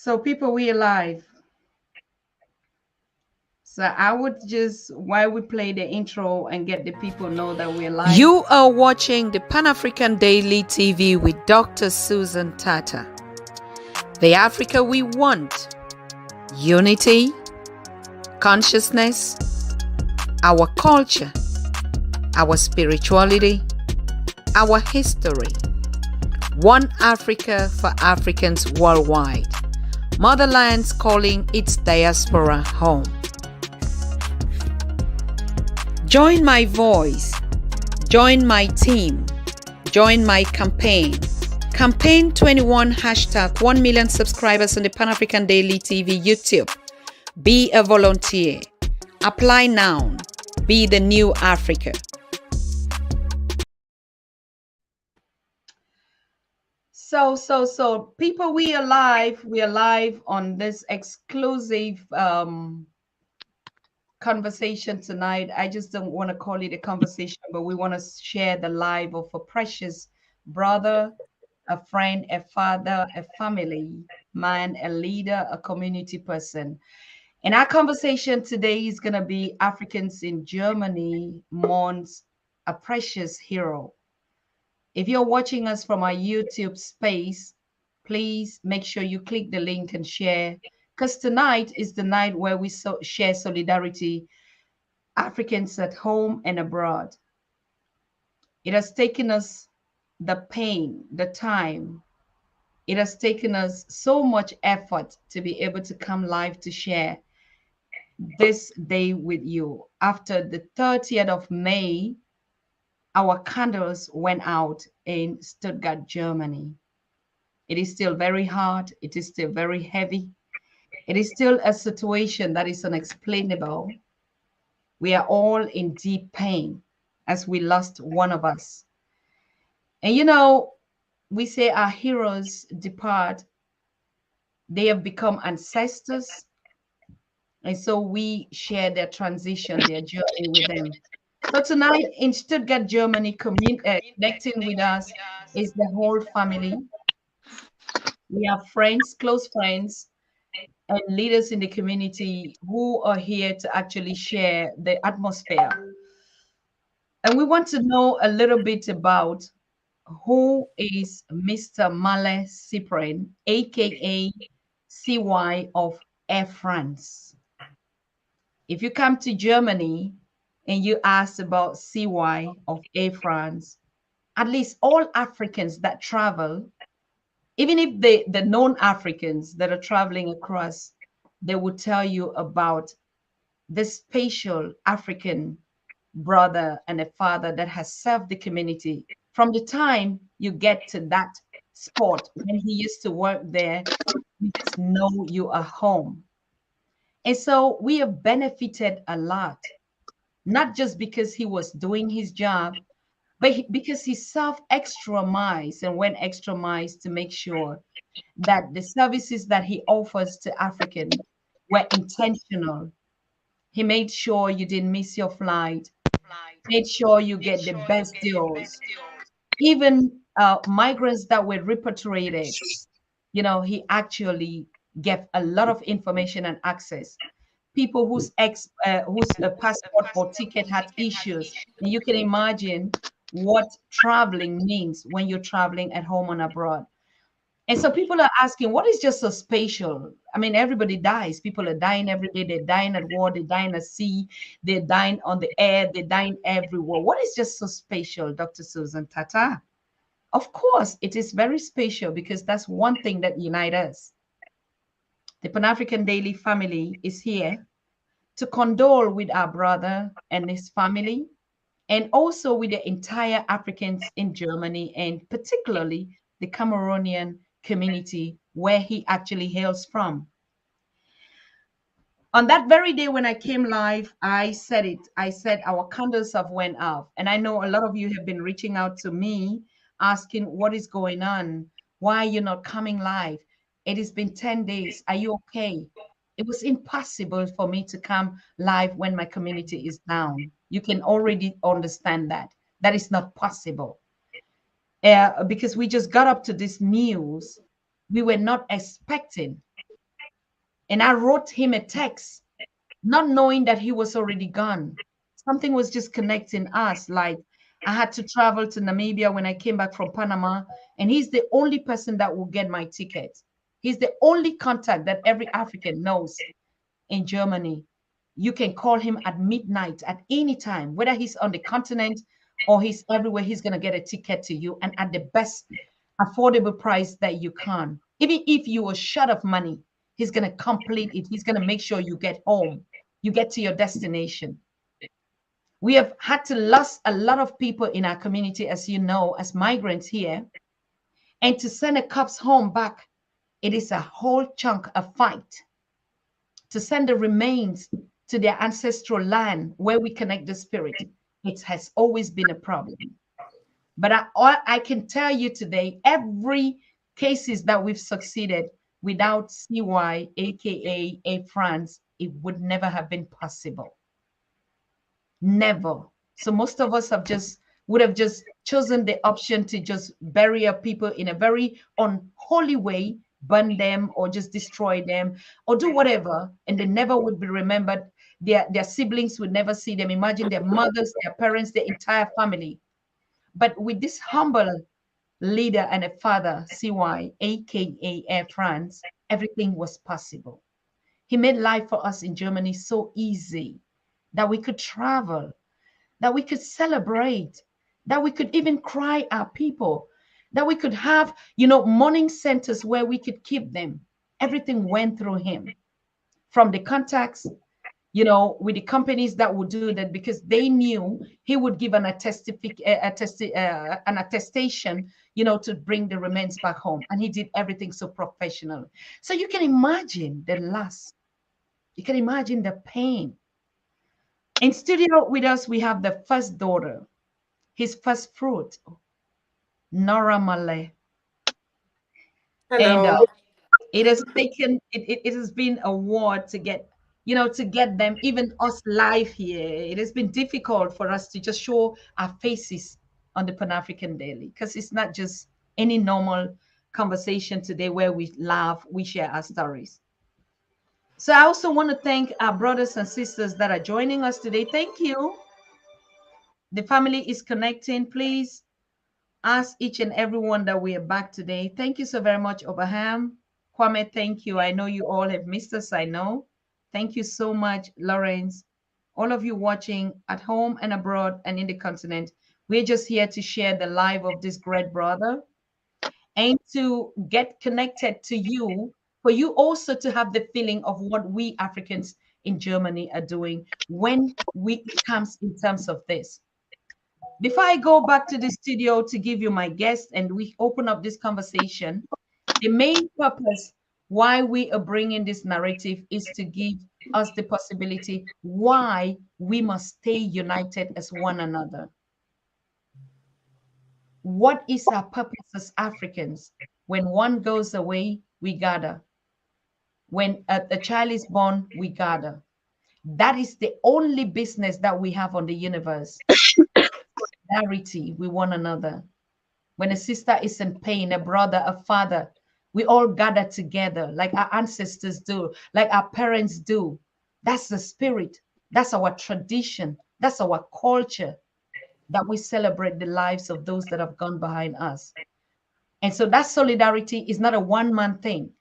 So people, we alive. So I would just, while we play the intro and get the people know that we're live. You are watching the Pan African Daily TV with Dr. Susan Tata. The Africa we want: unity, consciousness, our culture, our spirituality, our history. One Africa for Africans worldwide. Motherland's calling its diaspora home. Join my voice. Join my team. Join my campaign. Campaign 21 hashtag 1 million subscribers on the Pan African Daily TV YouTube. Be a volunteer. Apply now. Be the new Africa. So people, we are live. We are live on this exclusive conversation tonight. I just don't want to call it a conversation, but we want to share the life of a precious brother, a friend, a father, a family man, a leader, a community person. And our conversation today is going to be Africans in Germany mourns a precious hero. If you're watching us from our YouTube space, please make sure you click the link and share, because tonight is the night where we share solidarity, Africans at home and abroad. It has taken us the pain, the time. It has taken us so much effort to be able to come live to share this day with you. After the 30th of May, our candles went out in Stuttgart, Germany. It is still very hard. It is still very heavy. It is still a situation that is unexplainable. We are all in deep pain as we lost one of us. And we say our heroes depart, they have become ancestors. And so we share their transition, their journey with them. So tonight in Stuttgart, Germany, connecting with us is the whole family. We have friends, close friends, and leaders in the community who are here to actually share the atmosphere. And we want to know a little bit about who is Mr. Maleh Cyprian, aka CY of Air France. If you come to Germany and you ask about CY of Air France, at least all Africans that travel, even if the non-Africans that are traveling across, they will tell you about this special African brother and a father that has served the community from the time you get to that spot. When he used to work there, you just know you are home. And so we have benefited a lot, not just because he was doing his job, but because he served extra miles and went extra miles to make sure that the services that he offers to Africans were intentional. He made sure you didn't miss your flight, made sure you get the best deals. Even migrants that were repatriated, he actually gave a lot of information and access. People whose passport or ticket had issues. And you can imagine what traveling means when you're traveling at home and abroad. And so people are asking, what is just so special? I mean, everybody dies. People are dying every day. They're dying at war. They're dying at sea. They're dying on the air. They're dying everywhere. What is just so special, Dr. Susan Tata? Of course, it is very special because that's one thing that unites us. The Pan-African Daily family is here to condole with our brother and his family, and also with the entire Africans in Germany, and particularly the Cameroonian community where he actually hails from. On that very day when I came live, I said it. I said our candles have went off. And I know a lot of you have been reaching out to me asking what is going on? Why you're not coming live? It has been 10 days. Are you okay? It was impossible for me to come live when my community is down. You can already understand that. That is not possible. Because we just got up to this news we were not expecting. And I wrote him a text, not knowing that he was already gone. Something was just connecting us. Like I had to travel to Namibia when I came back from Panama, and he's the only person that will get my ticket. He's the only contact that every African knows in Germany. You can call him at midnight at any time, whether he's on the continent or he's everywhere, he's going to get a ticket to you and at the best affordable price that you can. Even if you are short of money, he's going to complete it. He's going to make sure you get home, you get to your destination. We have had to lose a lot of people in our community, as you know, as migrants here. And to send a corpse home back, it is a whole chunk of fight. To send the remains to their ancestral land where we connect the spirit, it has always been a problem. But I can tell you today, every cases that we've succeeded without CY, aka A France, it would never have been possible. Never. So most of us would have just chosen the option to just bury our people in a very unholy way, burn them or just destroy them or do whatever, and they never would be remembered. Their siblings would never see them. Imagine their mothers, their parents, their entire family. But with this humble leader and a father, CY, aka Air France, everything was possible. He made life for us in Germany so easy that we could travel, that we could celebrate, that we could even cry our people, that we could have, mourning centers where we could keep them. Everything went through him, from the contacts, with the companies that would do that, because they knew he would give an attestation, to bring the remains back home. And he did everything so professional. So you can imagine the loss. You can imagine the pain. In studio with us, we have the first daughter, his first fruit, Nora Maleh. And Hello. it has been a war to get, to get them, even us live here. It has been difficult for us to just show our faces on the Pan-African Daily, because it's not just any normal conversation today where we laugh, we share our stories. So I also want to thank our brothers and sisters that are joining us today. Thank you. The family is connecting. Please ask each and everyone that we are back today. Thank you so very much, Abraham. Kwame, thank you. I know you all have missed us, I know. Thank you so much, Lawrence. All of you watching at home and abroad and in the continent. We're just here to share the life of this great brother and to get connected to you, for you also to have the feeling of what we Africans in Germany are doing when it comes in terms of this. Before I go back to the studio to give you my guest and we open up this conversation, the main purpose why we are bringing this narrative is to give us the possibility why we must stay united as one another. What is our purpose as Africans? When one goes away, we gather. When a child is born, we gather. That is the only business that we have on the universe. Solidarity with one another. When a sister is in pain, a brother, a father, we all gather together like our ancestors do, like our parents do. That's the spirit. That's our tradition. That's our culture, that we celebrate the lives of those that have gone behind us. And so that solidarity is not a one-man thing.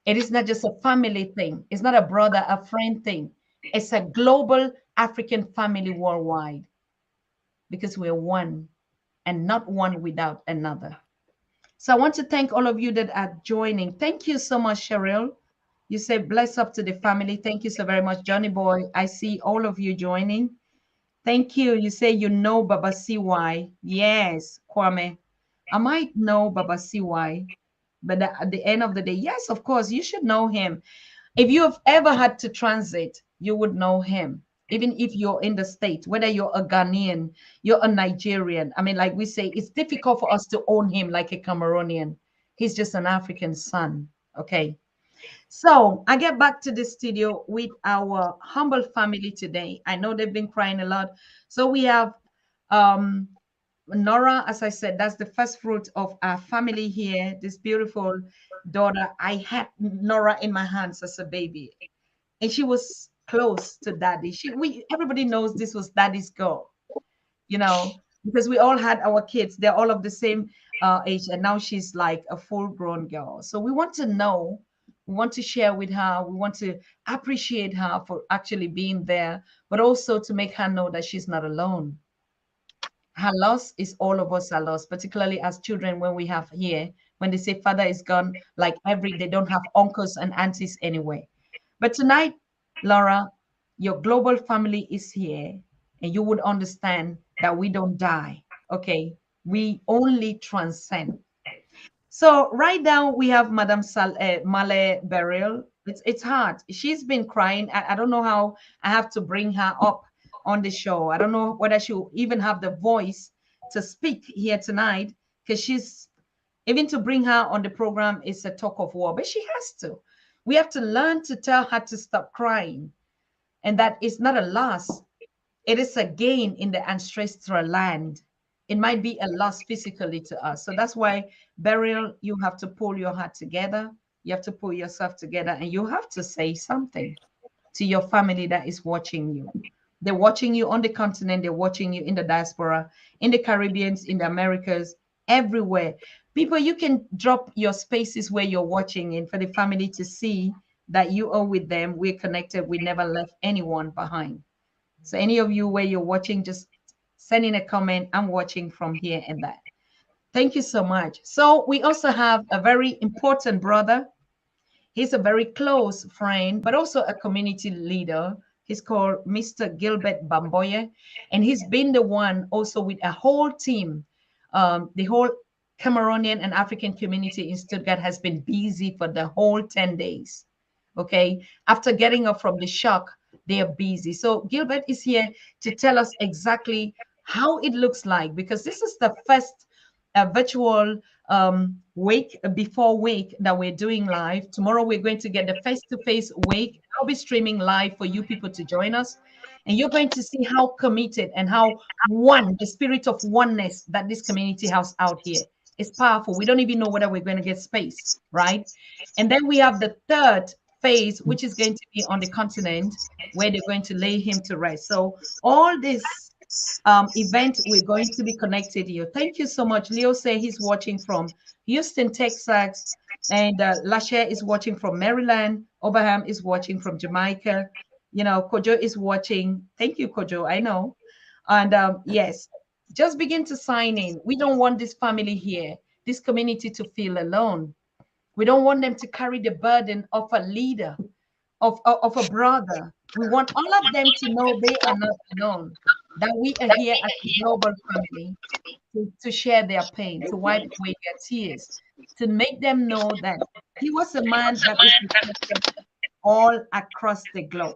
It is not just a family thing. It's not a brother, a friend thing. It's a global African family worldwide, because we're one and not one without another. So I want to thank all of you that are joining. Thank you so much, Cheryl. You say bless up to the family. Thank you so very much, Johnny Boy. I see all of you joining. Thank you. You say you know Baba CY. Yes, Kwame. I might know Baba CY, but at the end of the day, yes, of course, you should know him. If you have ever had to transit, you would know him. Even if you're in the state, whether you're a Ghanaian, you're a Nigerian. I mean, like we say, it's difficult for us to own him like a Cameroonian. He's just an African son. Okay. So I get back to the studio with our humble family today. I know they've been crying a lot. So we have Nora, as I said, that's the first fruit of our family here. This beautiful daughter. I had Nora in my hands as a baby, and she was close to daddy. Everybody knows this was daddy's girl, you know, because we all had our kids. They're all of the same age, and now she's like a full-grown girl. So we want to know, we want to share with her, we want to appreciate her for actually being there, but also to make her know that she's not alone. Her loss is all of us are lost, particularly as children when we have here, when they say father is gone, like they don't have uncles and aunties anyway. But tonight, Laura, your global family is here, and you would understand that we don't die, okay? We only transcend. So right now we have Maleh Beryl. It's hard. She's been crying. I don't know how I have to bring her up on the show. I don't know whether she'll even have the voice to speak here tonight, because she's even to bring her on the program is a talk of war, but she has to. We have to learn to tell her to stop crying, and that it's not a loss. It is a gain in the ancestral land. It might be a loss physically to us. So that's why, Burial, you have to pull your heart together. You have to pull yourself together, and you have to say something to your family that is watching you. They're watching you on the continent, they're watching you in the diaspora, in the Caribbean, in the Americas, everywhere. People, you can drop your spaces where you're watching in for the family to see that you are with them. We're connected. We never left anyone behind. So any of you where you're watching, just send in a comment. I'm watching from here and that. Thank you so much. So we also have a very important brother. He's a very close friend, but also a community leader. He's called Mr. Gilbert Bamboye, and he's been the one also with a whole team. The whole Cameroonian and African community in Stuttgart has been busy for the whole 10 days. Okay. After getting up from the shock, they are busy. So Gilbert is here to tell us exactly how it looks like, because this is the first virtual wake before wake that we're doing live. Tomorrow we're going to get the face-to-face wake. I'll be streaming live for you people to join us, and you're going to see how committed and how one, the spirit of oneness that this community has out here is powerful. We don't even know whether we're going to get space, right? And then we have the third phase, which is going to be on the continent, where they're going to lay him to rest. So all this event, we're going to be connected here. Thank you so much. Leo say he's watching from Houston, Texas, and Lasher is watching from Maryland. Oberham is watching from Jamaica. You know, Kojo is watching. Thank you, Kojo. I know. And yes, just begin to sign in. We don't want this family here, this community, to feel alone. We don't want them to carry the burden of a leader, of a brother. We want all of them to know they are not alone, that we are here as a global family to share their pain, to wipe away their tears, to make them know that he was a man that is respected all across the globe.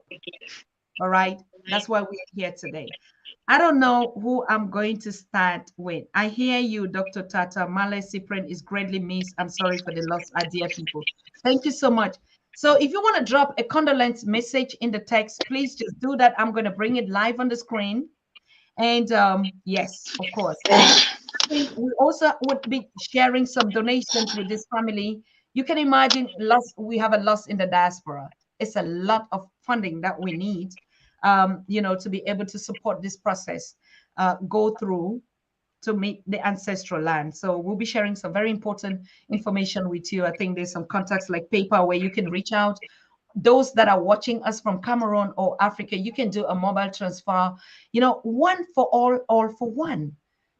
All right. That's why we're here today. I don't know who I'm going to start with. I hear you, Dr. Tata. Maleh Cyprian is greatly missed. I'm sorry for the loss, our dear people. Thank you so much. So if you want to drop a condolence message in the text, please just do that. I'm going to bring it live on the screen. And yes, of course. We also would be sharing some donations with this family. You can imagine we have a loss in the diaspora. It's a lot of funding that we need, you know, to be able to support this process, go through to meet the ancestral land. So we'll be sharing some very important information with you. I think there's some contacts like PayPal where you can reach out. Those that are watching us from Cameroon or Africa, you can do a mobile transfer, you know, one for all for one.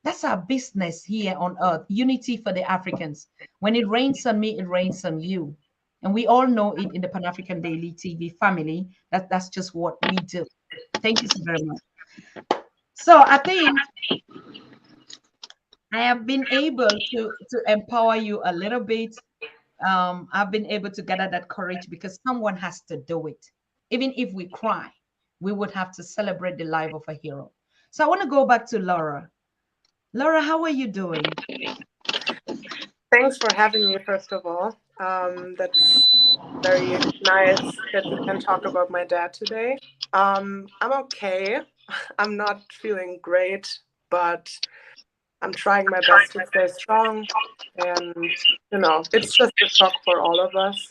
That's our business here on earth. Unity for the Africans. When it rains on me, it rains on you. And we all know it in the Pan-African Daily TV family. That's just what we do. Thank you so very much. So I think I have been able to empower you a little bit. I've been able to gather that courage because someone has to do it. Even if we cry, we would have to celebrate the life of a hero. So I want to go back to Laura. Laura, how are you doing? Thanks for having me, first of all. That's very nice that we can talk about my dad today. I'm okay. I'm not feeling great, but I'm trying my best to stay strong. And, it's just a shock for all of us.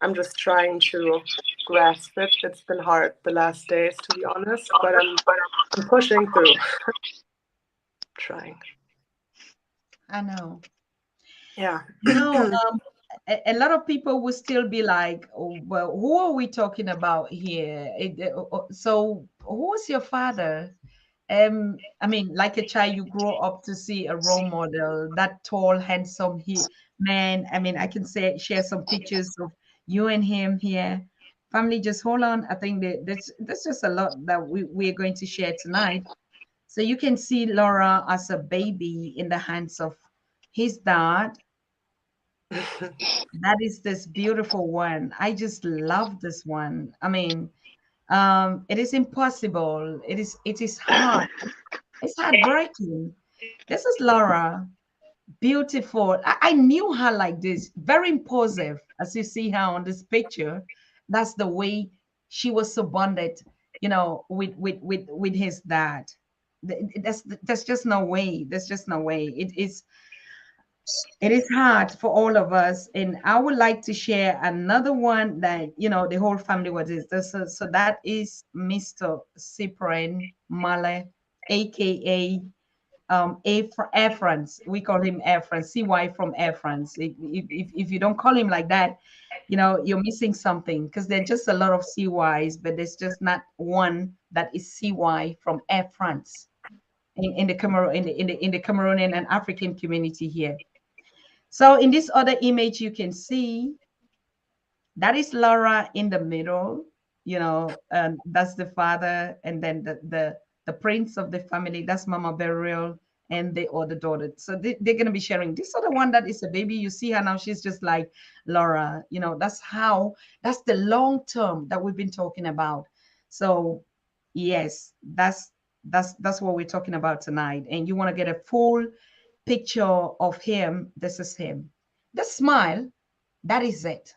I'm just trying to grasp it. It's been hard the last days, to be honest, but I'm pushing through. Trying. I know. Yeah. A lot of people will still be like, oh, well, who are we talking about here? So, who was your father? I mean, like a child, you grow up to see a role model, that tall, handsome man. I mean, I can share some pictures of you and him here. Family, just hold on. I think that that's just a lot that we're going to share tonight. So you can see Laura as a baby in the hands of his dad. That is this beautiful one. I just love this one. I mean, it is impossible. It is hard. It's heartbreaking. This is Laura. Beautiful. I knew her like this, very impulsive, as you see her on this picture. That's the way she was so bonded, with his dad. There's just no way. There's just no way. It is hard for all of us, and I would like to share another one that the whole family was this. So that is Mr. Cyprian Maleh, aka Air France. We call him Air France, CY from Air France. If you don't call him like that, you're missing something, because there are just a lot of CYs, but there's just not one that is CY from Air France in the Cameroon in the Cameroonian and African community here. So in this other image, you can see that is Laura in the middle, and that's the father, and then the prince of the family, that's Mama Burial, and the other daughter. So they're going to be sharing. This other one that is a baby, you see her now, she's just like Laura. That's the long term that we've been talking about. So yes, that's what we're talking about tonight. And you want to get a full picture of him. This is him. The smile, that is it.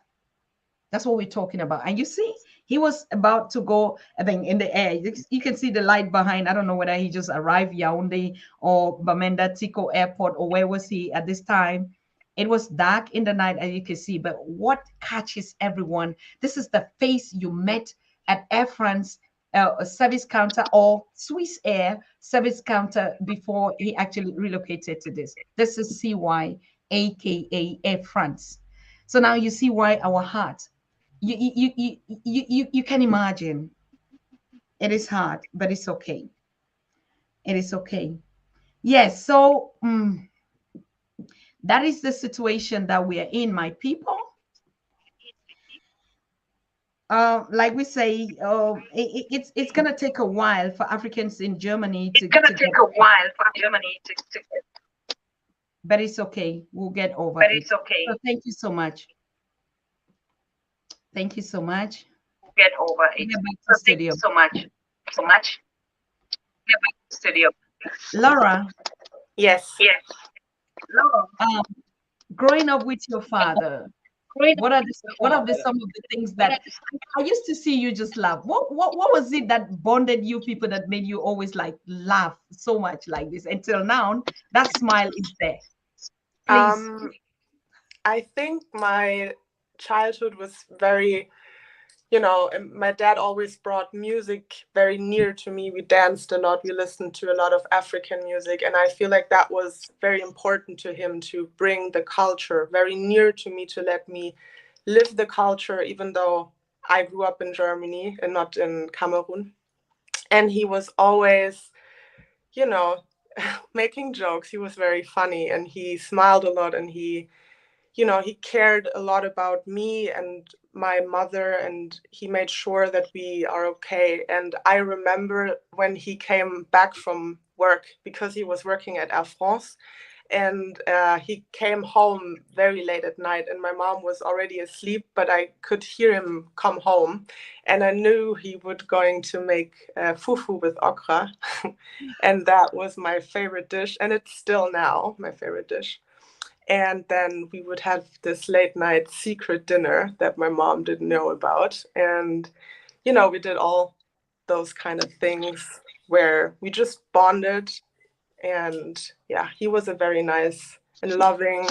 That's what we're talking about. And you see, he was about to go, I think, in the air. You can see the light behind. I don't know whether he just arrived Yaoundé or Bamenda Tico Airport, or where was he at this time. It was dark in the night, as you can see. But what catches everyone, this is the face you met at Air France service counter, or Swiss Air service counter, before he actually relocated to this. This is CY, aka Air France. So now you see why our heart, you can imagine. It is hard, but it's okay. It is okay. Yes. So that is the situation that we are in, my people. Like we say, it's gonna take a while for Africans in Germany to get, but it's okay. We'll get over it. So thank you so much. Thank you so much. Get over it. So thank you so much. Studio. Laura. Yes. Laura, growing up with your father, what are some of the things that I used to see you just laugh? What was it that bonded you people, that made you always like laugh so much like this until now? That smile is there. Please. I think my childhood was very, my dad always brought music very near to me. We danced a lot. We listened to a lot of African music. And I feel like that was very important to him, to bring the culture very near to me, to let me live the culture, even though I grew up in Germany and not in Cameroon. And he was always, making jokes. He was very funny, and he smiled a lot, and he cared a lot about me and my mother, and he made sure that we are okay. And I remember when he came back from work, because he was working at Air France, and he came home very late at night, and my mom was already asleep, but I could hear him come home, and I knew he would going to make fufu with okra. And that was my favorite dish, and it's still now my favorite dish. And then we would have this late night secret dinner that my mom didn't know about. And, we did all those kind of things where we just bonded And yeah, he was a very nice and loving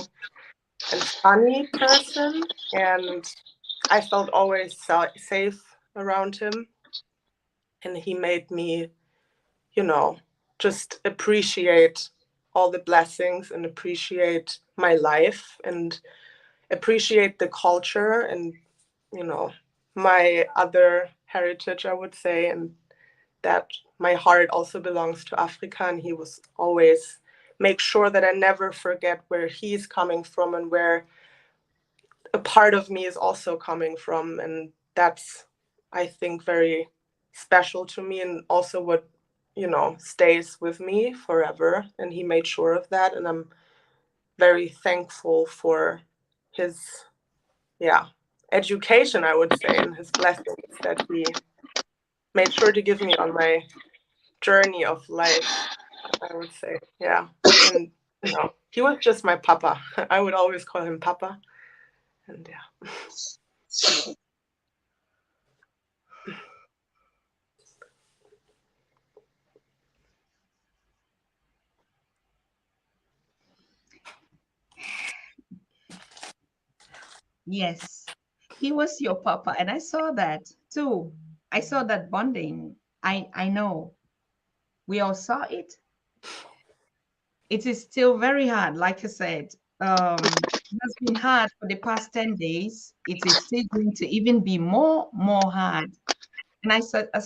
and funny person. And I felt always safe around him. And he made me, you know, just appreciate all the blessings and appreciate my life and appreciate the culture and, you know, my other heritage, I would say, and that my heart also belongs to Africa. And he was always make sure that I never forget where he's coming from and where a part of me is also coming from. And that's, I think, very special to me, and also what, you know, stays with me forever. And he made sure of that. And I'm very thankful for his, yeah, education, I would say, and his blessings that he made sure to give me on my journey of life, I would say. Yeah. And, you know, he was just my papa. I would always call him papa. And yeah. Yes, he was your papa, and I saw that too. I saw that bonding. I know we all saw it. It is still very hard, like I said. It has been hard for the past 10 days. It is still going to even be more hard. And I said, I'm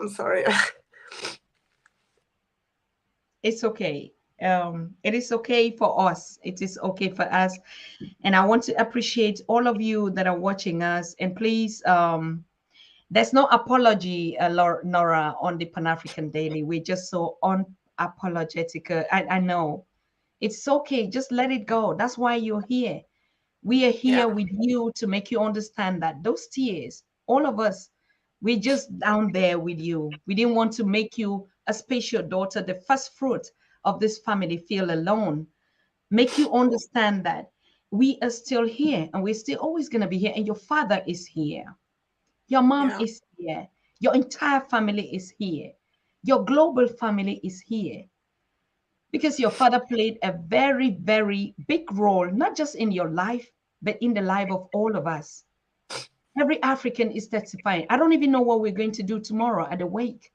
sorry. it's okay. It is okay for us. It is okay for us. And I want to appreciate all of you that are watching us. And please, there's no apology, Nora, on the Pan African Daily. We're just so unapologetic. I know it's okay. Just let it go. That's why you're here. We are Yeah. here with you to make you understand that those tears, all of us, we're just down there with you. We didn't want to make you a special daughter, the first fruit of this family, feel alone. Make you understand that we are still here and we're still always going to be here. And your father is here. Your mom Yeah. is here. Your entire family is here. Your global family is here because your father played a very, very big role, not just in your life, but in the life of all of us. Every African is testifying. I don't even know what we're going to do tomorrow at the wake.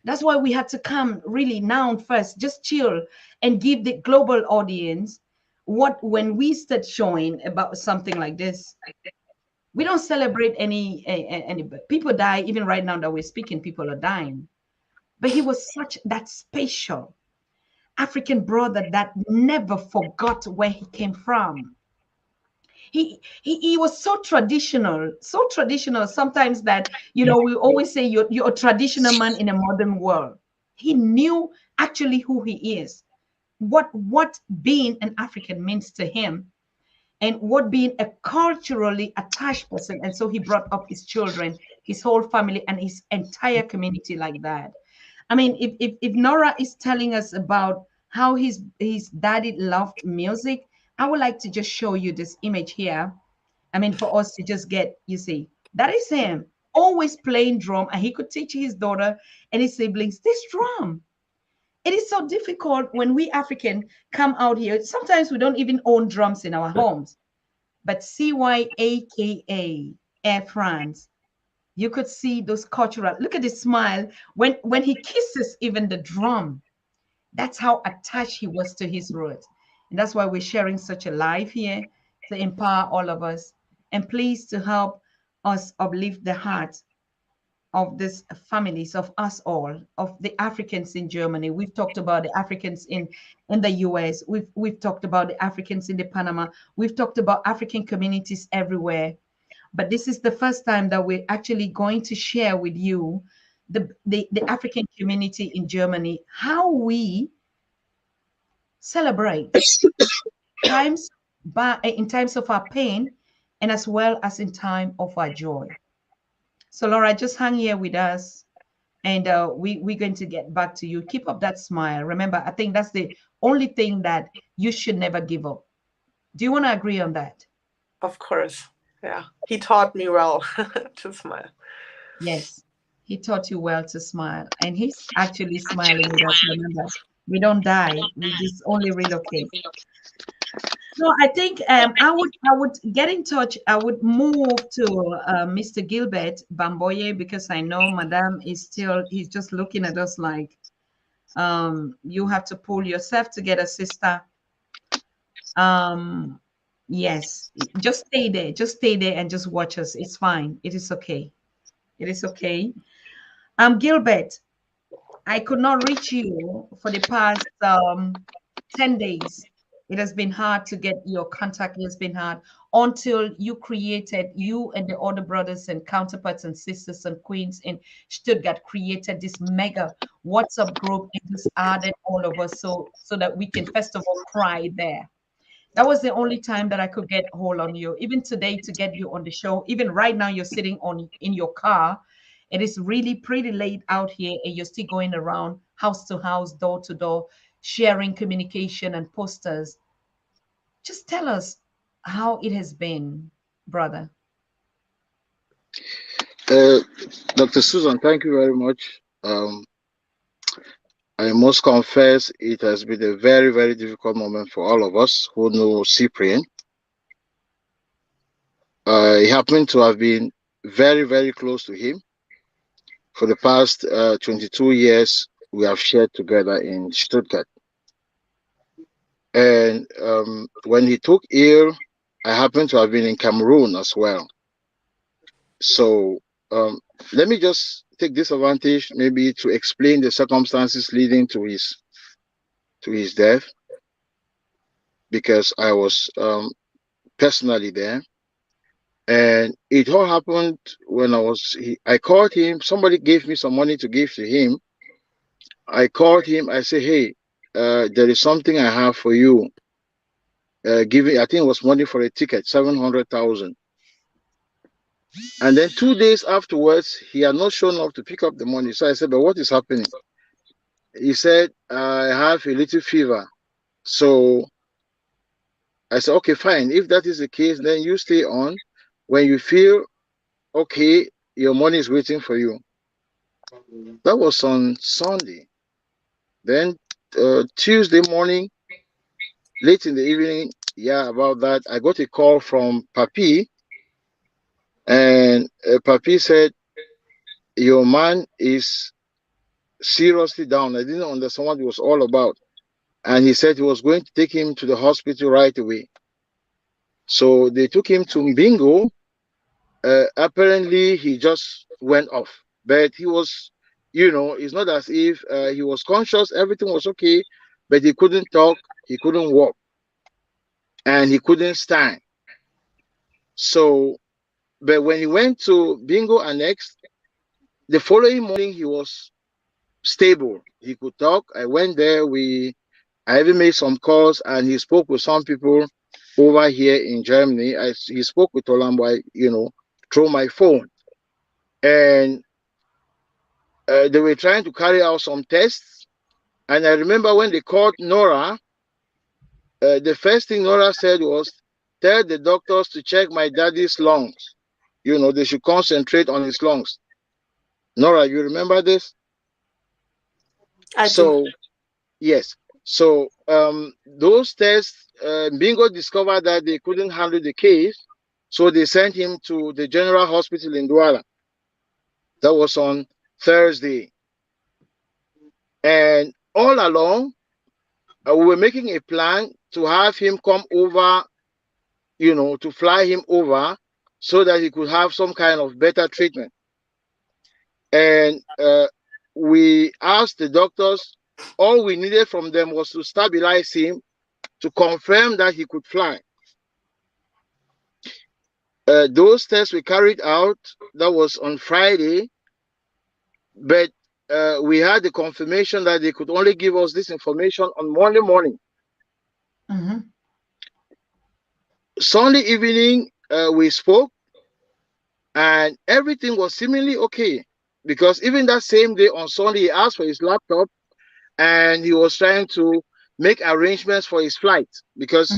That's why we had to come really now first, just chill and give the global audience what when we start showing about something like this. We don't celebrate any people die even right now that we're speaking. People are dying, but he was such that special African brother that never forgot where he came from. He was so traditional sometimes that we always say you're a traditional man in a modern world. He knew actually who he is, what being an African means to him, and what being a culturally attached person. And so he brought up his children, his whole family, and his entire community like that. I mean, if Nora is telling us about how his daddy loved music, I would like to just show you this image here. I mean, for us to just get, you see, that is him always playing drum, and he could teach his daughter and his siblings this drum. It is so difficult when we African come out here. Sometimes we don't even own drums in our homes. But CY, aka Air France, you could see those cultural. Look at the smile when he kisses even the drum. That's how attached he was to his roots. And that's why we're sharing such a life here to empower all of us. And please to help us uplift the heart of these families, of us all, of the Africans in Germany. We've talked about the Africans in the US. We've talked about the Africans in the Panama. We've talked about African communities everywhere. But this is the first time that we're actually going to share with you the African community in Germany, how we celebrate times in times of our pain and as well as in time of our joy. So Laura, just hang here with us, and we're going to get back to you. Keep up that smile. Remember, I think that's the only thing that you should never give up. Do you want to agree on that? Of course. Yeah. He taught me well to smile. Yes. He taught you well to smile, and he's actually smiling with us. Remember, we don't die; we just only relocate. So I think I would get in touch. I would move to Mr. Gilbert Bamboye because I know Madame is still. He's just looking at us like, you have to pull yourself together, sister. Um, yes, just stay there. Just stay there and just watch us. It's fine. It is okay. It is okay. Gilbert, I could not reach you for the past 10 days. It has been hard to get your contact. It has been hard until you and the other brothers and counterparts and sisters and queens in Stuttgart created this mega WhatsApp group and just added all of us so that we can first of all cry there. That was the only time that I could get hold on you. Even today to get you on the show, even right now you're sitting on in your car. It is really pretty late out here and you're still going around house to house, door to door, sharing communication and posters. Just tell us how it has been, brother. Uh, Dr. Susan, thank you very much. I must confess it has been a very, very difficult moment for all of us who know Cyprian. I happen to have been very, very close to him. For the past 22 years, we have shared together in Stuttgart. And when he took ill, I happen to have been in Cameroon as well. So let me just take this advantage maybe to explain the circumstances leading to his death, because I was personally there. And it all happened when I called him. Somebody gave me some money to give to him. I called him. I said, hey, there is something I have for you. Giving, I think it was money for a ticket, 700,000. And then 2 days afterwards, he had not shown up to pick up the money. So I said, but what is happening? He said, I have a little fever. So I said, okay, fine. If that is the case, then you stay on. When you feel okay, your money is waiting for you. That was on Sunday. Then Tuesday morning, late in the evening, yeah, about that, I got a call from Papi. And Papi said, your man is seriously down. I didn't understand what it was all about. And he said he was going to take him to the hospital right away. So they took him to Mbingo. Apparently, he just went off. But he was, it's not as if he was conscious. Everything was okay. But he couldn't talk. He couldn't walk. And he couldn't stand. So, but when he went to Bingo Annex, the following morning, he was stable. He could talk. I went there. I even made some calls, and he spoke with some people over here in Germany. He spoke with Olambo, through my phone. And they were trying to carry out some tests. And I remember when they called Nora, the first thing Nora said was, tell the doctors to check my daddy's lungs. They should concentrate on his lungs. Nora, you remember this? I do. Yes. So those tests, Bingo discovered that they couldn't handle the case. So they sent him to the General Hospital in Douala. That was on Thursday. And all along, we were making a plan to have him come over, to fly him over so that he could have some kind of better treatment. And we asked the doctors, all we needed from them was to stabilize him, to confirm that he could fly. Those tests we carried out, that was on Friday, but we had the confirmation that they could only give us this information on Monday morning. Mm-hmm. Sunday evening, we spoke, and everything was seemingly okay, because even that same day on Sunday, he asked for his laptop, and he was trying to make arrangements for his flight, because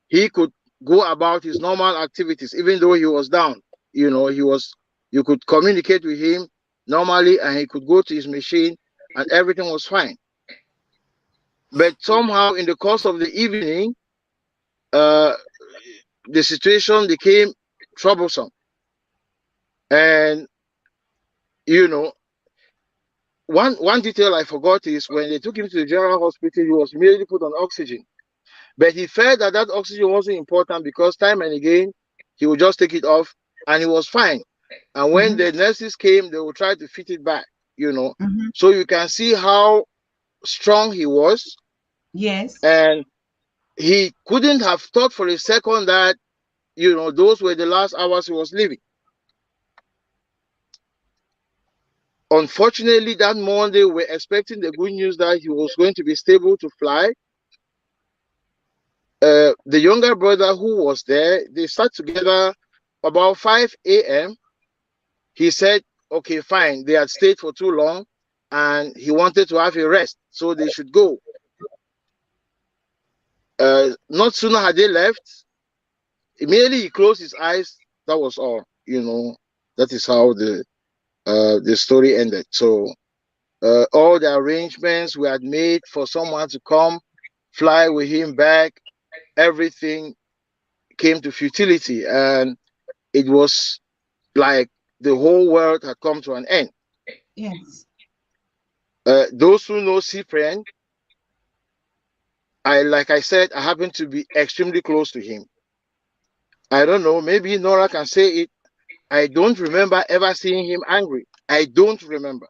he could go about his normal activities, even though he was down. You could communicate with him normally, and he could go to his machine, and everything was fine. But somehow, in the course of the evening, uh, the situation became troublesome. And you know, one detail I forgot is when they took him to the general hospital, he was immediately put on oxygen. But he felt that that oxygen wasn't important because time and again he would just take it off, and he was fine. And when Mm-hmm. the nurses came, they would try to fit it back. You know, Mm-hmm. so you can see how strong he was, Yes. and he couldn't have thought for a second that those were the last hours he was living. Unfortunately, that Monday, we were expecting the good news that he was going to be stable to fly. The younger brother who was there, they sat together about 5 a.m. He said, okay, fine. They had stayed for too long and he wanted to have a rest, so they should go. Not sooner had they left, immediately he closed his eyes. That was all. That is how the story ended. So all the arrangements we had made for someone to come fly with him back, everything came to futility, and it was like the whole world had come to an end. Yes. Those who know Cyprian, like I said, I happen to be extremely close to him. I don't know, maybe Nora can say it. I don't remember ever seeing him angry. I don't remember,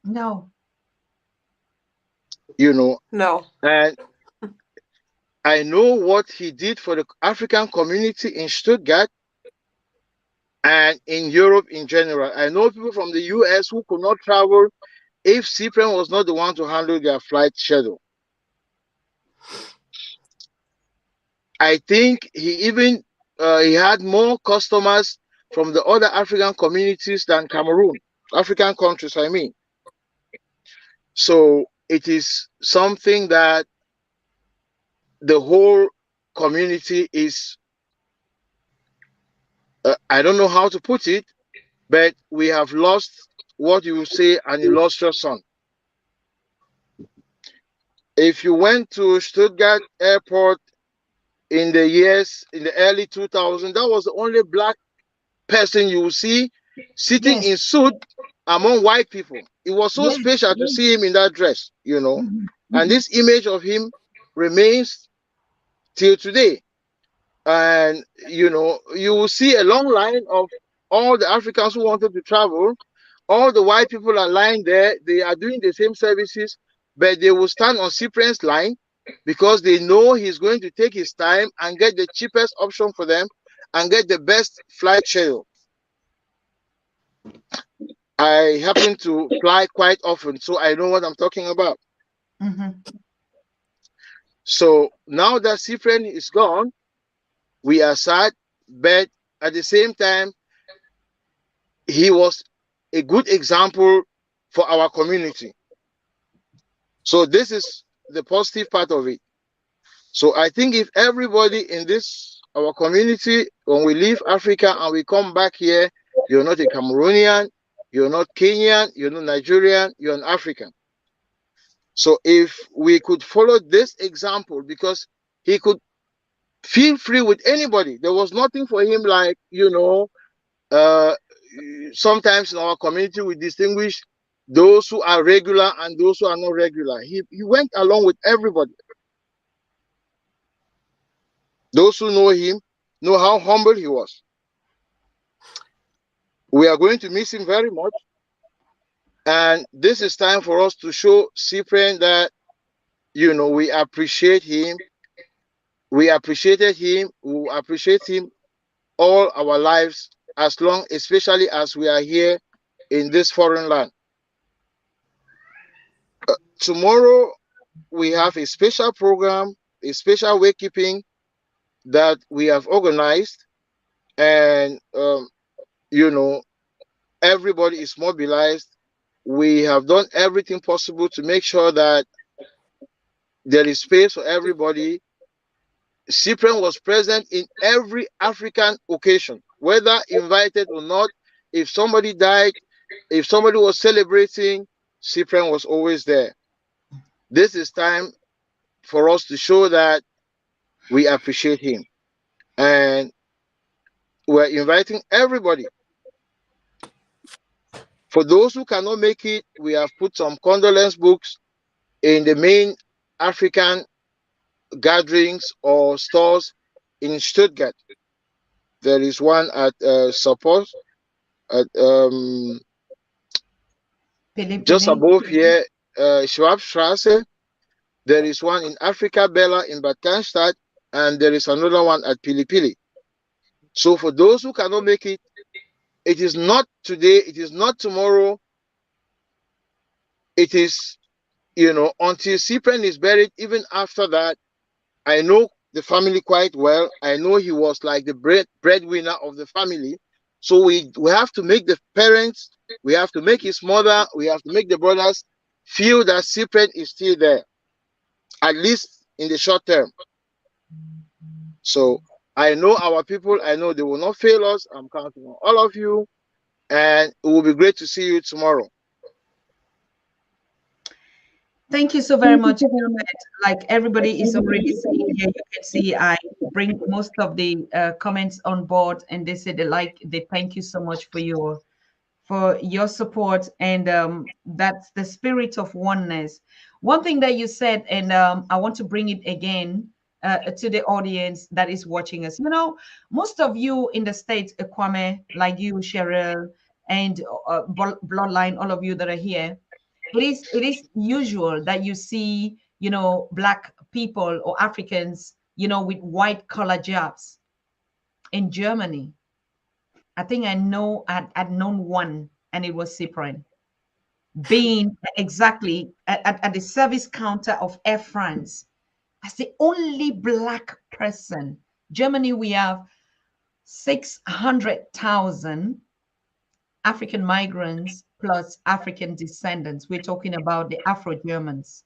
No. you know. No. And I know what he did for the African community in Stuttgart and in Europe in general. I know people from the US who could not travel if Cyprian was not the one to handle their flight schedule. I think he had more customers from the other African communities than Cameroon, African countries, I mean. So it is something that the whole community is, I don't know how to put it, but we have lost what you would say an illustrious son. If you went to Stuttgart airport in the early 2000s, that was the only black person you will see sitting Yes. in suit among white people. It was so Yes. special to Yes. see him in that dress. Mm-hmm. And Mm-hmm. this image of him remains till today. And you will see a long line of all the Africans who wanted to travel. All the white people are lying there. They are doing the same services, but they will stand on Cyprian's line because they know he's going to take his time and get the cheapest option for them and get the best flight schedule. I happen to fly quite often, so I know what I'm talking about. Mm-hmm. So now that Cyprian is gone, we are sad, but at the same time, he was a good example for our community. So this is the positive part of it. So I think if everybody in our community, when we leave Africa and we come back here, you're not a Cameroonian, you're not Kenyan, you're not Nigerian, you're an African. So if we could follow this example, because he could feel free with anybody, there was nothing for him like, uh, sometimes in our community we distinguish those who are regular and those who are not regular. He went along with everybody. Those who know him know how humble he was. We are going to miss him very much. And this is time for us to show Cyprian that, we appreciate him. We appreciated him. We appreciate him all our lives, especially as we are here in this foreign land. Tomorrow, we have a special program, a special wakekeeping that we have organized. And, everybody is mobilized. We have done everything possible to make sure that there is space for everybody. Cyprian was present in every African occasion, whether invited or not. If somebody died, if somebody was celebrating, Cyprian was always there. This is time for us to show that we appreciate him. And we're inviting everybody. For those who cannot make it, we have put some condolence books in the main African gatherings or stores in Stuttgart. There is one at support at just Philippine. above here, Schwabstrasse. There is one in Africa Bella in Bad Cannstatt, and there is another one at Pili Pili. So for those who cannot make it, it is not today, it is not tomorrow, it is, until Cyprian is buried. Even after that, I know the family quite well. I know he was like the breadwinner of the family. So we have to make the parents, we have to make his mother, we have to make the brothers feel that Cyprian is still there, at least in the short term. So I know our people, I know they will not fail us. I'm counting on all of you, and it will be great to see you tomorrow. Thank you so very much, Ahmed. Like everybody is already saying here, you can see I bring most of the comments on board, and they say they thank you so much for your support, and that's the spirit of oneness. One thing that you said, and I want to bring it again to the audience that is watching us. Most of you in the States, Kwame, like you, Cheryl, and Bloodline, all of you that are here, it is usual that you see, Black people or Africans, with white collar jobs. In Germany, I think I'd known one, and it was Cyprian, being exactly at the service counter of Air France as the only Black person. Germany, we have 600,000 African migrants plus African descendants. We're talking about the Afro Germans.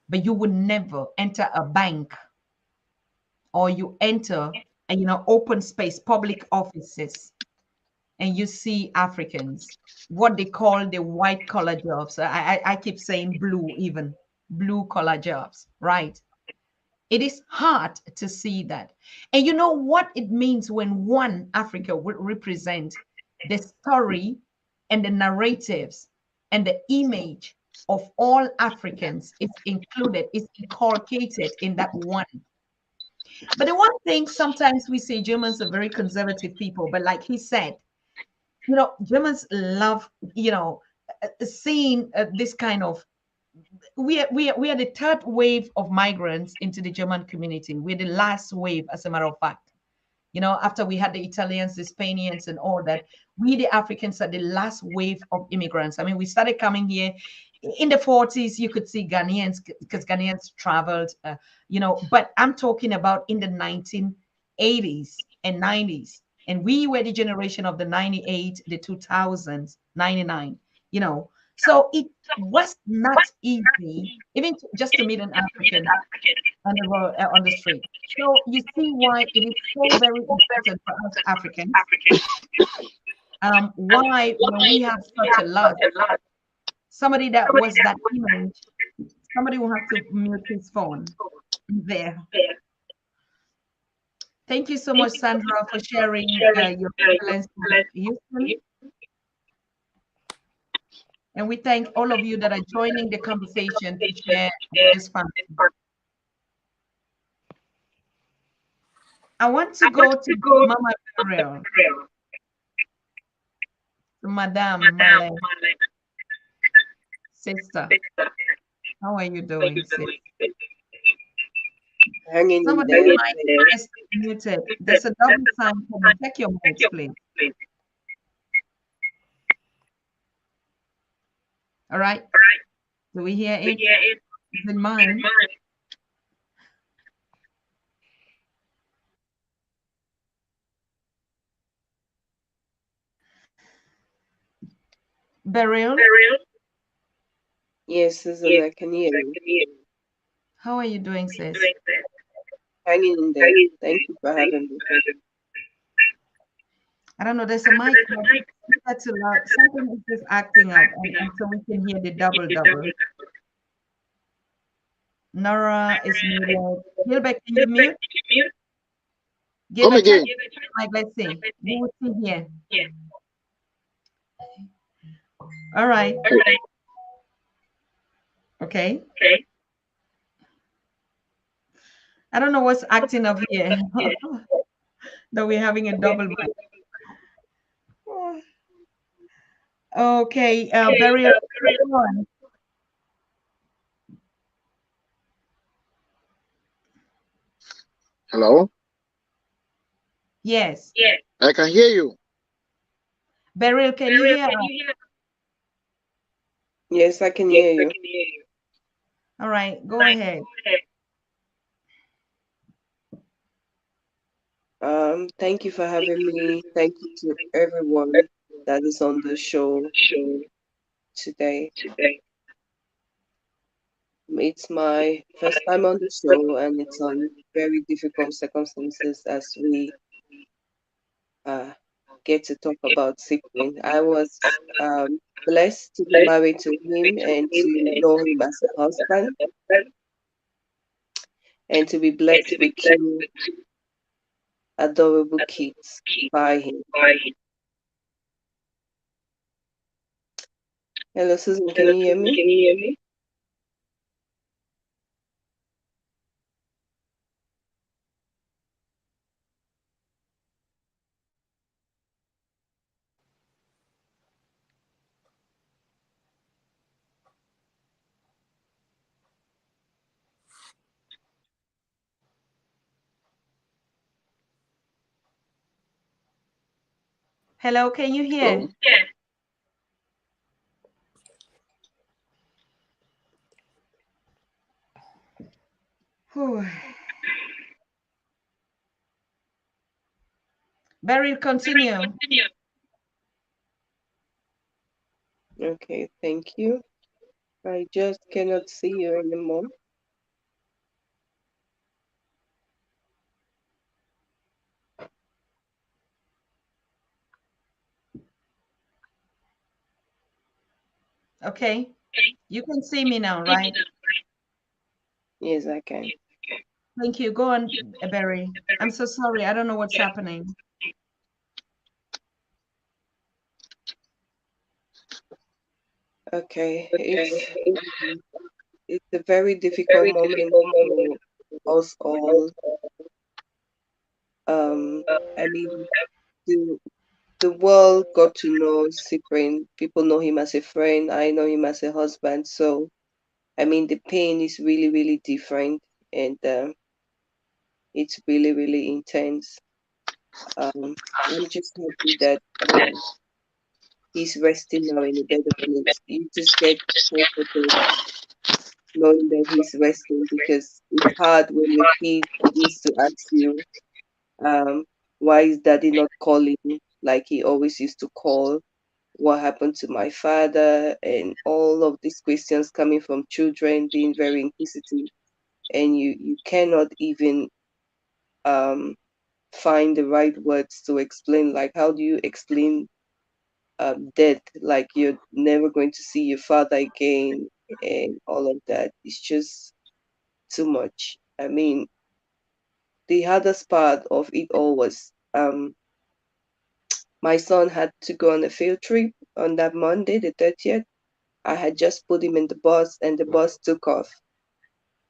But you would never enter a bank, or you enter open space, public offices, and you see Africans, what they call the white collar jobs. I keep saying blue, even blue collar jobs, right? It is hard to see that. And you know what it means when one Africa will represent the story and the narratives and the image of all Africans is included, is inculcated in that one. But the one thing, sometimes we say Germans are very conservative people, but like he said, Germans love, seeing this kind of, we are the third wave of migrants into the German community. We're the last wave, as a matter of fact. After we had the Italians, the Spaniards, and all that, we, the Africans, are the last wave of immigrants. I mean, we started coming here in the 40s. You could see Ghanaians, because Ghanaians traveled, but I'm talking about in the 1980s and 90s. And we were the generation of the 98, the 2000s, 99, So it was not easy, even just to meet an African on the street. So you see why it is so very important for us Africans. Why, when we have such a lot, somebody that was that image, somebody will have to mute his phone there. Thank you so much, Sandra, for sharing your excellence in Houston. And we thank all of you that are joining the conversation to share this fun. I want to go to Mama Beryl, to Madame Maleh. Sister, how are you doing, sis? Hanging Somebody in might there. press muted. There's a double sign for me. Check your mics, please. All right. Do we hear it? Is it mine? Beryl? Yes, Susan, I can hear you. How are you doing, sis? Hanging in there. Thank you for having me. I don't know. There's a mic. That's too loud. Something is just acting up, and so we can hear the double double. Nora is muted. Gilbert, can you mute? Come Gilbert, turn again. your mic. Let's see. We will see here. All right. Okay. I don't know what's acting up here. That we're having a double mic. Okay, burial. One. Hello? Yes. I can hear you. Beryl, can you hear us? Yes, I can hear you. All right, go ahead. Thank you for having me. Thank you to everyone that is on the show today. It's my first time on the show, and it's on very difficult circumstances as we uh, get to talk about Cyprian. I was blessed to be married to him and to know him as a husband, and to be blessed with two adorable kids by him. Hello, Susan, can you hear me? Hello, can you hear? Hello? Whew. Beryl, continue. Okay, thank you. I just cannot see you anymore. Okay, you can see me now, right? Yes, I can. Thank you. Go on, Barry. I'm so sorry. I don't know what's happening. Okay, it's a very difficult moment for us all. I mean, the the world got to know Cyprian. People know him as a friend. I know him as a husband. So, I mean, the pain is really, really different, and it's really, really intense. I'm just happy that he's resting now in a better place. You just get comforted knowing that he's resting, because it's hard when your kid begins to ask you, um, why is daddy not calling like he always used to call? What happened to my father? And all of these questions coming from children being very inquisitive, and you cannot even um, find the right words to explain. Like, how do you explain death? Like, you're never going to see your father again, and all of that. It's just too much. I mean, the hardest part of it all was my son had to go on a field trip on that Monday, the 30th. I had just put him in the bus, and the bus took off.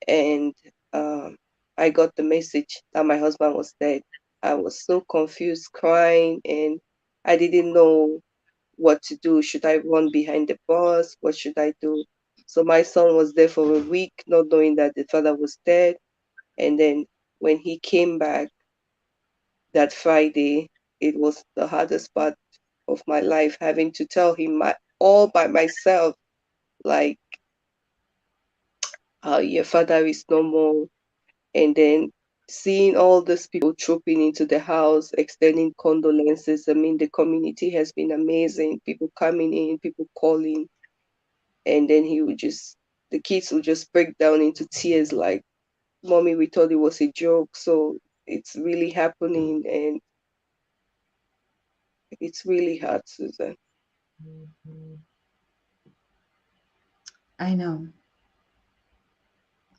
And I got the message that my husband was dead. I was so confused, crying, and I didn't know what to do. Should I run behind the bus? What should I do? So my son was there for a week, not knowing that the father was dead. And then when he came back that Friday, it was the hardest part of my life, having to tell him all by myself, like, your father is no more. And then seeing all these people trooping into the house, extending condolences. I mean, the community has been amazing. People coming in, people calling. And then the kids would just break down into tears, like, Mommy, we thought it was a joke. So it's really happening. And It's really hard, Susan. I know.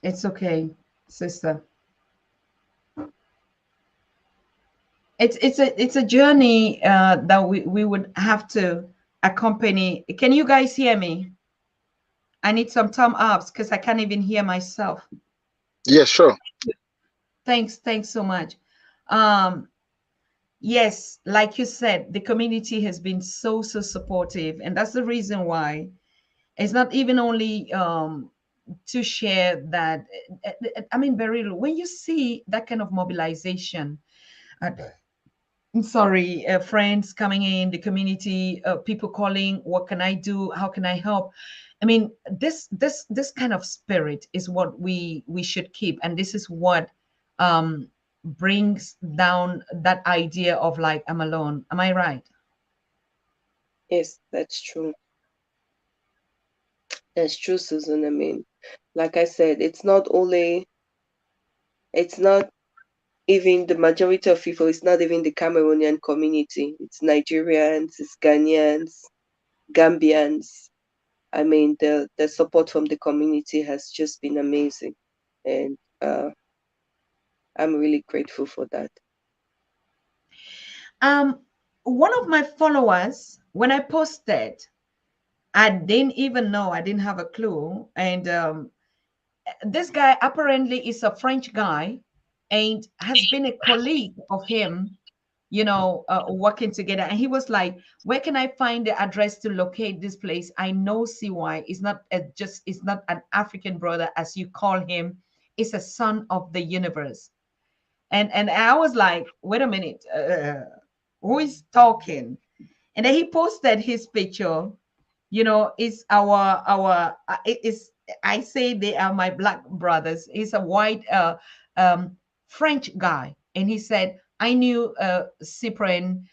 It's okay, sister. It's a journey that we would have to accompany. Can you guys hear me? I need some thumb ups because I can't even hear myself. Yeah, sure. Thanks so much. Um, yes, like you said, the community has been so supportive, and that's the reason why it's not even only to share that. I mean, Beryl, when you see that kind of mobilization, uh, I'm sorry, friends coming in, the community, people calling, what can I do? How can I help? I mean, this kind of spirit is what we should keep, and this is what um, brings down that idea of like I'm alone. Am I right? Yes, that's true. That's true, Susan. I mean, like I said, it's not even the majority of people, it's not even the Cameroonian community. It's Nigerians, it's Ghanaians, Gambians. I mean, the support from the community has just been amazing. And I'm really grateful for that. Um, One of my followers, when I posted, I didn't even know, I didn't have a clue, and this guy apparently is a French guy and has been a colleague of him, working together. And he was like, "Where can I find the address to locate this place? I know CY is not it's not an African brother as you call him. It's a son of the universe." And I was like, "Wait a minute, who is talking?" And then he posted his picture. Is our it is I say they are my black brothers. He's a white French guy, and he said, "I knew Cyprian,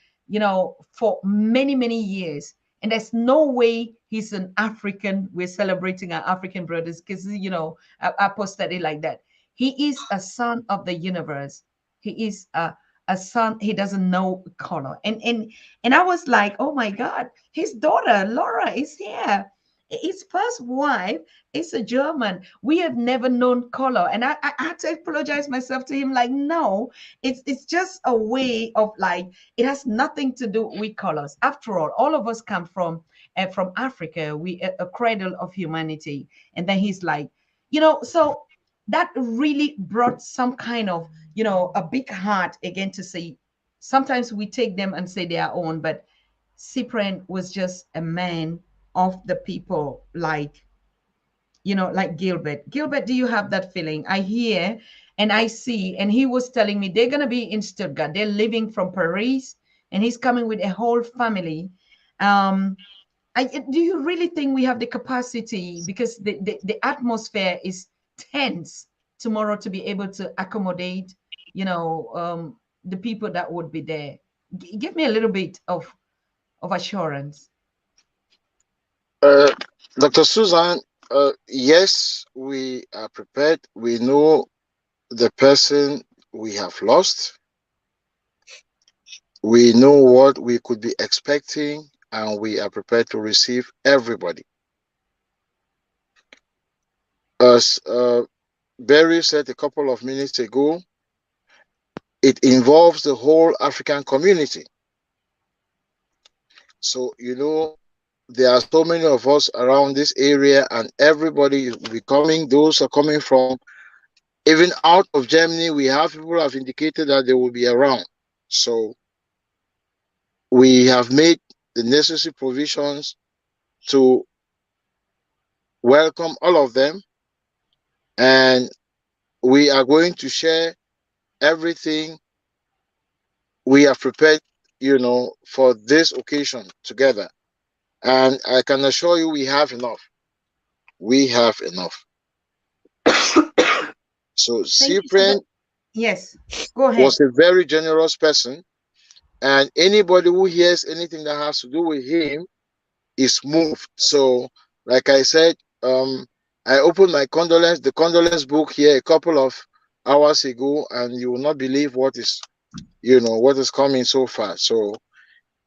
for many years, and there's no way he's an African. We're celebrating our African brothers because I posted it like that. He is a son of the universe. He is a son. He doesn't know color." And I was like, "Oh my God, his daughter Laura is here. His first wife is a German. We have never known color." And I had to apologize myself to him, like, no, it's just a way of like, it has nothing to do with colors. After all of us come from Africa. We a cradle of humanity. And then he's like, so that really brought some kind of, a big heart again to say, sometimes we take them and say they are own, but Cyprian was just a man of the people, like Gilbert. Gilbert, do you have that feeling? I hear and I see, and he was telling me they're going to be in Stuttgart. They're living from Paris, and he's coming with a whole family. Um, do you really think we have the capacity, because the atmosphere is tense tomorrow, to be able to accommodate, the people that would be there? Give me a little bit of assurance. Uh, Dr. Susan, yes, we are prepared. We know the person we have lost. We know what we could be expecting, and we are prepared to receive everybody. As Barry said a couple of minutes ago, it involves the whole African community. So, there are so many of us around this area, and everybody is becoming, those are coming from even out of Germany. We have people who have indicated that they will be around. So we have made the necessary provisions to welcome all of them, and we are going to share everything we have prepared, for this occasion together. And I can assure you we have enough. We have enough. So Thank you so much. Cyprian Yes, go ahead. was a very generous person, and anybody who hears anything that has to do with him is moved. So, like I said, I opened the condolence book here a couple of hours ago, and you will not believe what is coming so far. So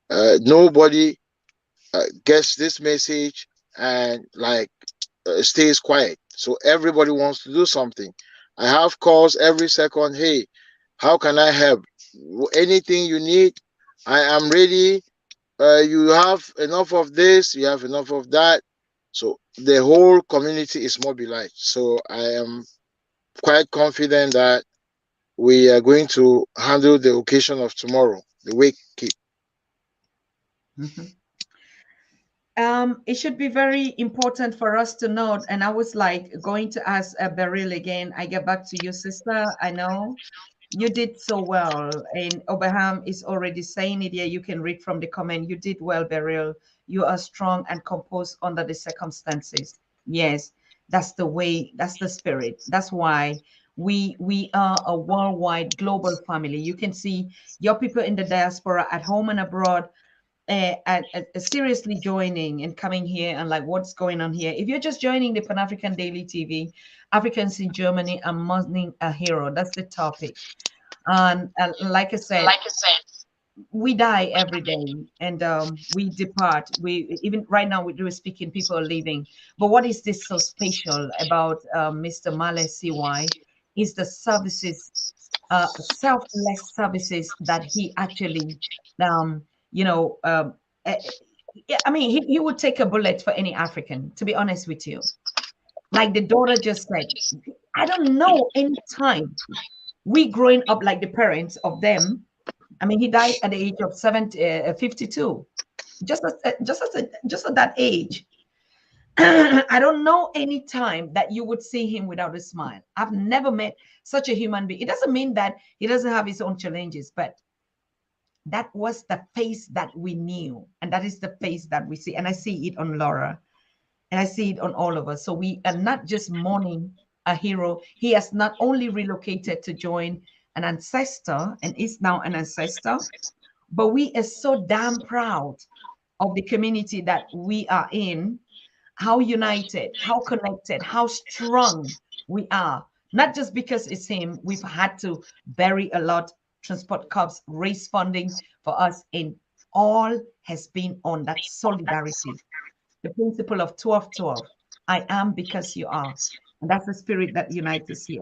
Nobody gets this message and like stays quiet. So everybody wants to do something. I have calls every second. Hey, how can I help? Anything you need, I am ready. You have enough of this, you have enough of that. So the whole community is mobilized. So I am quite confident that we are going to handle the occasion of tomorrow, the wake keep. Mhm. It should be very important for us to note. And I was like going to ask Beryl again. I get back to you, sister. I know you did so well. And Obaham is already saying it here. You can read from the comment. You did well, Beryl. You are strong and composed under the circumstances. Yes, that's the way, that's the spirit. That's why we are a worldwide global family. You can see your people in the diaspora at home and abroad seriously joining and coming here and like what's going on here. If you're just joining the Pan African Daily TV, Africans in Germany are mourning a hero. That's the topic. And like I said, we die every day and we depart. We even right now we do speaking, people are leaving. But what is this so special about Mr. Maleh CY is the services, selfless services that he actually, um, you know, uh, yeah, I mean, he would take a bullet for any African, to be honest with you. Like the daughter just said, I don't know any time we growing up like the parents of them. I mean, he died at the age of 52. Just at that age. I don't know any time that you would see him without a smile. I've never met such a human being. It doesn't mean that he doesn't have his own challenges, but that was the face that we knew, and that is the face that we see. And I see it on Laura, and I see it on all of us. So we are not just mourning a hero. He has not only relocated to join an ancestor and is now an ancestor, but we are so damn proud of the community that we are in, how united, how connected, how strong we are. Not just because it's him, we've had to bury a lot, transport costs, raise funding for us, and all has been on that solidarity, the principle of 12-12. I am because you are. And that's the spirit that unites us here.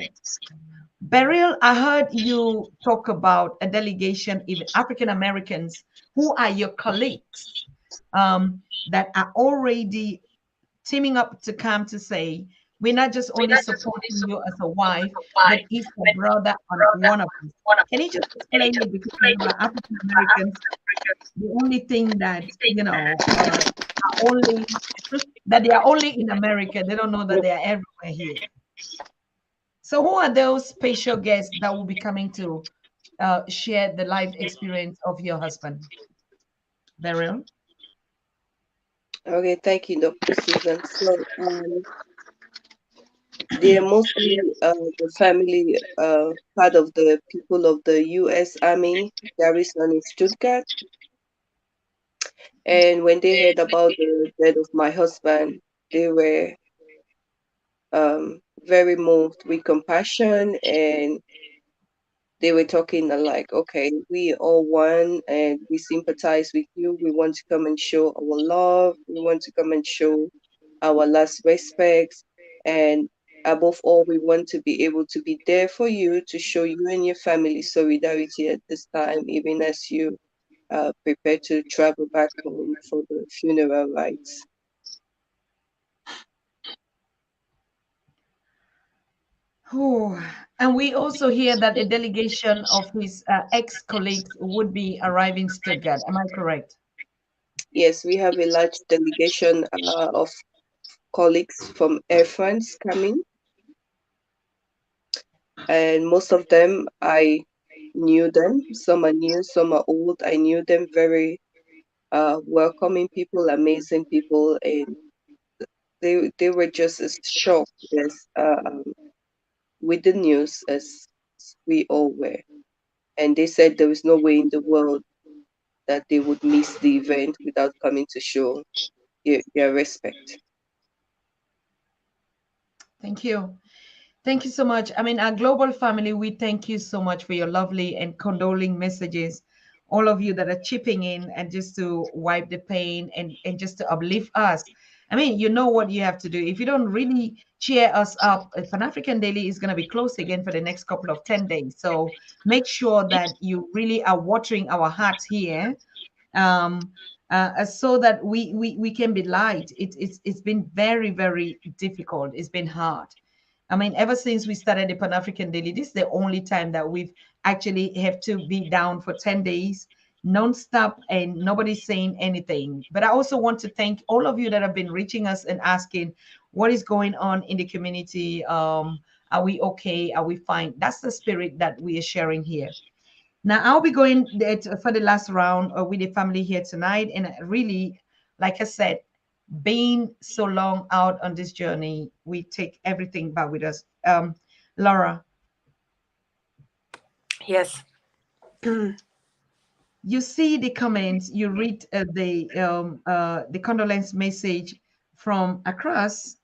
Beryl, I heard you talk about a delegation, even African Americans, who are your colleagues that are already teaming up to come to say, we're not just only supporting you as a wife, but is a brother on one of us. Can you just explain it? Because you know, African Americans, the only thing that, are only, that they are only in America, they don't know that they are everywhere here. So, who are those special guests that will be coming to share the life experience of your husband, Beryl? Okay, thank you, Dr. Susan. So, they are mostly the family, part of the people of the U.S. Army garrison in Stuttgart. And when they heard about the death of my husband, they were very moved with compassion, and they were talking like, okay, we all one and we sympathize with you. We want to come and show our love. We want to come and show our last respects. And above all, we want to be able to be there for you to show you and your family solidarity at this time, even as you prepare to travel back home for the funeral rites. Oh, and we also hear that a delegation of his ex-colleagues would be arriving Stuttgart. Am I correct? Yes, we have a large delegation of colleagues from Air France coming, and most of them I knew them. Some are new, some are old. I knew them, very welcoming people, amazing people, and they were just as shocked as with the news as we all were. And they said there was no way in the world that they would miss the event without coming to show their respect. Thank you. Thank you so much. I mean, our global family, we thank you so much for your lovely and condoling messages all of you that are chipping in and just to wipe the pain and just to uplift us. I mean, you know what you have to do. If you don't really cheer us up, Pan African Daily is going to be closed again for the next couple of 10 days. So make sure that you really are watering our hearts here, um, so that we can be light. It's been very, very difficult. It's been hard. I mean, ever since we started the Pan African Daily, this is the only time that we've actually have to be down for 10 days non-stop and nobody's saying anything. But I also want to thank all of you that have been reaching us and asking what is going on in the community. Are we okay? Are we fine? That's the spirit that we are sharing here. Now I'll be going for the last round with the family here tonight, and really, like I said, being so long out on this journey, we take everything back with us. Laura, Yes. you see the comments, you read the condolence message from across,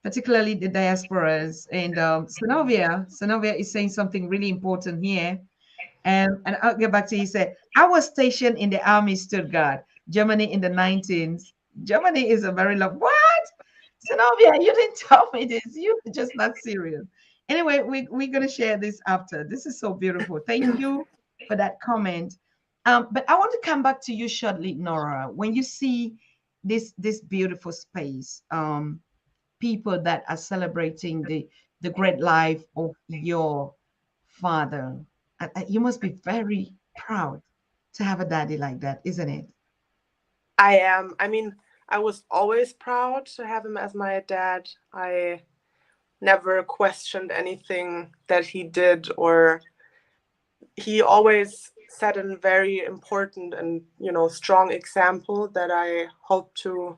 particularly the diasporas, and Synovia is saying something really important here. And I'll get back to you. He said, I was stationed in the Army Stuttgart, Germany in the 19s. Germany is a very long. What? Zenobia, you didn't tell me this. You're just not serious. Anyway, we're going to share this after. This is so beautiful. Thank you for that comment. But I want to come back to you shortly, Nora. When you see this beautiful space, people that are celebrating the great life of your father, you must be very proud to have a daddy like that, isn't it? I am. I mean, I was always proud to have him as my dad. I never questioned anything that he did, or he always set a very important and, strong example that I hope to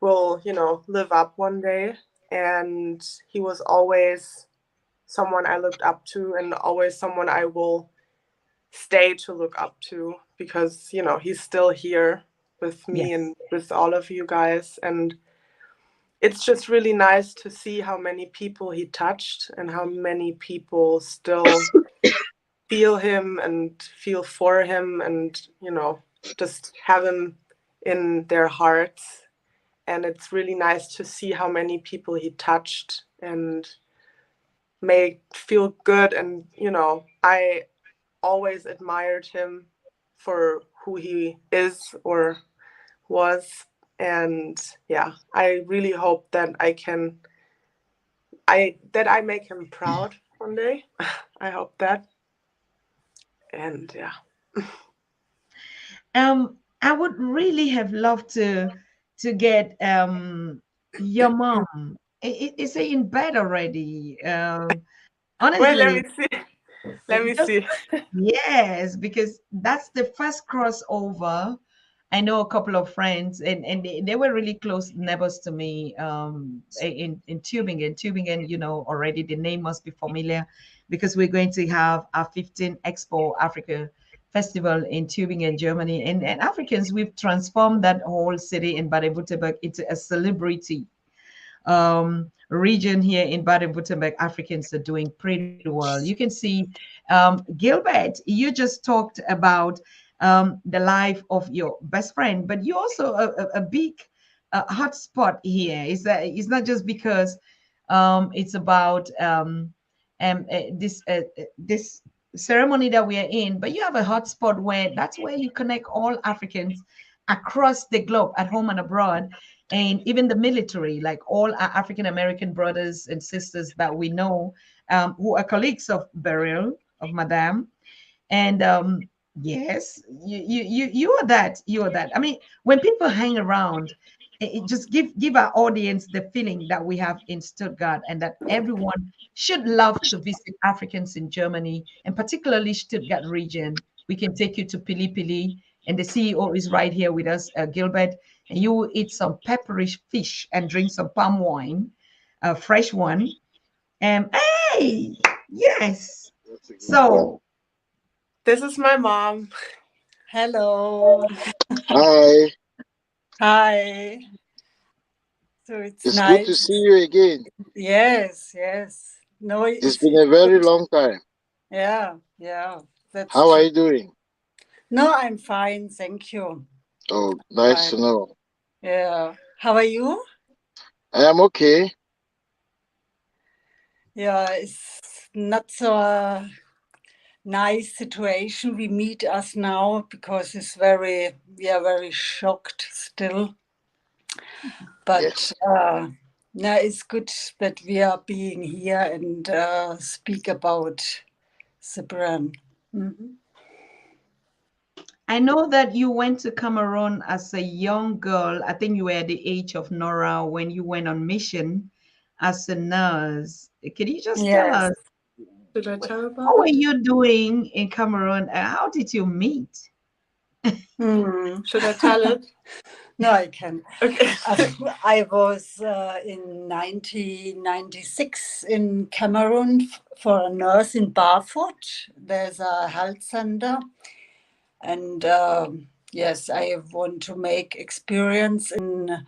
will, live up one day. And he was always someone I looked up to, and always someone I will stay to look up to, because, he's still here with me Yes. and with all of you guys. And it's just really nice to see how many people he touched and how many people still feel him and feel for him, and, just have him in their hearts. And it's really nice to see how many people he touched and made feel good. And, I always admired him for who he is or was. And yeah, I really hope that I make him proud one day. I hope that. And yeah. I would really have loved to get your mom. Is he in bed already? Wait, let Honestly, me see. Let me just see. yes, because that's the first crossover. I know a couple of friends, and they were really close neighbors to me in Tübingen. Tübingen, already the name must be familiar because we're going to have our 15th Expo Africa Festival in Tübingen, Germany. And Africans, we've transformed that whole city in Baden-Württemberg into a celebrity region here in Baden-Württemberg. Africans are doing pretty well. You can see, Gilbert, you just talked about the life of your best friend, but you also a big hotspot here. Is that it's not just because it's about this ceremony that we are in, but you have a hotspot where that's where you connect all Africans across the globe, at home and abroad, and even the military, like all our African American brothers and sisters that we know, who are colleagues of Beryl, of Madame. And yes, you are that. You are that. I mean, when people hang around, it just give our audience the feeling that we have in Stuttgart, and that everyone should love to visit Africans in Germany, and particularly Stuttgart region. We can take you to Pili Pili, and the CEO is right here with us, Gilbert, and you will eat some pepperish fish and drink some palm wine, fresh one. And hey, yes. That's a good one. So This is my mom. Hello. Hi, Hi. So it's it's good to nice. see you again. Yes, yes. No, It's it's been a very good. long time. Yeah, yeah. That's How are true. you doing? No, I'm fine, thank you. Oh, nice Fine. to know. Yeah. How are you? I am okay. Yeah, it's not so nice situation we meet us now because we are very shocked still. But Yes. no, it's good that we are being here and speak about Cyprian. Mhm. I know that you went to Cameroon as a young girl. I think you were the age of Nora when you went on mission as a nurse. Can you just tell Yes. us Should I tell how about were it? you doing in Cameroon? How did you meet? Mm. Should I tell it? No, I can. Okay. I was in 1996 in Cameroon for a nurse in Barfoot. There's a health center, and yes, I want to make experience in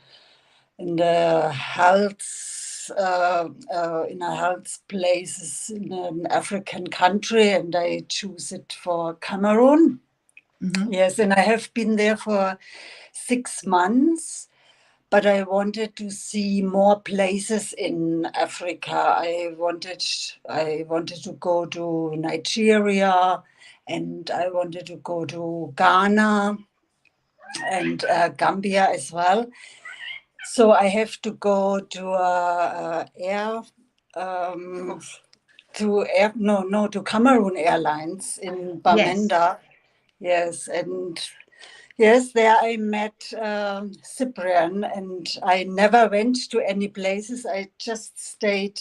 the health in a health places in an African country, and I choose it for Cameroon. Mhm. Yes, and I have been there for 6 months, but I wanted to see more places in Africa. I wanted to go to Nigeria, and I wanted to go to Ghana and Gambia as well. So I have to go to air um, to air no to Cameroon Airlines in Yes. Bamenda. Yes, and yes, there I met Cyprian, and I never went to any places. I just stayed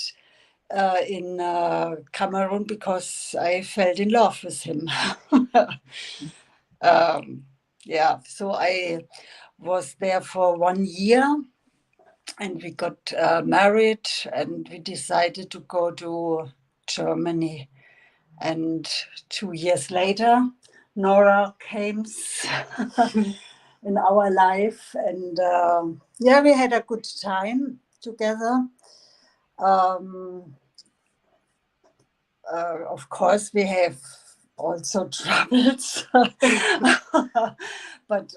in Cameroon because I fell in love with him. um, yeah, so I was there for 1 year, and we got married, and we decided to go to Germany. And 2 years later, Nora came in our life, and yeah, we had a good time together. Um, of course, we have also troubles, but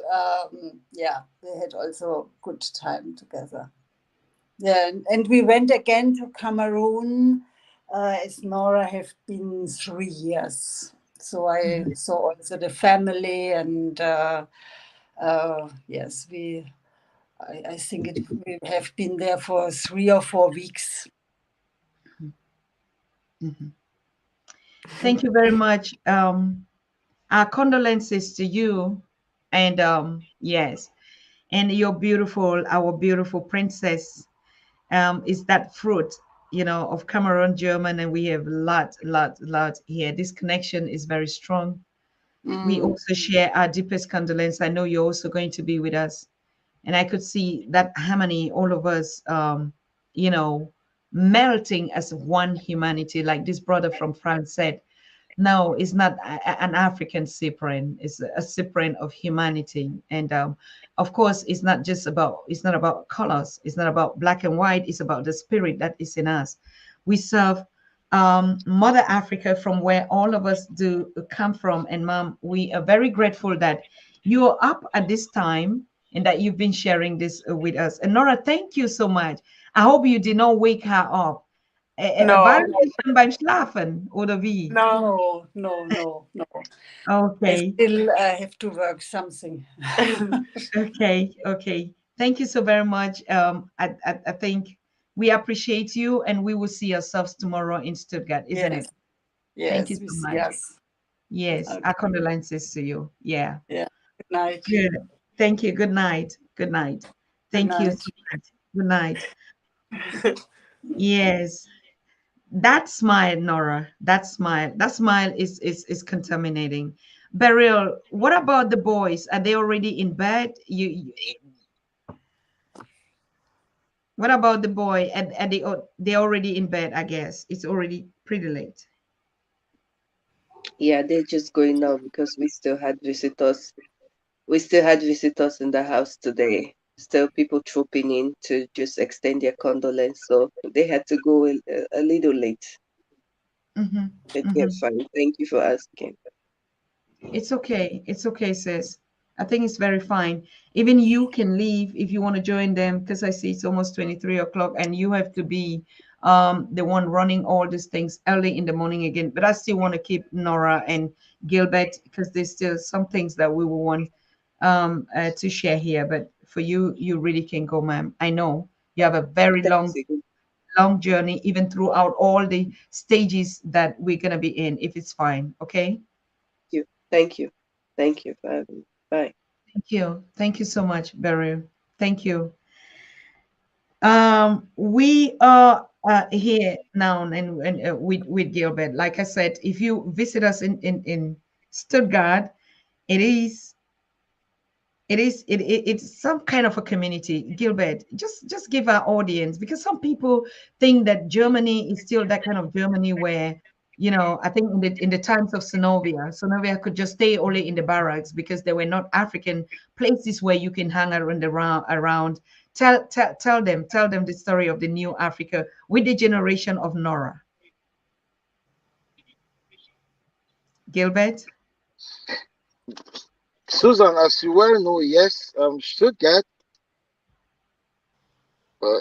yeah, we had also good time together. Yeah, and we went again to Cameroon, as Nora have been 3 years. So I Mhm. saw also the family, and yes, I think we have been there for 3 or 4 weeks. Mhm. Thank you very much. Our condolences to you, and yes, and your beautiful, our beautiful princess. Is that fruit, of Cameroon, German, and we have lot here. This connection is very strong. We Mm, also share our deepest condolence. I know you're also going to be with us, and I could see that harmony, all of us, you know, melting as one humanity, like this brother from France said. No, it's not an African Cyprian. It's a Cyprian of humanity. And of course, it's not about colors. It's not about black and white. It's about the spirit that is in us. We serve Mother Africa, from where all of us do come from. And Mom, we are very grateful that you are up at this time and that you've been sharing this with us. And Nora, thank you so much. I hope you did not wake her up. No, Waarom is ze beim Schlafen, oder wie? no. no, no, no, no. I Okay, still have to work something. okay. Thank you so very much. I think we appreciate you, and we will see ourselves tomorrow in Stuttgart, isn't Yes, it? Thank you yes, we so see much. us. Yes, Okay, our condolences to you. Yeah, yeah. Good night. good. Thank you. Good night. Good night. Good Thank you night. so much. Good night. Yes, that smile, Nora. That smile is contaminating. Beryl, what about the boys? Are they already in bed? What about the boy? And they already in bed, I guess. It's already pretty late. Yeah, they're just going now because we still had visitors. We still had visitors in the house today. Still people trooping in to just extend their condolence. So they had to go a little late. Mm-hmm. But they're Mm-hmm. fine. Thank you for asking. It's okay. It's okay, sis. I think it's very fine. Even you can leave if you want to join them because I see it's almost 23 o'clock and you have to be the one running all these things early in the morning again. But I still want to keep Nora and Gilbert because there's still some things that we will want to share here. But for you, you really can go, ma'am. I know you have a very Thanks again. long journey, even throughout all the stages that we're going to be in, if it's fine. Okay. You. Thank you. Thank you for having me. Bye. Thank you. Thank you so much, Beryl. Thank you. We are here now and with Gilbert. Like I said, if you visit us in Stuttgart, it is it's some kind of a community. Gilbert, just give our audience, because some people think that Germany is still that kind of Germany where, you know, I think in the times of Sonovia could just stay only in the barracks because there were not African places where you can hang around. Tell them the story of the new Africa with the generation of Nora. Gilbert. Susan, as you well know, yes, Stuttgart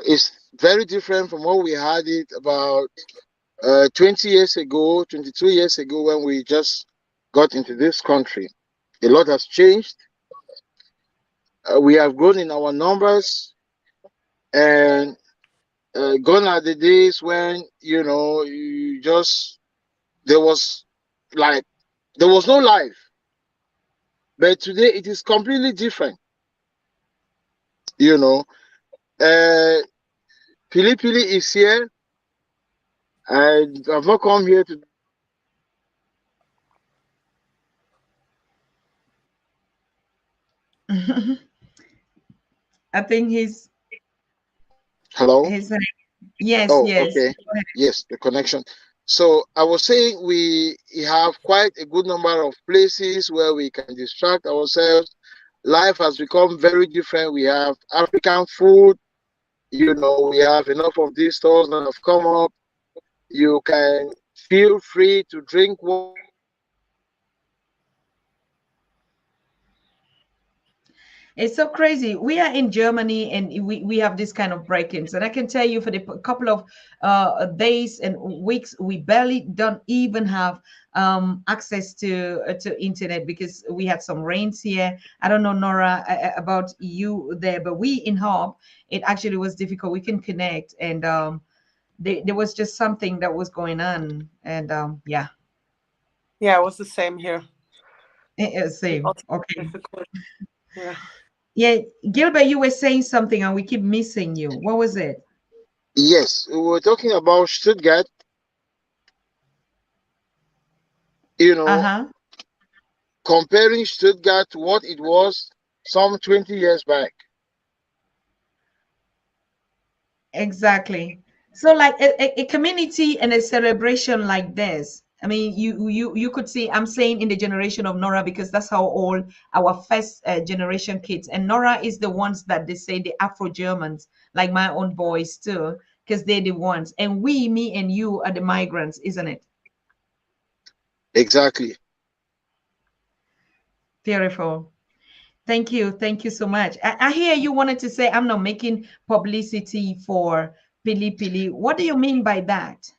is very different from what we had it about 20 years ago, 22 years ago when we just got into this country. A lot has changed. We have grown in our numbers, and gone are the days when, you know, you just, there was like, there was no life. But today it is completely different, you know. Uh, Pili Pili is here. I've not come here to. I think Hello? he's yes, Oh, yes. okay. Yes, the connection. So I was saying we have quite a good number of places where we can distract ourselves. Life has become very different. We have African food, you know, we have enough of these stores that have come up. You can feel free to drink water, It's so crazy. We are in Germany and we have this kind of break-ins. And I can tell you for the couple of days and weeks, we barely don't even have access to internet because we had some rains here. I don't know, Nora, about you there, but we in Hub, it actually was difficult. We can connect and there was just something that was going on. And yeah, Yeah, it was the same here. We same. also had Okay. difficult. Yeah. Yeah, Gilbert, you were saying something and we keep missing you. What was it? yes, we were talking about Stuttgart, you know, Uh-huh. comparing Stuttgart to what it was some 20 years back. Exactly. So like a community and a celebration like this. I mean, you could see, I'm saying in the generation of Nora because that's how all our first generation kids, and Nora is the ones that they say the Afro Germans, like my own boys too, because they're the ones. And we, me and you are the migrants, isn't it? Exactly. Beautiful. Thank you. Thank you so much. I hear you wanted to say I'm not making publicity for Pili Pili. What do you mean by that?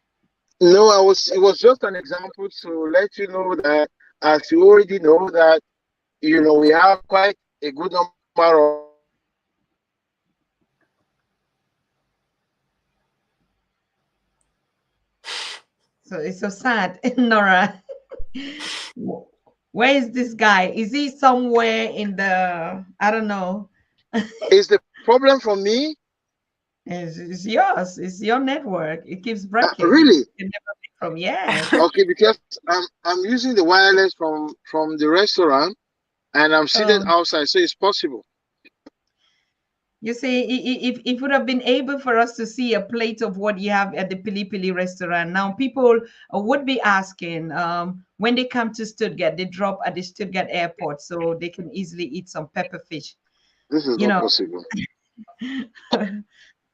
No, it was just an example to let you know that, as you already know, that, you know, we have quite a good number of So it's so sad, Nora. Where is this guy? Is he somewhere in the, I don't know. is the problem for me. It's yours. It's your network. It keeps breaking. You Really? can never pick from. Yes. Okay, because I'm using the wireless from the restaurant, and I'm seated Um, outside, so it's possible. you see, if it would have been able for us to see a plate of what you have at the Pili Pili restaurant, now people would be asking when they come to Stuttgart, they drop at the Stuttgart airport so they can easily eat some pepper fish. This is You not know, possible.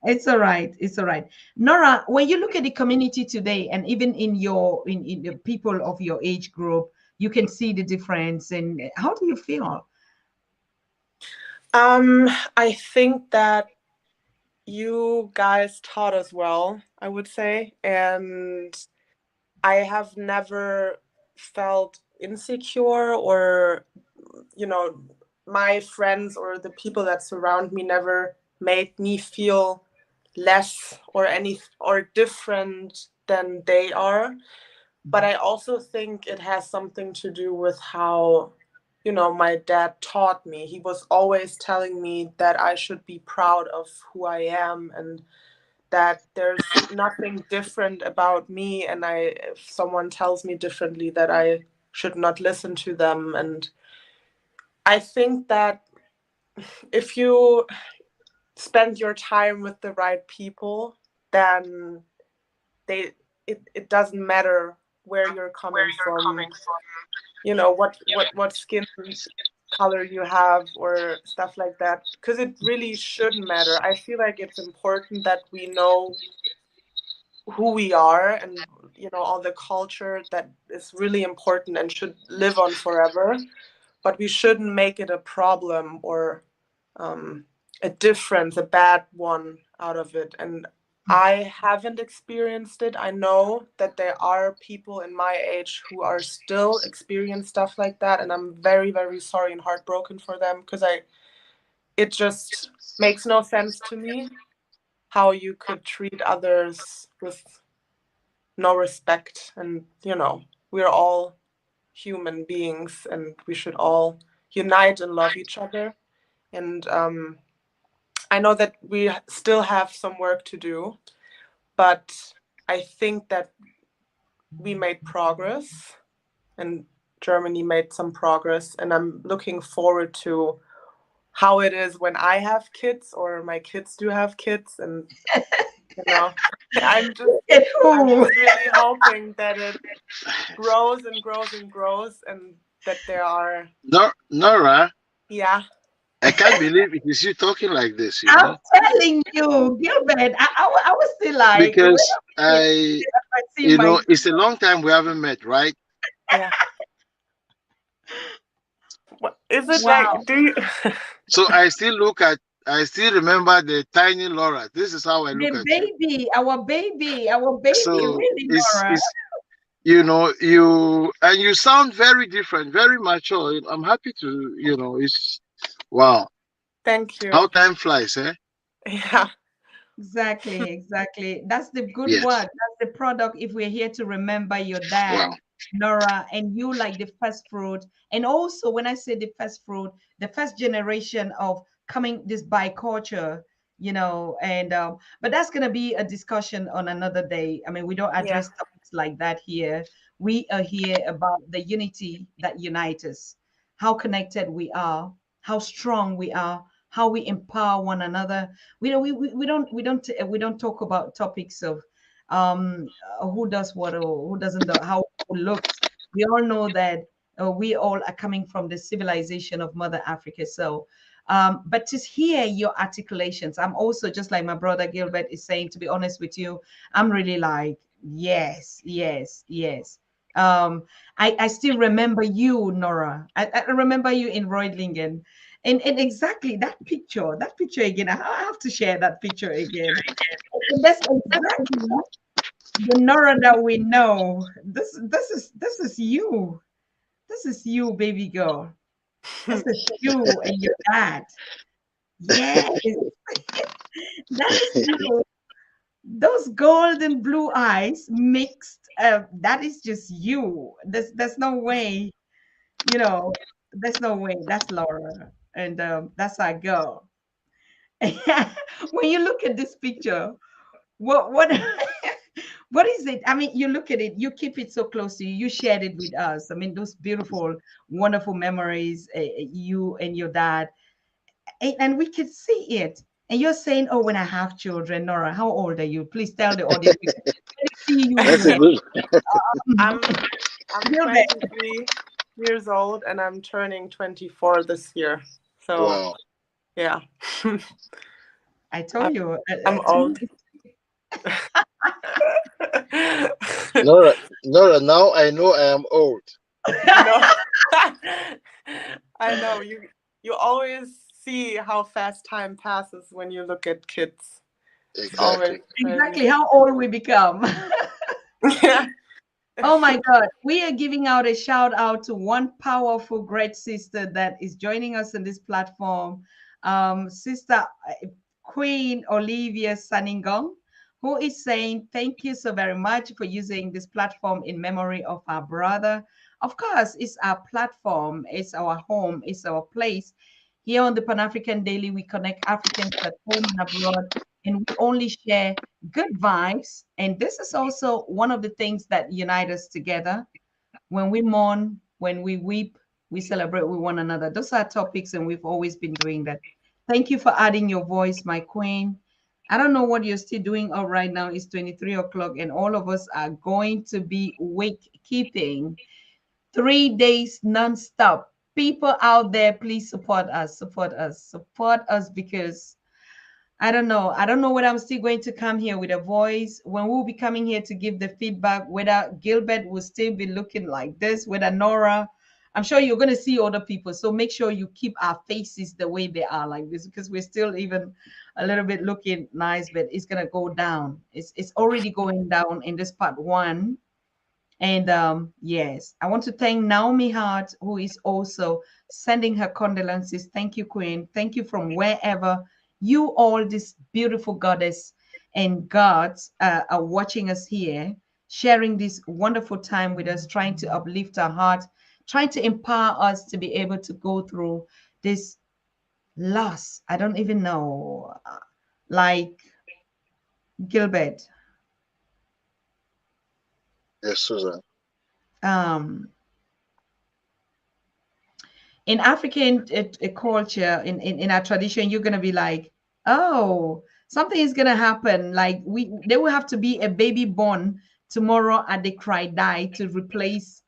it's all right. It's all right. Nora, when you look at the community today, and even in the people of your age group, you can see the difference. And how do you feel? I think that you guys taught us well, I would say, and I have never felt insecure, or my friends or the people that surround me never made me feel less or any or different than they are. But I also think it has something to do with how my dad taught me. He was always telling me that I should be proud of who I am, and that there's nothing different about me, and if someone tells me differently, that I should not listen to them. And I think that if you spend your time with the right people, then it doesn't matter where you're coming from, what skin color you have or stuff like that, because it really shouldn't matter. I feel like it's important that we know who we are, and all the culture that is really important and should live on forever, but we shouldn't make it a problem or a difference, a bad one out of it. And I haven't experienced it. I know that there are people in my age who are still experiencing stuff like that, and I'm very, very sorry and heartbroken for them, because it just makes no sense to me how you could treat others with no respect. And we're all human beings, and we should all unite and love each other. And I know that we still have some work to do, but I think that we made progress, and Germany made some progress, and I'm looking forward to how it is when I have kids, or my kids do have kids. And I'm just really hoping that it grows and grows and grows, and that there are Nora, yeah. I can't believe it is you talking like this, I'm telling you, Gilbert, I was still like, wait because a minute, I see my. it's a long time we haven't met, right? Yeah. What is it Wow. like? Do you? So I still remember the tiny Laura. This is how I look The at you. baby, our baby, really, Nora. You sound very different, very mature. I'm happy to, it's wow. Thank you. How time flies, eh? Yeah. Exactly. That's the good Yes. word. That's the product. If we're here to remember your dad, Wow. Nora, and you like the first fruit. And also, when I say the first fruit, the first generation of coming this biculture, and but that's gonna be a discussion on another day. I mean, we don't Yeah. address topics like that here. We are here about the unity that unites us, how connected we are, how strong we are, how we empower one another. We don't talk about topics of who does what or who doesn't do, how who looks. We all know that we all are coming from the civilization of Mother Africa. So but to hear your articulations, I'm also just like my brother Gilbert is saying, to be honest with you, I'm really like, yes, yes, yes. I still remember you, Nora. I remember you in Reudlingen. And exactly that picture again. I have to share that picture again. And that's exactly the Nora that we know. This is you. This is you, baby girl. This is you and your dad. Yes, that is you. Those golden blue eyes mixed. That is just you. There's no way. There's no way. That's Laura, and that's our girl. When you look at this picture, what what is it? I mean, you look at it, you keep it so close to you, you shared it with us. I mean, those beautiful, wonderful memories, you and your dad, and we can see it. And you're saying, oh, when I have children. Nora, how old are you? Please tell the audience. We can see you That's a here. good. I'm Gilbert. 23 years old, and I'm turning 24 this year. So Wow. yeah. I told you. I'm old. Nora, now I know I am old. No. I know you always see how fast time passes when you look at kids. It's always Exactly. crazy. Exactly how old we become. Yeah. Oh my God. We are giving out a shout out to one powerful, great sister that is joining us on this platform. Sister Queen Olivia Saningong, who is saying, thank you so very much for using this platform in memory of our brother. Of course, it's our platform, it's our home, it's our place. Here on the Pan African Daily, we connect Africans at home and abroad, and we only share good vibes. And this is also one of the things that unite us together. When we mourn, when we weep, we celebrate with one another. Those are topics, and we've always been doing that. Thank you for adding your voice, my queen. I don't know what you're still doing up right now. It's 23 o'clock, and all of us are going to be wake keeping 3 days nonstop. People out there, please support us, support us, support us, because I don't know. I don't know whether I'm still going to come here with a voice when we'll be coming here to give the feedback, whether Gilbert will still be looking like this, whether Nora. I'm sure you're going to see other people. So make sure you keep our faces the way they are like this, because we're still even a little bit looking nice, but it's going to go down. It's already going down in this part one. And yes, I want to thank Naomi Hart, who is also sending her condolences. Thank you, Queen. Thank you from wherever you all, this beautiful goddess and gods, are watching us here, sharing this wonderful time with us, trying to uplift our heart, trying to empower us to be able to go through this loss. I don't even know, like Gilbert. Yes, Susan. Um, in African culture, in our tradition, you're gonna be like, oh, something is gonna happen. Like there will have to be a baby born tomorrow at the cry die to replace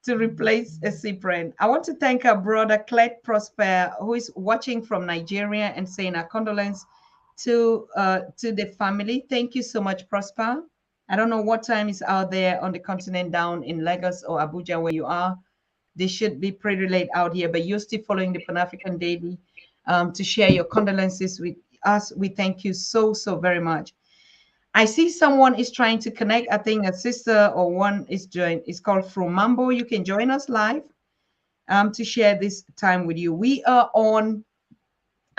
to replace a Cyprian. I want to thank our brother Clet Prosper, who is watching from Nigeria and saying our condolence to the family. Thank you so much, Prosper. I don't know what time is out there on the continent down in Lagos or Abuja where you are. They should be pretty late out here, but you're still following the Pan African Daily to share your condolences with us. We thank you so, so very much. I see someone is trying to connect. I think a sister or one is joined. It's called From Mambo. You can join us live to share this time with you. We are on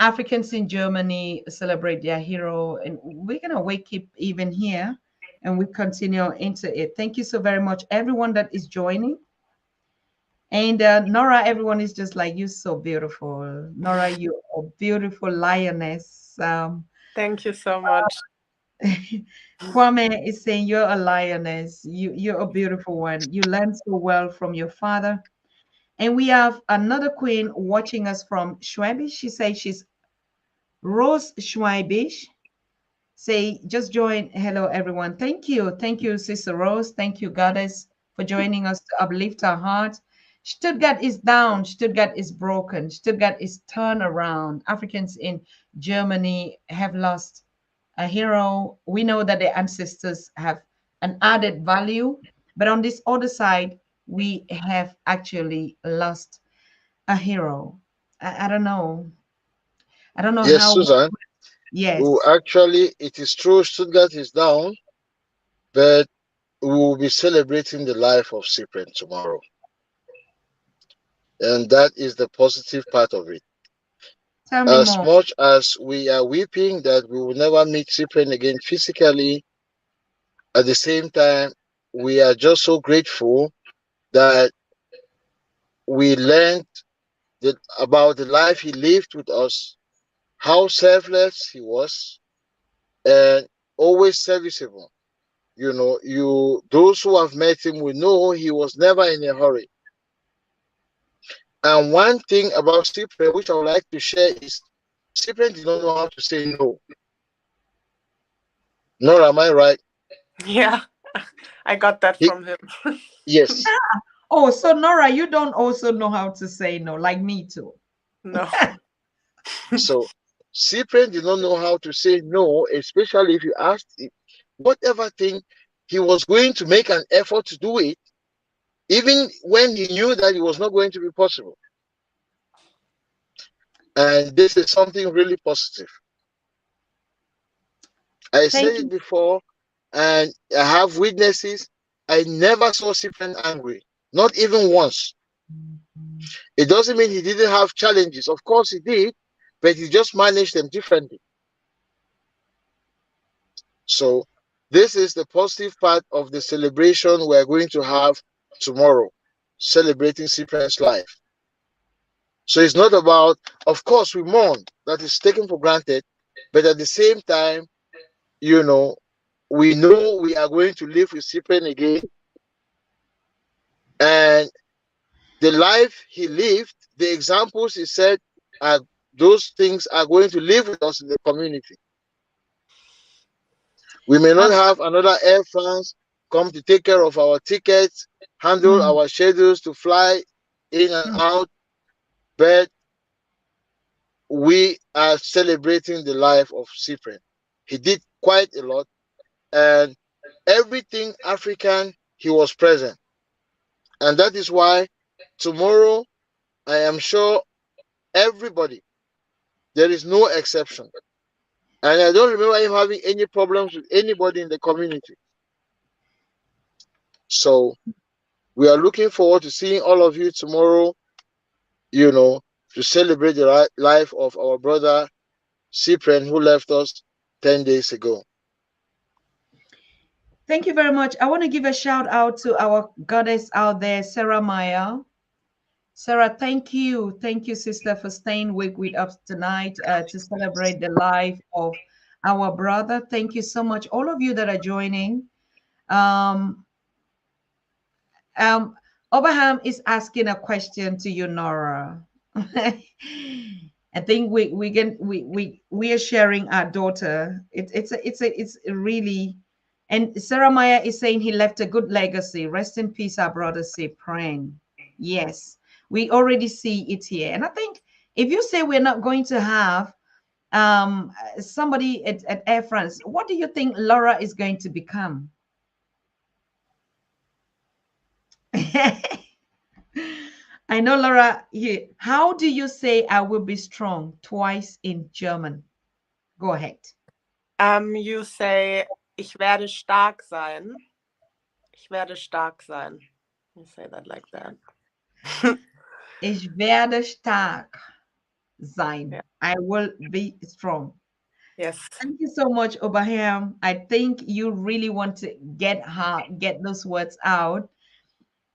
Africans in Germany celebrate their hero, and we're gonna wake up even here, and we continue into it. Thank you so very much, everyone that is joining. And Nora, everyone is just like, you're so beautiful. Nora, you're a beautiful lioness. Thank you so much. Kwame is saying you're a lioness. You're a beautiful one. You learn so well from your father. And we have another queen watching us from Schwabisch. She says she's Rose Schwabisch. Say, just join. Hello, everyone. Thank you. Thank you, Sister Rose. Thank you, Goddess, for joining us to uplift our heart. Stuttgart is down. Stuttgart is broken. Stuttgart is turned around. Africans in Germany have lost a hero. We know that their ancestors have an added value, but on this other side, we have actually lost a hero. I don't know. I don't know Yes, how. Susan. Yes. Who actually, it is true, Stuttgart is down, but we will be celebrating the life of Cyprian tomorrow. And that is the positive part of it. Tell me As more. much as we are weeping that we will never meet Cyprian again physically, at the same time, we are just so grateful that we learned about the life he lived with us, how selfless he was, and always serviceable. You know, those who have met him will know he was never in a hurry. And one thing about Cyprian, which I would like to share, is Cyprian did not know how to say no. Nor am I right? Yeah, I got that He, from him. yes. Oh, so Nora, you don't also know how to say no, like me too. No. So Cyprian did not know how to say no, especially if you asked him whatever thing he was going to make an effort to do it, even when he knew that it was not going to be possible. And this is something really positive. I said Thank it you. before, and I have witnesses. I never saw Cyprian angry, not even once. It doesn't mean he didn't have challenges. Of course he did, but he just managed them differently. So this is the positive part of the celebration we're going to have tomorrow, celebrating Cyprian's life. So it's not about, of course, we mourn, that is taken for granted, but at the same time, you know, we know we are going to live with Cyprian again, and the life he lived, the examples he set, are those things are going to live with us in the community. We may not have another Air France come to take care of our tickets, handle Mm, our schedules to fly in and mm. out, but we are celebrating the life of Cyprian. He did quite a lot, and everything African, he was present. And that is why tomorrow, I am sure everybody, there is no exception. And I don't remember him having any problems with anybody in the community. So we are looking forward to seeing all of you tomorrow, you know, to celebrate the life of our brother Cyprian, who left us 10 days ago. Thank you very much. I want to give a shout out to our goddess out there, Sarah Maya. Sarah, thank you. Thank you, sister, for staying with us tonight to celebrate the life of our brother. Thank you so much, all of you that are joining. Um, um, Abraham is asking a question to you, Nora. I think we are sharing our daughter. It's really, and Sarah Maya is saying he left a good legacy. Rest in peace, our brother Cyprian. Yes, we already see it here, and I think if you say we're not going to have somebody at Air France, what do you think Laura is going to become? I know, Laura. How do you say "I will be strong" twice in German? Go ahead. You say, ich werde stark sein. Ich werde stark sein. You say that like that. Ich werde stark sein. Yeah. I will be strong. Yes. Thank you so much, Obaham. I think you really want to get those words out.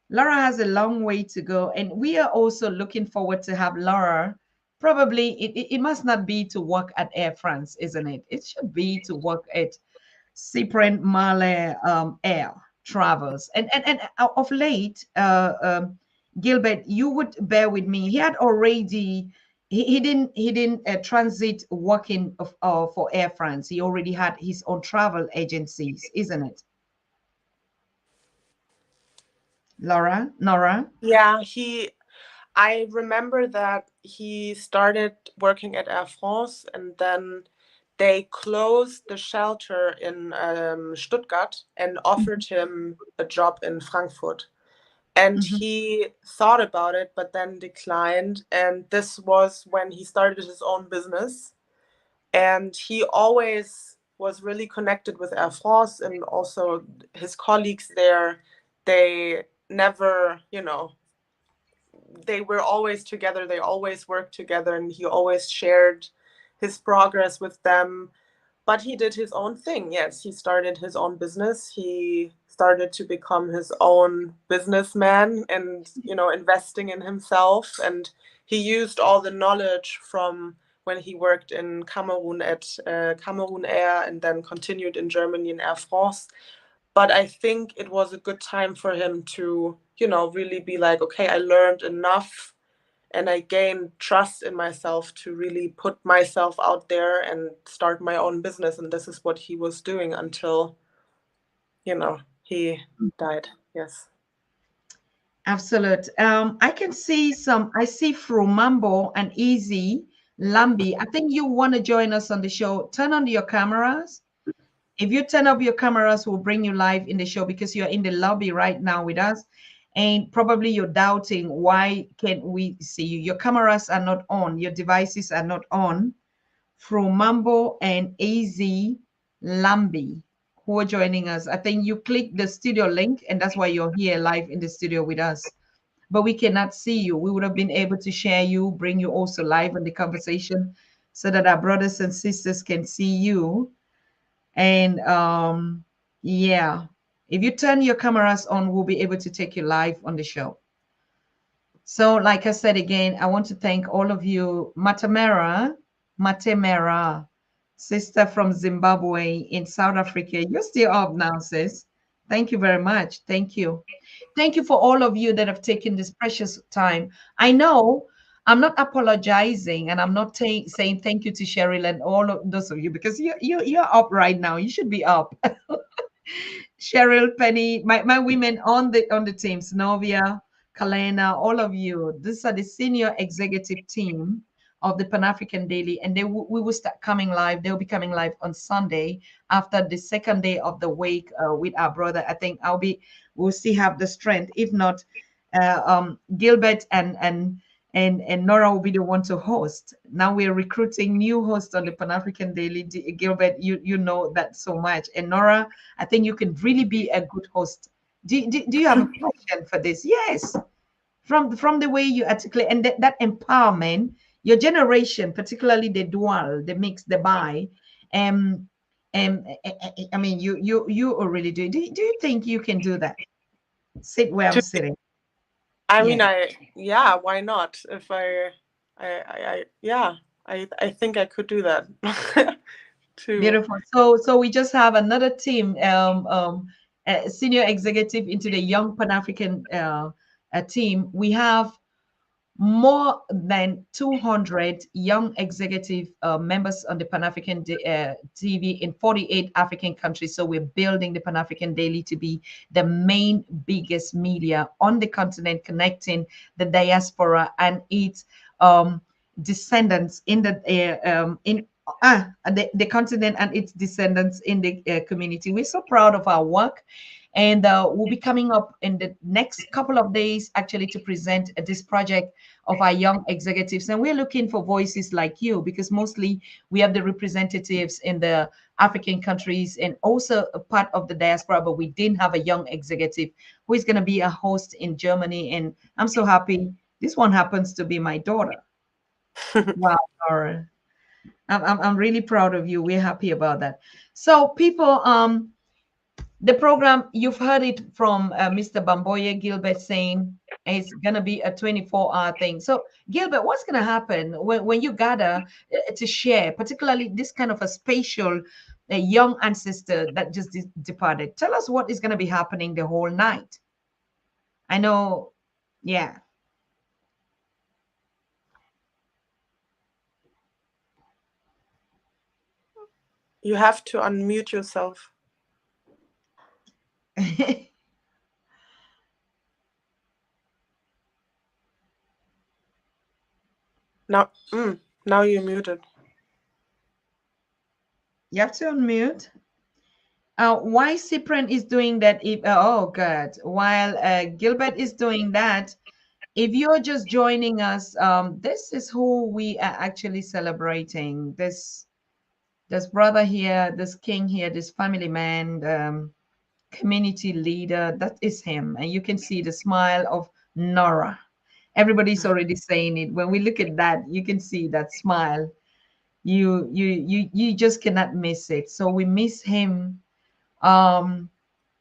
Laura has a long way to go, and we are also looking forward to have Laura. Probably it must not be to work at Air France, isn't it? It should be to work at Cyprian Maleh Air Travels. And of late, Gilbert, you would bear with me. He had already he didn't transit working for Air France. He already had his own travel agencies, isn't it? Nora. Yeah, I remember that he started working at Air France, and then they closed the shelter in Stuttgart and offered him a job in Frankfurt. And Mhm. he thought about it, but then declined. And this was when he started his own business. And he always was really connected with Air France, and also his colleagues there. They never, they were always together. They always worked together, and he always shared his progress with them. But he did his own thing. Yes, he started his own business. He started to become his own businessman and, investing in himself. And he used all the knowledge from when he worked in Cameroon at Cameroon Air, and then continued in Germany in Air France. But I think it was a good time for him to, really be like, okay, I learned enough, and I gained trust in myself to really put myself out there and start my own business. And this is what he was doing until, he died. Yes. Absolute. I see Frumambo and Easy Lambi. I think you want to join us on the show. Turn on your cameras. If you turn up your cameras, we'll bring you live in the show because you're in the lobby right now with us. And probably you're doubting, why can't we see you? Your cameras are not on, your devices are not on. From Mambo and AZ Lambi, who are joining us. I think you click the studio link, and that's why you're here live in the studio with us. But we cannot see you. We would have been able to share you, bring you also live in the conversation so that our brothers and sisters can see you. And yeah, if you turn your cameras on, we'll be able to take you live on the show. So, like I said again, I want to thank all of you. Matemera, sister from Zimbabwe in South Africa. You're still up now, sis. Thank you very much. Thank you. Thank you for all of you that have taken this precious time. I know I'm not apologizing and I'm not saying thank you to Cheryl and all of those of you because you're up right now. You should be up. Cheryl, Penny, my women on the team, Novia, Kalena, all of you. These are the senior executive team of the Pan African Daily, and we will start coming live. They'll be coming live on Sunday after the second day of the week with our brother. I think we'll still have the strength. If not, Gilbert and Nora will be the one to host. Now we're recruiting new hosts on the Pan African Daily. Gilbert, you know that so much, and Nora, I think you can really be a good host. Do you have a passion for this? Yes, from the way you articulate and that empowerment, your generation, particularly the dual, the mix, the bi, I mean, you already do. Do you think you can do that? Sit where I'm To, sitting. I Yeah. mean, yeah, why not? If yeah, I think I could do that too. Beautiful. So we just have another team, senior executive into the Young Pan African team. We have more than 200 young executive members on the Pan African TV in 48 African countries. So we're building the Pan African Daily to be the main biggest media on the continent, connecting the diaspora and its descendants in the continent and its descendants in the community. We're so proud of our work. And we'll be coming up in the next couple of days actually to present this project of our young executives. And we're looking for voices like you because mostly we have the representatives in the African countries and also a part of the diaspora, but we didn't have a young executive who is going to be a host in Germany. And I'm so happy. This one happens to be my daughter. Wow, Laura. I'm really proud of you. We're happy about that. So people, the program, you've heard it from Mr. Bamboye Gilbert saying it's going to be a 24-hour thing. So Gilbert, what's going to happen when you gather to share, particularly this kind of a spatial young ancestor that just departed? Tell us what is going to be happening the whole night. I know, yeah. You have to unmute yourself. Now, now you're muted. You have to unmute. Why Cyprian is doing that? Oh God! While Gilbert is doing that, if you're just joining us, this is who we are actually celebrating. This brother here, this king here, this family man, community leader. That is him, and you can see the smile of Nora. Everybody's already saying it. When we look at that, you can see that smile. You just cannot miss it. So we miss him.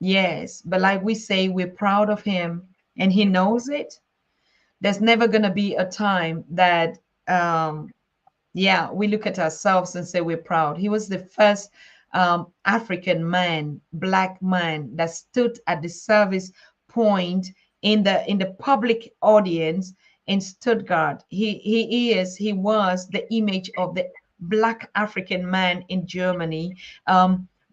Yes, but like we say, we're proud of him, and he knows it. There's never gonna be a time that yeah, we look at ourselves and say we're proud. He was the first African man, black man that stood at the service point in the public audience in Stuttgart. He was the image of the black African man in Germany,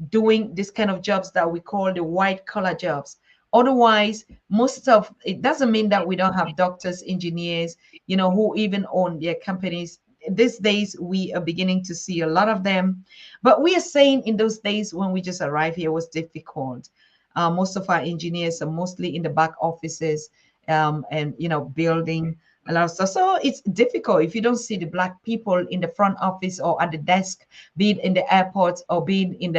doing this kind of jobs that we call the white collar jobs. Otherwise, most of it doesn't mean that we don't have doctors, engineers, who even own their companies. these days we are beginning to see a lot of them. But we are saying in those days when we just arrived here was difficult. Most of our engineers are mostly in the back offices, and building a lot of stuff. So it's difficult if you don't see the black people in the front office or at the desk, be it in the airports or be it in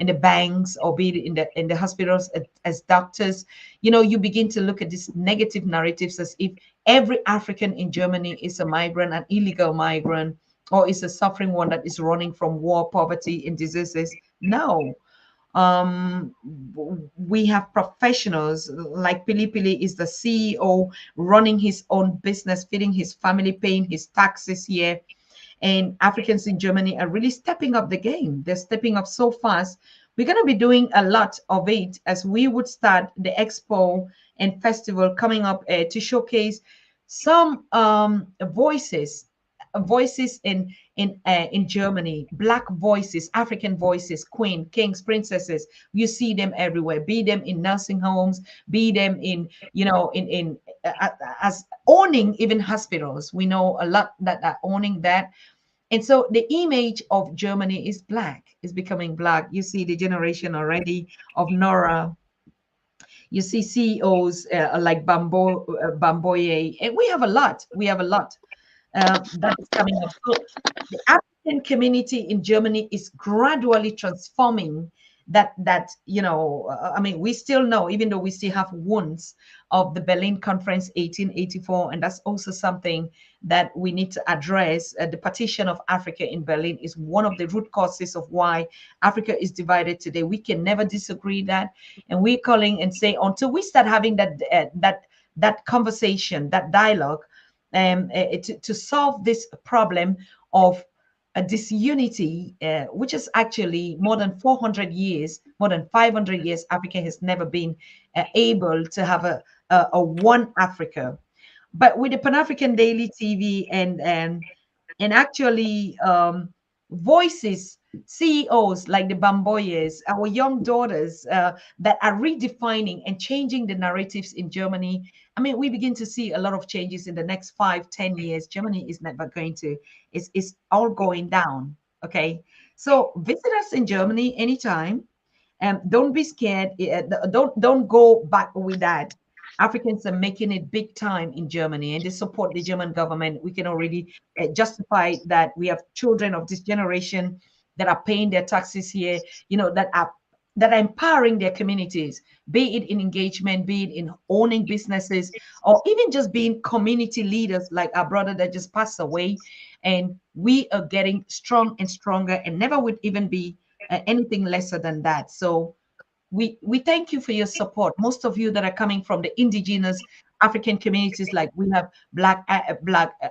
the banks or be it in the hospitals as doctors. You begin to look at these negative narratives as if every African in Germany is a migrant, an illegal migrant, or is a suffering one that is running from war, poverty, and diseases. No. um we have professionals like Pili Pili is the CEO, running his own business, feeding his family, paying his taxes here. And Africans in Germany are really stepping up the game. They're stepping up so fast. We're going to be doing a lot of it as we would start the expo and festival coming up to showcase some voices in Germany, black voices, African voices, queen, kings, princesses. You see them everywhere. Be them in nursing homes, be them in as owning even hospitals. We know a lot that are owning that. And so the image of Germany is black, is becoming black. You see the generation already of Nora. You see CEOs like Bamboye, and we have a lot. We have a lot that is coming up. So the African community in Germany is gradually transforming. I mean, we still know, even though we still have wounds of the Berlin Conference 1884, and that's also something that we need to address. The partition of Africa in Berlin is one of the root causes of why Africa is divided today. We can never disagree that, and we're calling and say until we start having that conversation, that dialogue, to solve this problem of a disunity, which is actually more than 400 years, more than 500 years, Africa has never been able to have a one Africa. But with the Pan African Daily TV and actually voices, CEOs like the Bamboyes, our young daughters that are redefining and changing the narratives in Germany. I mean, we begin to see a lot of changes in the next 5, 10 years. Germany is never going to, it's all going down. Okay. So visit us in Germany anytime. Don't be scared. Don't go back with that. Africans are making it big time in Germany, and they support the German government. We can already justify that we have children of this generation that are paying their taxes here. That are empowering their communities, be it in engagement, be it in owning businesses, or even just being community leaders, like our brother that just passed away. And we are getting strong and stronger, and never would even be anything lesser than that. So we thank you for your support. Most of you that are coming from the indigenous African communities, like we have black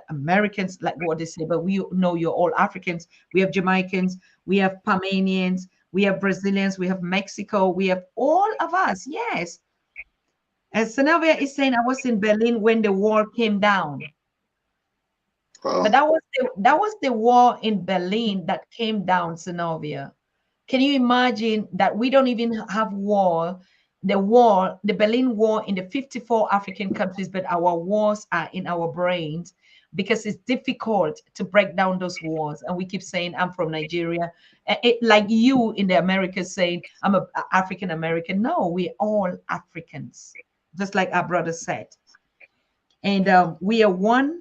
Americans, like what they say, but we know you're all Africans. We have Jamaicans, we have Panamanians, we have Brazilians, we have Mexico, we have all of us. Yes. As Sanavia is saying, I was in Berlin when the wall came down. Wow. But that was the wall in Berlin that came down, Synovia. Can you imagine that we don't even have the Berlin Wall in the 54 African countries, but our wars are in our brains because it's difficult to break down those walls. And we keep saying, I'm from Nigeria. Like you in the Americas saying, I'm a African American. No, we're all Africans, just like our brother said. And we are one,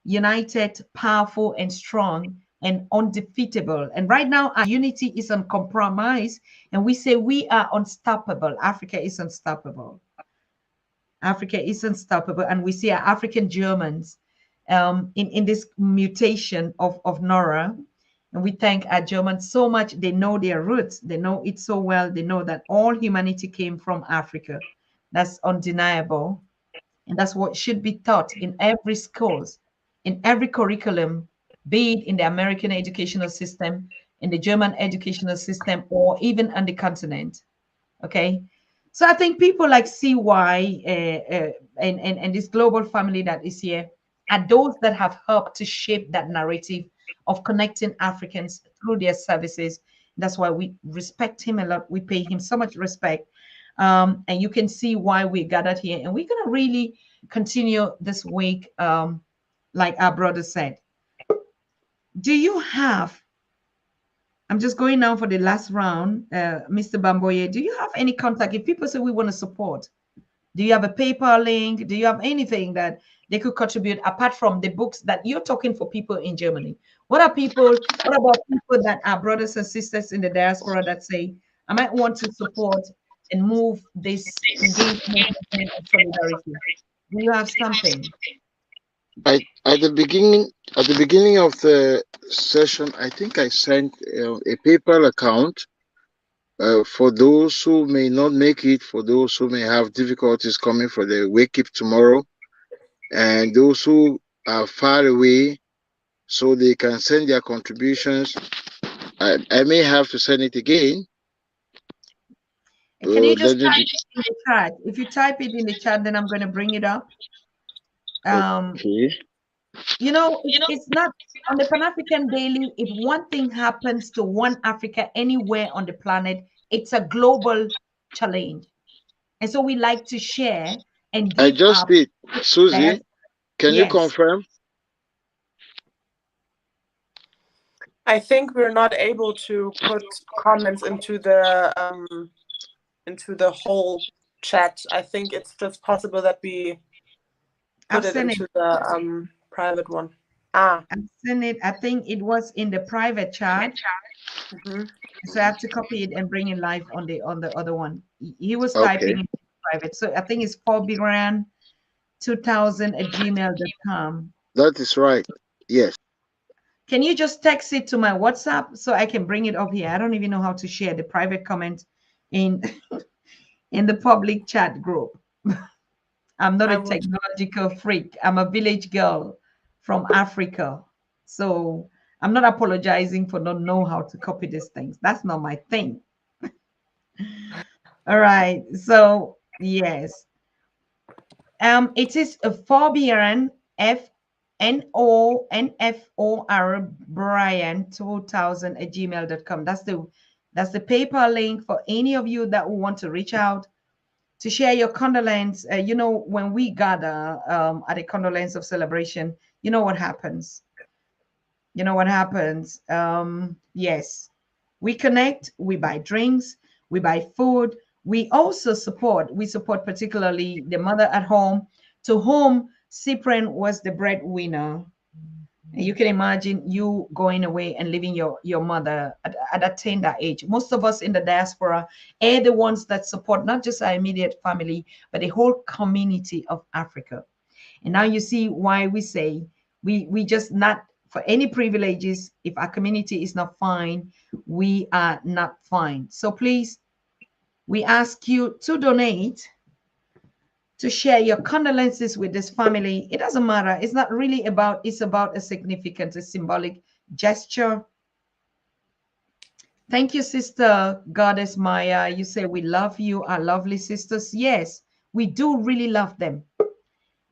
united, powerful, and strong, and undefeatable. And right now, our unity is uncompromised, and we say we are unstoppable. Africa is unstoppable. Africa is unstoppable, and we see our African Germans in this mutation of Nora. And we thank our Germans so much. They know their roots. They know it so well. They know that all humanity came from Africa. That's undeniable. And that's what should be taught in every schools, in every curriculum, be it in the American educational system, in the German educational system, or even on the continent. Okay. So I think people like CY and this global family that is here are those that have helped to shape that narrative of connecting Africans through their services. That's why we respect him a lot. We pay him so much respect. And you can see why we gathered here. And we're going to really continue this week, like our brother said. Do you have, I'm just going now for the last round, Mr. Bamboye, do you have any contact? If people say we want to support, do you have a PayPal link? Do you have anything that they could contribute apart from the books that you're talking for people in Germany? What about people that are brothers and sisters in the diaspora that say, I might want to support and move this engagement of solidarity? Do you have something? At the beginning of the session, I think I sent a PayPal account for those who may not make it, for those who may have difficulties coming for the wake up tomorrow, and those who are far away, so they can send their contributions. I may have to send it again. Can you just Let type me it in the chat? If you type it in the chat, then I'm going to bring it up. okay. You know, it's not on the Pan African Daily. If one thing happens to one Africa anywhere on the planet, it's a global challenge. And so we like to share and I give just up. did. Susie, can you Yes. confirm? I think we're not able to put comments into the whole chat. I think it's just possible that we I've put it seen it. into the private one. Ah. I've seen it. I think it was in the private chat. Mm-hmm. So I have to copy it and bring it live on the other one. He was Okay, typing in private. So I think it's 4biran2000 at gmail.com. that is right. Yes. Can you just text it to my WhatsApp so I can bring it up here? I don't even know how to share the private comment in in the public chat group. I'm not I a will. technological freak. I'm a village girl from Africa. So I'm not apologizing for not know how to copy these things. That's not my thing. All right. So yes. It is a Fabian FNONFOR Brian 2000 at gmail.com. That's the PayPal link for any of you that will want to reach out to share your condolence. You know, when we gather at a condolence of celebration, you know what happens. You know what happens. Yes, we connect, we buy drinks, we buy food. We support particularly the mother at home to whom Cyprian was the breadwinner. And you can imagine you going away and leaving your mother at a tender age. Most of us in the diaspora are the ones that support not just our immediate family, but the whole community of Africa. And now you see why we say we just not for any privileges. If our community is not fine, we are not fine. So please, we ask you to donate, to share your condolences with this family. It doesn't matter. It's not really about, it's about a significant, a symbolic gesture. Thank you, Sister Goddess Maya. You say we love you, our lovely sisters. Yes, we do really love them.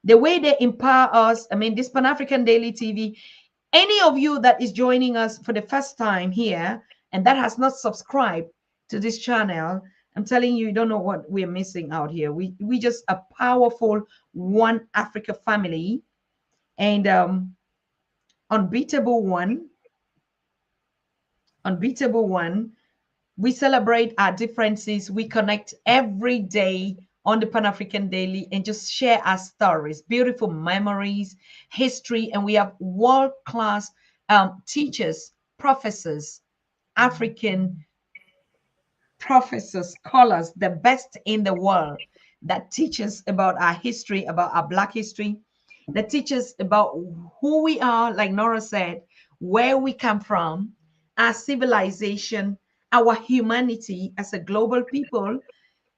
The way they empower us. I mean, this Pan African Daily TV, any of you that is joining us for the first time here and that has not subscribed to this channel, I'm telling you, you don't know what we're missing out here. We just a powerful one Africa family and unbeatable one, unbeatable one. We celebrate our differences. We connect every day on the Pan African Daily and just share our stories, beautiful memories, history, and we have world class teachers, professors, African professors, scholars, the best in the world that teach us about our history, about our Black history, that teach us about who we are, like Nora said, where we come from, our civilization, our humanity as a global people.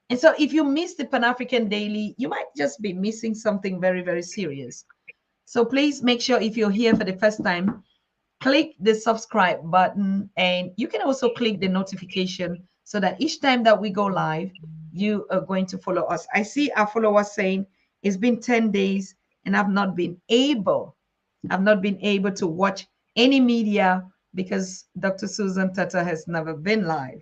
And so if you miss the Pan African Daily, you might just be missing something very, very serious. So please make sure if you're here for the first time, click the subscribe button and you can also click the notification so that each time that we go live, you are going to follow us. I see our followers saying it's been 10 days and I've not been able to watch any media because Dr. Susan Tata has never been live.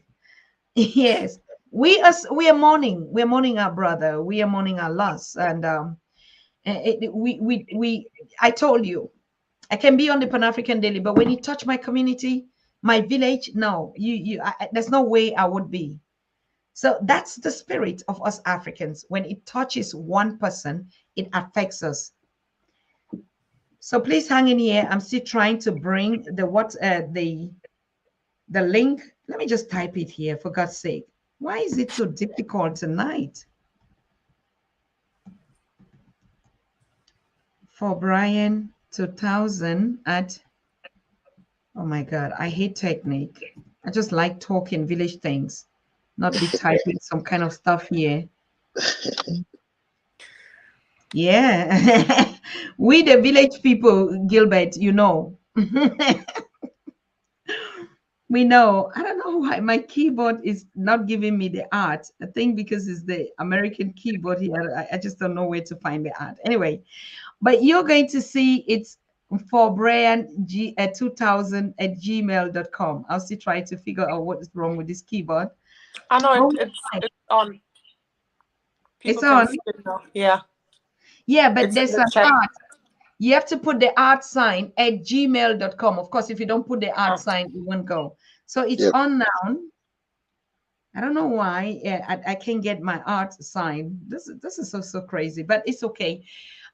Yes, we are mourning. We're mourning our brother. We are mourning our loss. And we I told you I can be on the Pan-African Daily, but when it touch my community, my village, no, there's no way I would be. So that's the spirit of us Africans. When it touches one person, it affects us. So please hang in here. I'm still trying to bring the link. Let me just type it here for God's sake. Why is it so difficult tonight? For Brian 2000 at, oh my God, I hate technique. I just like talking village things, not be typing some kind of stuff here. Yeah. We the village people, Gilbert, you know. We know. I don't know why my keyboard is not giving me the art. I think because it's the American keyboard here. I just don't know where to find the art. Anyway, but you're going to see it's for Brian 2000 at gmail.com. I'll still try to figure out what is wrong with this keyboard. I know Oh, it's on. it's People can on. see it now. Yeah. Yeah, but It's in there's the an chat. art. You have to put the art sign at gmail.com. Of course, if you don't put the art sign, it won't go. So it's Yep. on now. I don't know why I can't get my art sign. This is so crazy, but it's okay.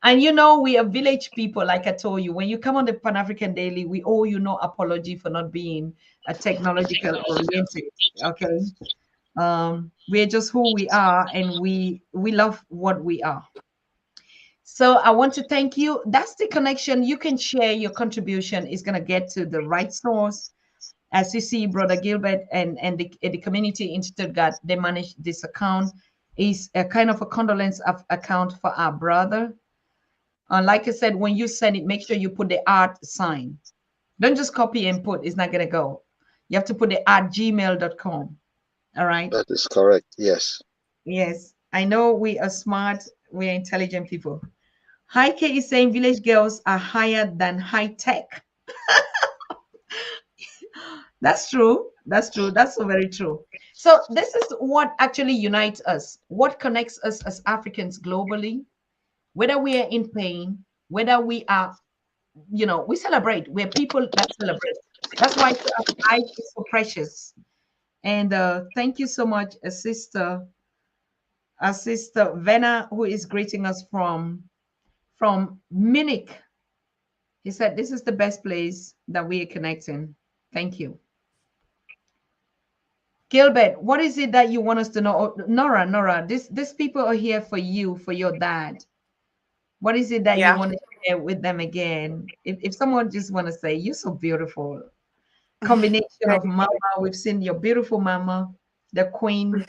And you know, we are village people, like I told you. When you come on the Pan African Daily, we owe you no apology for not being a technological oriented. Okay, we're just who we are, and we love what we are. So I want to thank you. That's the connection. You can share your contribution. Is going to get to the right source. As you see, Brother Gilbert and the community in Stuttgart, they manage this account. Is a kind of a condolence of account for our brother. Like I said, when you send it, make sure you put the art sign. Don't just copy and put. It's not going to go. You have to put the at gmail.com. All right. That is correct. Yes. Yes. I know we are smart. We are intelligent people. High K is saying village girls are higher than high tech. That's true. That's true. That's so very true. So this is what actually unites us. What connects us as Africans globally, whether we are in pain, whether we are, we celebrate. We're people that celebrate. That's why to us, life is so precious. And thank you so much, Sister Vena, who is greeting us from Munich. He said, this is the best place that we are connecting. Thank you. Gilbert, what is it that you want us to know? Oh, Nora, these people are here for you, for your dad. What is it that you Yeah. want to share with them again? If someone just want to say, you're so beautiful. Combination of mama, we've seen your beautiful mama, the queen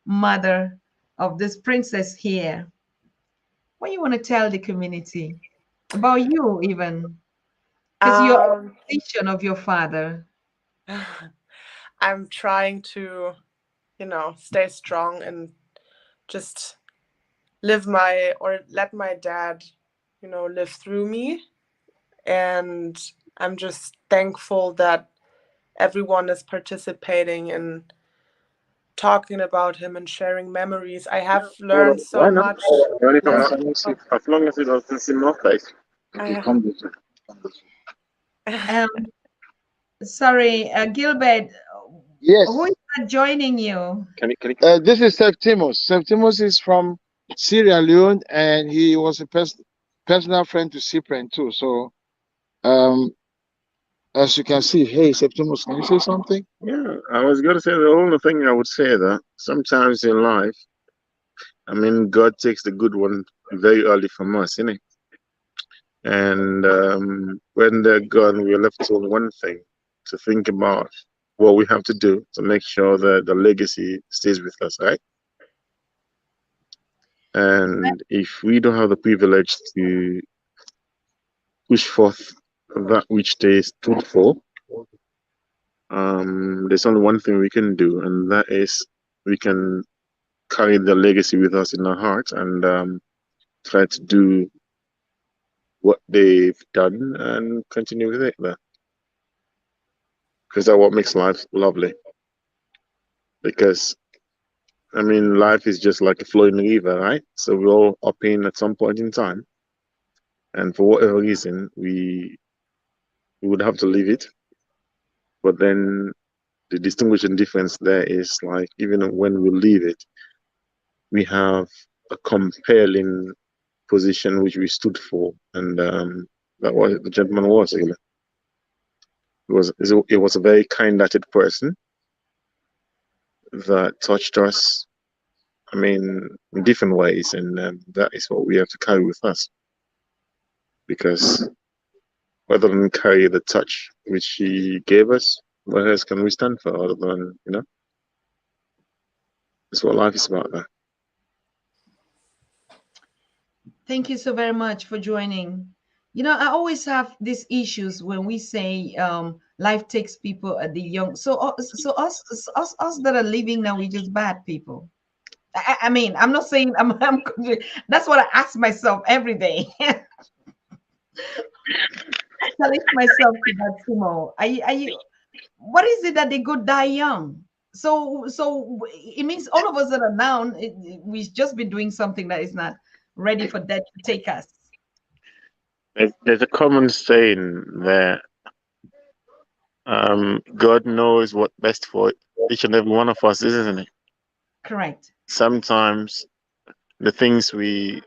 mother of this princess here. What you want to tell the community about you even? Because you're a vision of your father. I'm trying to, stay strong and just let my dad, live through me. And I'm just thankful that everyone is participating in talking about him and sharing memories. I have learned so Why not? much. Only Yeah. as long as it doesn't seem more face. Okay, come this way. Sorry, Gilbert. Yes. Who is that joining you? This is Septimus. Septimus is from Sierra Leone, and he was a personal friend to Cyprian too. So, as you can see, hey, Septimus, can you say something? Yeah, I was going to say the only thing I would say that sometimes in life, I mean, God takes the good one very early from us, innit? And when they're gone, we're left with only one thing to think about what we have to do to make sure that the legacy stays with us, right? And if we don't have the privilege to push forth that which they stood for, there's only one thing we can do, and that is we can carry the legacy with us in our heart and try to do what they've done and continue with it there. Because that's what makes life lovely. Because, I mean, life is just like a flowing river, right? So we're all up in at some point in time. And for whatever reason, we we would have to leave it. But then the distinguishing difference there is like even when we leave it, we have a compelling position which we stood for, and that was the gentleman was. Really. It was a very kind-hearted person that touched us. I mean, in different ways, and that is what we have to carry with us. Because rather than carry the touch which he gave us, what else can we stand for other than that's what life is about. That. Thank you so very much for joining. You know, I always have these issues when we say life takes people at the young. So us that are living now, we just bad people. I mean, I'm not saying I'm. That's what I ask myself every day. Challenge myself to that tomorrow. Are you? What is it that they go die young? So it means all of us that are now, we've just been doing something that is not ready for death to take us. There's a common saying there. God knows what best for each and every one of us, isn't it? Correct. Sometimes the things we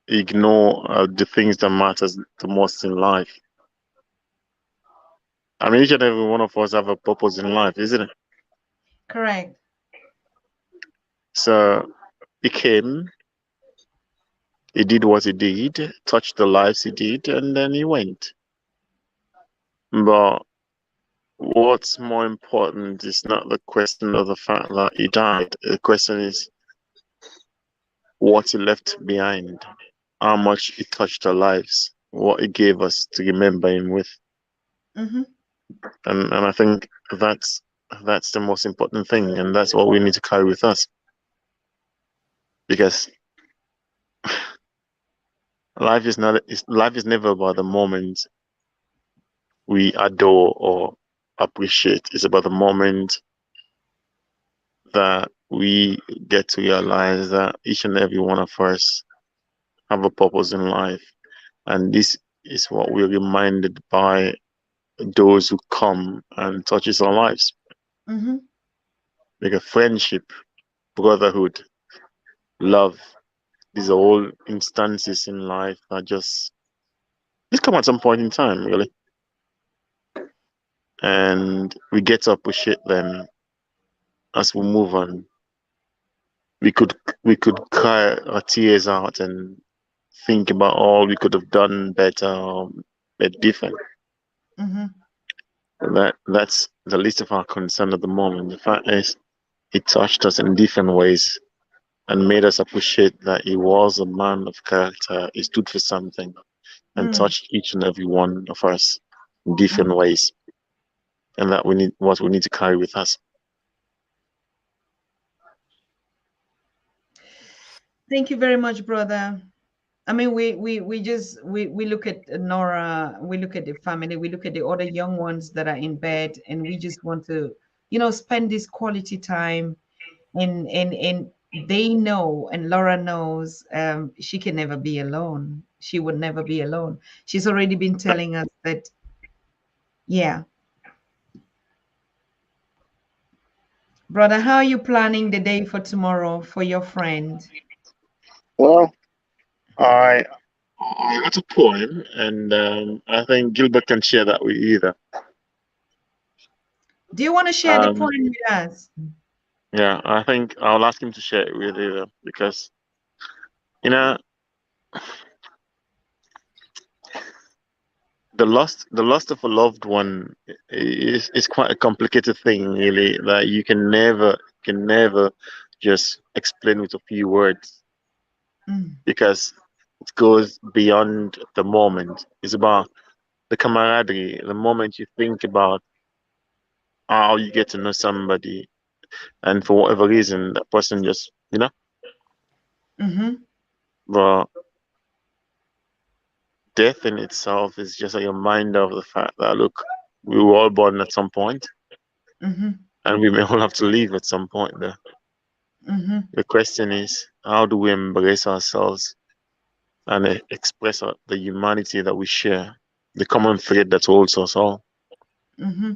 ignore are the things that matters the most in life. I mean, each and every one of us have a purpose in life, isn't it? Correct. So he came, he did what he did, touched the lives he did, and then he went. But what's more important is not the question of the fact that he died. The question is what he left behind, how much he touched our lives, what he gave us to remember him with. Mm-hmm. And I think that's the most important thing, and that's what we need to carry with us. Because life is never about the moment we adore or appreciate. It's about the moment that we get to realize that each and every one of us have a purpose in life. And this is what we're reminded by those who come and touches our lives. Mm-hmm. Like a friendship, brotherhood, love. These are all instances in life that just come at some point in time, really. And we get to appreciate them as we move on. We could we could cry our tears out and think about all we could have done better or made different. Mm-hmm. That's the least of our concern at the moment. The fact is, it touched us in different ways and made us appreciate that he was a man of character. He stood for something and Mm. touched each and every one of us in different ways, and that we need to carry with us. Thank you very much, brother. I mean, we just we look at Nora, we look at the family, we look at the other young ones that are in bed, and we just want to, spend this quality time, and they know, and Laura knows, she can never be alone. She would never be alone. She's already been telling us that, yeah, brother. How are you planning the day for tomorrow for your friend? Well, I I got a poem, and I think Gilbert can share that with you either. Do you want to share the Um, poem with us? yeah, I think I'll ask him to share it with you either because you know the loss of a loved one is quite a complicated thing, really. That you can never just explain with a few words Mm, because it goes beyond the moment. It's about the camaraderie, the moment you think about how you get to know somebody, and for whatever reason, that person just. mm-hmm, But death in itself is just a reminder of the fact that look, we were all born at some point, mm-hmm, and we may all have to leave at some point. mm-hmm, The question is, how do we embrace ourselves and express the humanity that we share the common thread that holds us all. Mm-hmm.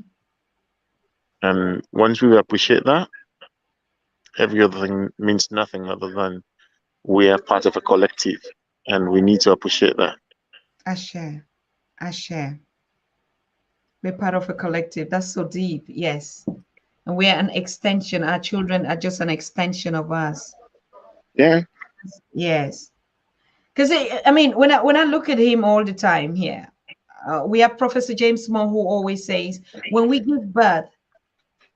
And once we appreciate that, every other thing means nothing other than we are part of a collective, and we need to appreciate that. I share. I share. We're part of a collective. That's so deep. Yes. And we're an extension. Our children are just an extension of us. Yeah, Yes. Because I mean, when I look at him all the time here, we have Professor James Moore who always says, when we give birth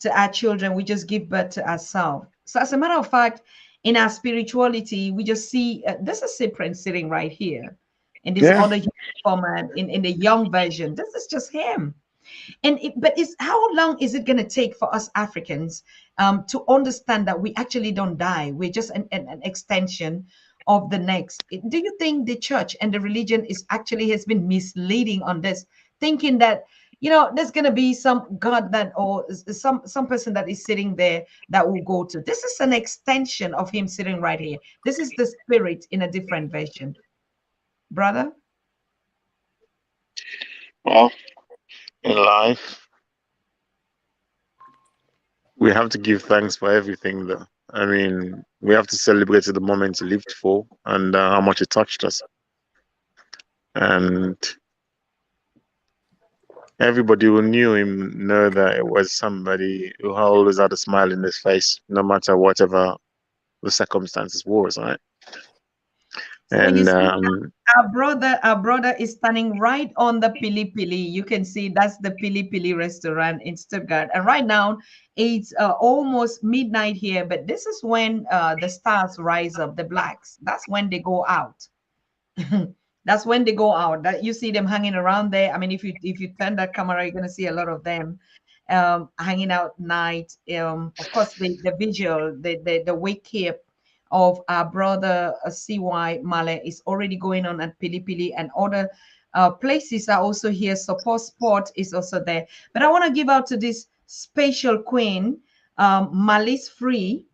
to our children, we just give birth to ourselves. So, as a matter of fact, in our spirituality, we just see this is Cyprian sitting right here in this yeah. other format in the young version. This is just him. But is how long is it going to take for us Africans to understand that we actually don't die? We're just an extension of the next. Do you think the church and the religion is actually has been misleading on this, thinking that there's going to be some God that or some person that is sitting there that will go to? This is an extension of him sitting right here. This is the spirit in a different version, brother. Well, in life, we have to give thanks for everything, though. I mean, we have to celebrate the moment he lived for and how much it touched us. And everybody who knew him know that it was somebody who always had a smile in his face, no matter whatever the circumstances was, right? So you And see, our brother is standing right on the Pili Pili. You can see that's the Pili Pili restaurant in Stuttgart. And right now it's almost midnight here, but this is when the stars rise up, the blacks. That's when they go out. That's when they go out. That you see them hanging around there. I mean, if you turn that camera, you're gonna see a lot of them hanging out night. Of course, the visual, the wake up of our brother CY Maleh is already going on at Pili Pili, and other places are also here. Support Sport is also there. But I want to give out to this special queen, Malice Free.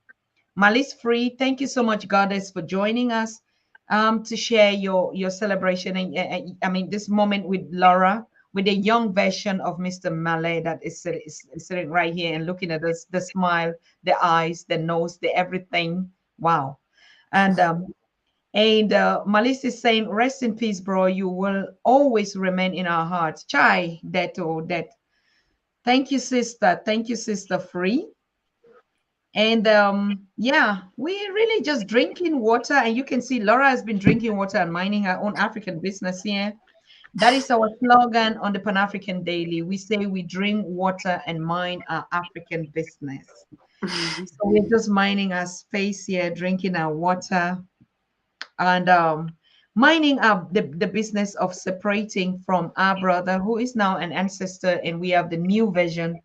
Malice Free, thank you so much, Goddess, for joining us to share your celebration. And I mean, this moment with Laura, with a young version of Mr. Maleh that is sitting right here and looking at us, the smile, the eyes, the nose, the everything. Wow. And Malice is saying, rest in peace, bro. You will always remain in our hearts. Chai, that or that. Thank you, sister. Thank you, sister Free. And yeah, we're really just drinking water. And you can see Laura has been drinking water and minding her own African business here. That is our slogan on the Pan African Daily. We say we drink water and mind our African business. So we're just minding our space here, drinking our water and minding the business of separating from our brother who is now an ancestor. And we have the new version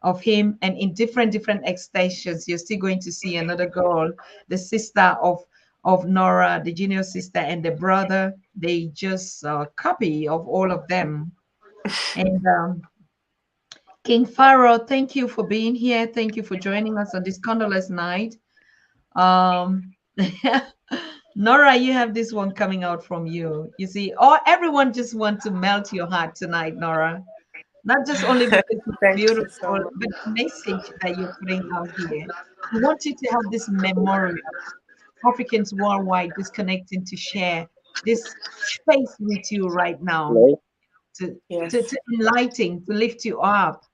of him, and in different extensions you're still going to see another girl, the sister of Nora, the junior sister, and the brother. They just copy of all of them. And King Pharaoh, thank you for being here. Thank you for joining us on this condolence night. um Nora, you have this one coming out from you. You see, everyone just want to melt your heart tonight, Nora. Not just only because it's Thank you so beautiful, much. but the message that you're putting out here. We want you to have this memorial. Africans worldwide just connecting to share this space with you right now, hello. to, Yes. to enlighten, to lift you up.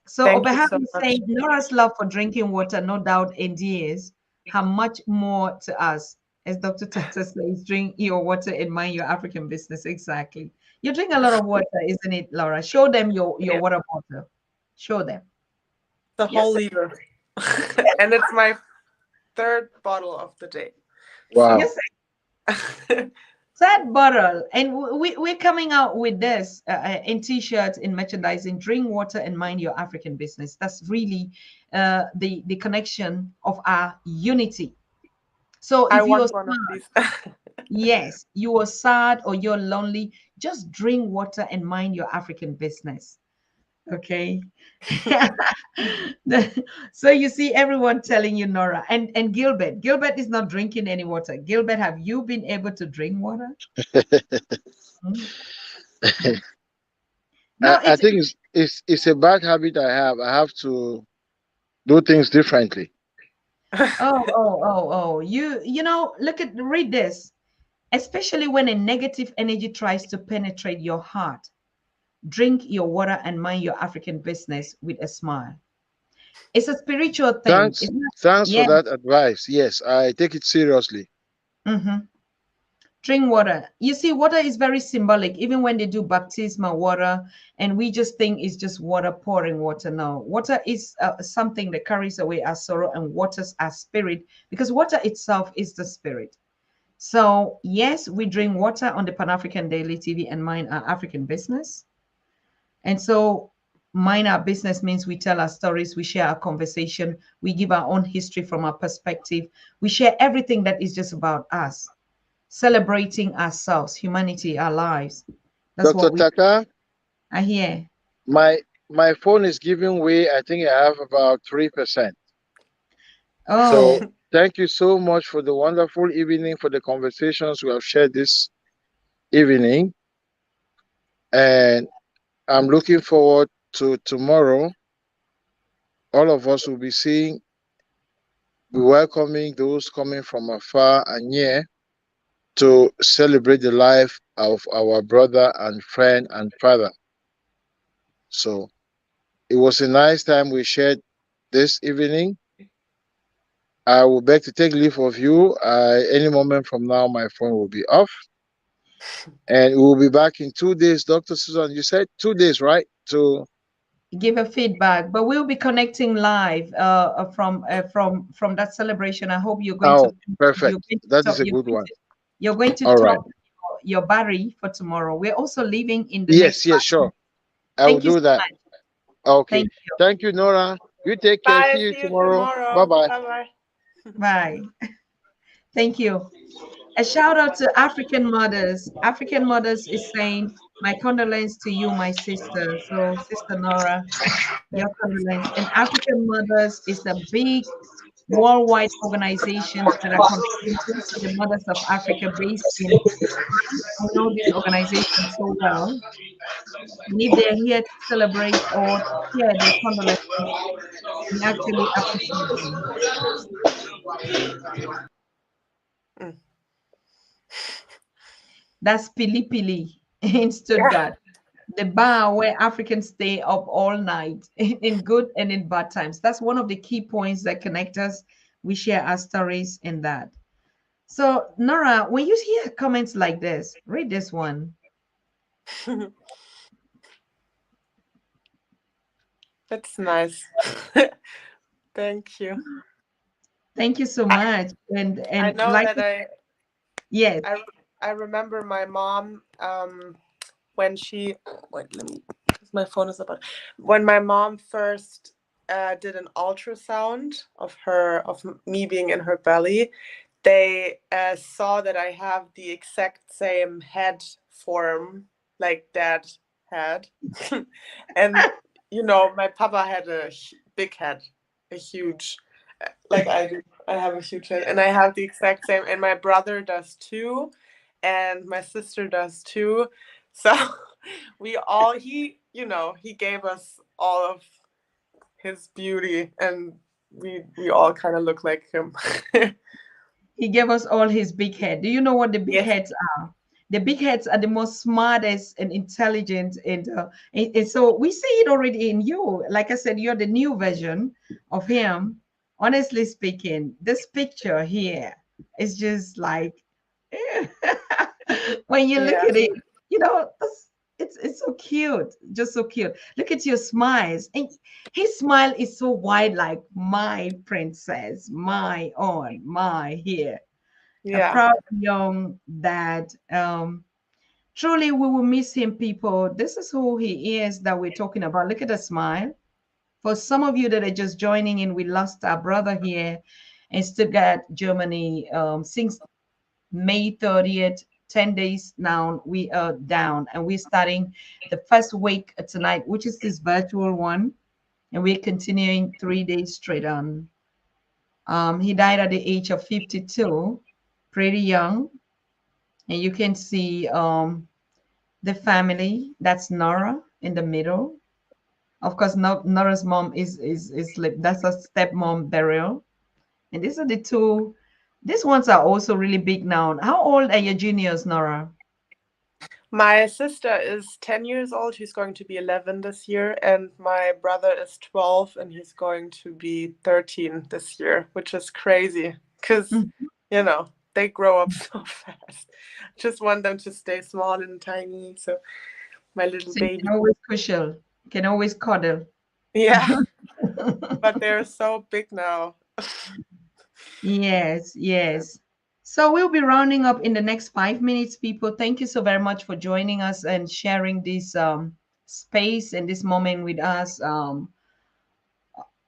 So Thank you so Obeham is much. saying, Nora's love for drinking water, no doubt, endears how much more to us. As Dr. Tata says, drink your water and mind your African business. Exactly. You drink a lot of water, isn't it, Laura? Show them your Yeah, water bottle. Show them. the Yes. whole liter. And it's my third bottle of the day. Wow. Yes. That bottle. And we're coming out with this in t-shirts, in merchandising. Drink water and mind your African business. That's really the connection of our unity. So I if you're want one of these. yes, you are sad or you're lonely, just drink water and mind your African business. Okay. So you see everyone telling you, Nora, and Gilbert. Gilbert is not drinking any water. Gilbert, have you been able to drink water? Hmm? No, I it's think it's a bad habit I have. I have to do things differently. oh. You know, read this. Especially when a negative energy tries to penetrate your heart, drink your water and mind your African business with a smile. It's a spiritual thing. Thanks, It's not, thanks for yeah. that advice. Yes, I take it seriously. Mm-hmm. Drink water. You see, water is very symbolic. Even when they do baptismal water, and we just think it's just water, pouring water. No, water is something that carries away our sorrow and waters our spirit, because water itself is the spirit. So, yes, we drink water on the Pan African Daily TV and mind our African business. And so, mind our business means we tell our stories, we share our conversation, we give our own history from our perspective, we share everything that is just about us, celebrating ourselves, humanity, our lives. That's Dr. what we Taka, are here. my my phone is giving way. I think I have about 3%. So Oh, thank you so much for the wonderful evening, for the conversations we have shared this evening. And I'm looking forward to tomorrow. All of us will be seeing, be welcoming those coming from afar and near to celebrate the life of our brother and friend and father. So it was a nice time we shared this evening. I will beg to take leave of you. Any moment from now, my phone will be off. And we'll be back in 2 days. Dr. Susan, you said 2 days, right? To give a feedback, but we'll be connecting live from that celebration. I hope oh, perfect. That is a you're good going one. to, you're going to All right. talk your Barry for tomorrow. We're also leaving in the Yes, next yes, 5 minutes. sure. I will Thank you so do that. much. Okay. Thank you. Thank you, Nora. You take care. See Bye. you See you tomorrow. Bye tomorrow. bye. Bye bye. Bye. Thank you. A shout out to African mothers. African mothers is saying, my condolence to you, my sister. So, Sister Nora, your condolence. And African mothers is a big worldwide organizations that are contributing to the mothers of Africa based in Ghana. I know this organization so well. And if they're here to celebrate or to share their condolences, we actually appreciate them. Mm. That's Pili Pili in Yeah. Stuttgart, the bar where Africans stay up all night in good and in bad times. That's one of the key points that connect us. We share our stories in that. So, Nora, when you hear comments like this, read this one. That's nice. Thank you. Thank you so I, much. I And know like that yes, I I remember my mom when she wait, let me, because my phone is about, when my mom first did an ultrasound of me being in her belly. They saw that I have the exact same head form like dad had. And my papa had a big head, a huge, like I do. I have a huge head, and I have the exact same, and my brother does too, and my sister does too. So we all, he gave us all of his beauty, and we all kind of look like him. he gave us all his big head. Do you know what the big Yes. heads are? The big heads are the most smartest and intelligent, and so we see it already in you. Like I said, you're the new version of him. Honestly speaking, this picture here is just like when you look Yeah. at it, you know, it's so cute, just so cute. Look at your smiles, and his smile is so wide, like my princess, my own, my here. A Yeah. proud young dad. Truly, we will miss him, people. This is who he is that we're talking about. Look at the smile. For some of you that are just joining in, we lost our brother here in Stuttgart, Germany, since May 30th, 10 days now, we are down and we're starting the first week tonight, which is this virtual one. And we're continuing 3 days straight on. He died at the age of 52, pretty young. And you can see the family. That's Nora in the middle. Of course, Nora's mom that's a stepmom, Beryl. And these are the two. These ones are also really big now. How old are your juniors, Nora? My sister is 10 years old. He's going to be 11 this year. And my brother is 12 and he's going to be 13 this year, which is crazy because, Mhm. they grow up so fast. Just want them to stay small and tiny. So, my little So you can baby. always cuddle, can always cuddle. Yeah, but they're so big now. Yes, yes. So we'll be rounding up in the next 5 minutes, people. Thank you so very much for joining us and sharing this space and this moment with us.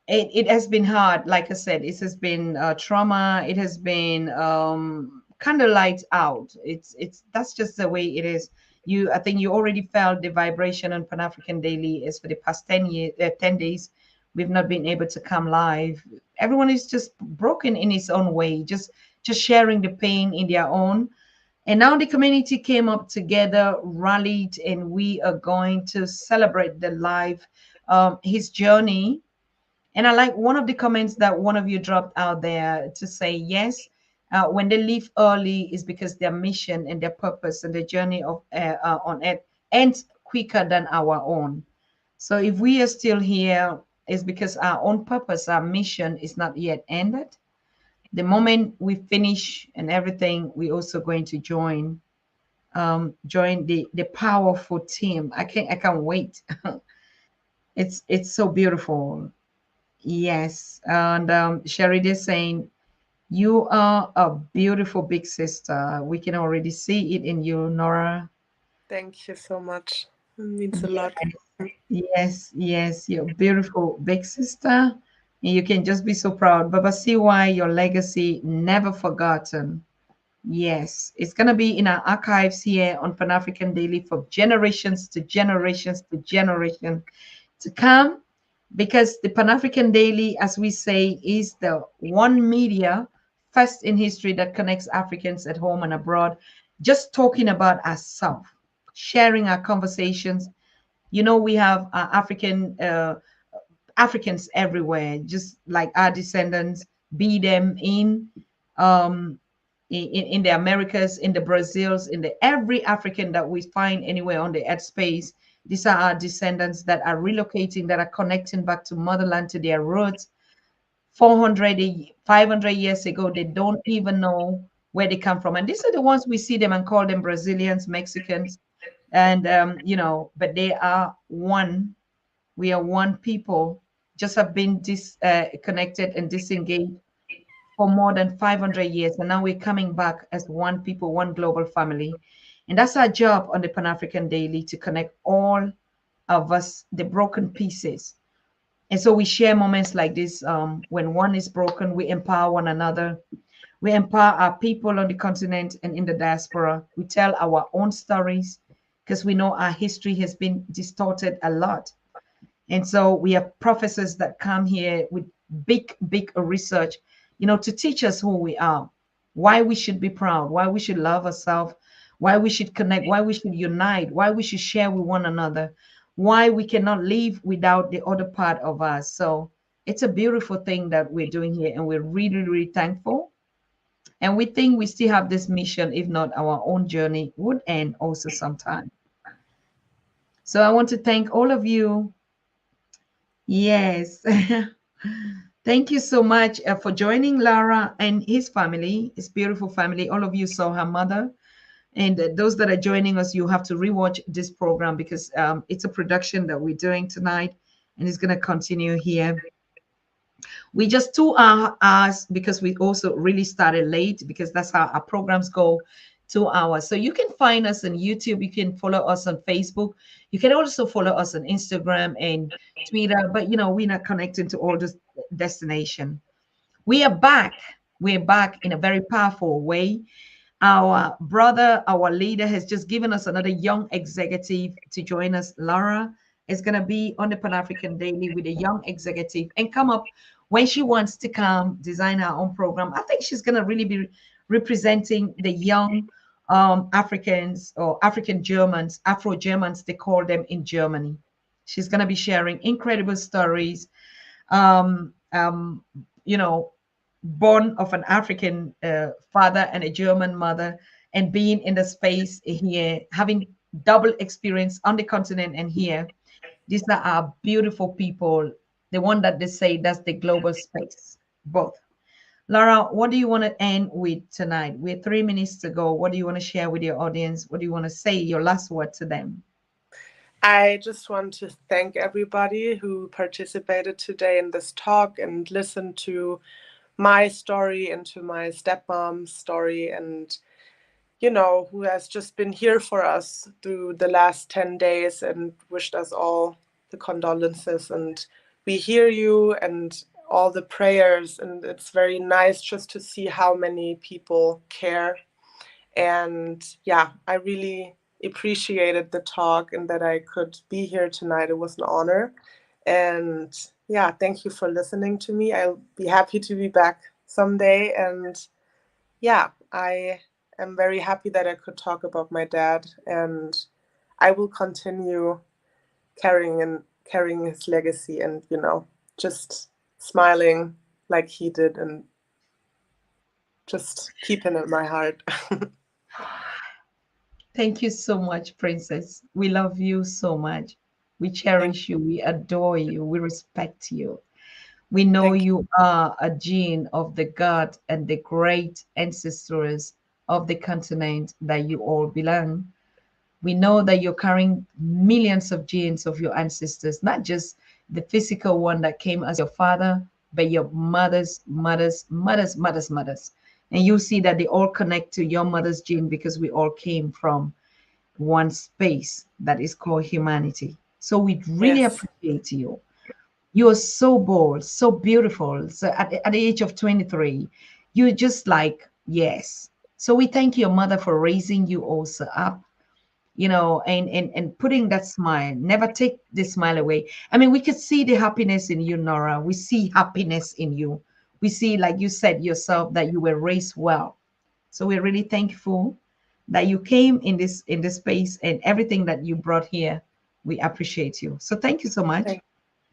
It has been hard, like I said. It has been trauma. It has been kind of lights out. It's that's just the way it is. I think you already felt the vibration on Pan African Daily is for the past 10 days. We've not been able to come live. Everyone is just broken in its own way, just sharing the pain in their own. And now the community came up together, rallied, and we are going to celebrate the life, his journey. And I like one of the comments that one of you dropped out there to say, yes, when they leave early is because their mission and their purpose and the journey of on earth ends quicker than our own. So if we are still here, it's because our own purpose, our mission is not yet ended. The moment we finish and everything, we also going to join the powerful team. I can't wait. It's so beautiful. Yes, and Sherry is saying, you are a beautiful big sister. We can already see it in you, Nora. Thank you so much. It means a Yes, lot. yes, yes, you're a beautiful big sister. And you can just be so proud. Baba, see why your legacy never forgotten. Yes, it's going to be in our archives here on Pan African Daily for generations to generations to generation to come, because the Pan African Daily, as we say, is the one media first in history that connects Africans at home and abroad, just talking about ourselves, sharing our conversations. We have Africans everywhere, just like our descendants, be them um, in the Americas, in the Brazils, in the every African that we find anywhere on the earth space. These are our descendants that are relocating, that are connecting back to motherland, to their roots. 400, 500 years ago, they don't even know where they come from. And these are the ones we see them and call them Brazilians, Mexicans, and but they are one. We are one people, just have been disconnected and disengaged for more than 500 years. And now we're coming back as one people, one global family. And that's our job on the Pan African Daily, to connect all of us, the broken pieces. And so we share moments like this. When one is broken, we empower one another. We empower our people on the continent and in the diaspora. We tell our own stories because we know our history has been distorted a lot. And so we have professors that come here with big research, to teach us who we are, why we should be proud, why we should love ourselves, why we should connect, why we should unite, why we should share with one another, why we cannot live without the other part of us. So it's a beautiful thing that we're doing here, and we're really, really thankful. And we think we still have this mission, if not our own journey would end also sometime. So I want to thank all of you. Yes. Thank you so much for joining Lara and his family, his beautiful family. All of you saw her mother. And those that are joining us, you have to rewatch this program because it's a production that we're doing tonight, and it's going to continue here. We just 2 hours because we also really started late, because that's how our programs go, 2 hours. So you can find us on YouTube. You can follow us on Facebook. You can also follow us on Instagram and Twitter. But we're not connected to all this destination. We are back. We're back in a very powerful way. Our brother, our leader, has just given us another young executive to join us. Laura is going to be on the Pan African Daily with a young executive and come up when she wants to come design her own program. I think she's going to really be representing the young Africans or African Germans, Afro Germans, they call them in Germany. She's going to be sharing incredible stories. Um, um, you know, born of an African father and a German mother, and being in the space here, having double experience on the continent and here. These are our beautiful people, the one that they say that's the global space, both. Laura, what do you want to end with tonight? We're 3 minutes to go. What do you want to share with your audience? What do you want to say, your last word to them? I just want to thank everybody who participated today in this talk and listened to my story and to my stepmom's story, and who has just been here for us through the last 10 days and wished us all the condolences. And we hear you and all the prayers, and it's very nice just to see how many people care. And yeah, I really appreciated the talk and that I could be here tonight. It was an honor. And yeah, thank you for listening to me. I'll be happy to be back someday. And yeah, I am very happy that I could talk about my dad, and I will continue carrying his legacy, and just smiling like he did, and just keeping it in my heart. Thank you so much, Princess. We love you so much. We Thank cherish you. We adore you. We respect you. We know thank you. you are a gene of the God and the great ancestors of the continent that you all belong. We know that you're carrying millions of genes of your ancestors, not just the physical one that came as your father, but your mothers. And you see that they all connect to your mother's gene because we all came from one space that is called humanity. So we really Yes. appreciate you. You are so bold, so beautiful. So at the age of 23, you're just like, yes. So we thank your mother for raising you also up, and putting that smile. Never take the smile away. I mean, we could see the happiness in you, Nora. We see happiness in you. We see, like you said yourself, that you were raised well. So we're really thankful that you came in this space, and everything that you brought here. We appreciate you. So thank you so much. Thank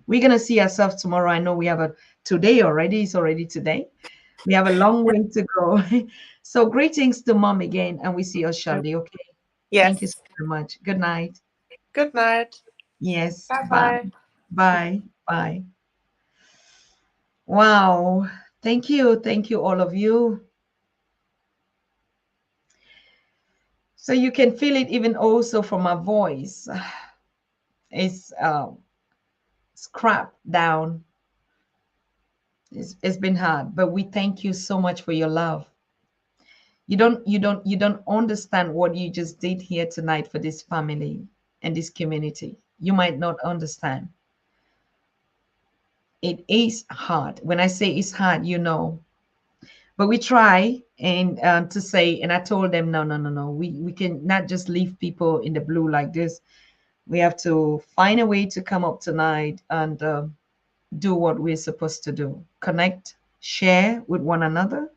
We're gonna see ourselves tomorrow. I know we have a today already. It's already today. We have a long way to go. So greetings to mom again, and we see us you. shortly. Okay. Thank you so Yes. very much. Good night. Good night. Yes. Bye Bye. bye. Bye. Bye. Wow. Thank you. Thank you, all of you. So you can feel it even also from my voice. It's scrapped down. It's been hard, but we thank you so much for your love. You don't understand what you just did here tonight for this family and this community. You might not understand. It is hard. When I say it's hard, but we try and to say, and I told them, no, no, no, no, we can not just leave people in the blue like this. We have to find a way to come up tonight and do what we're supposed to do: connect, share with one another,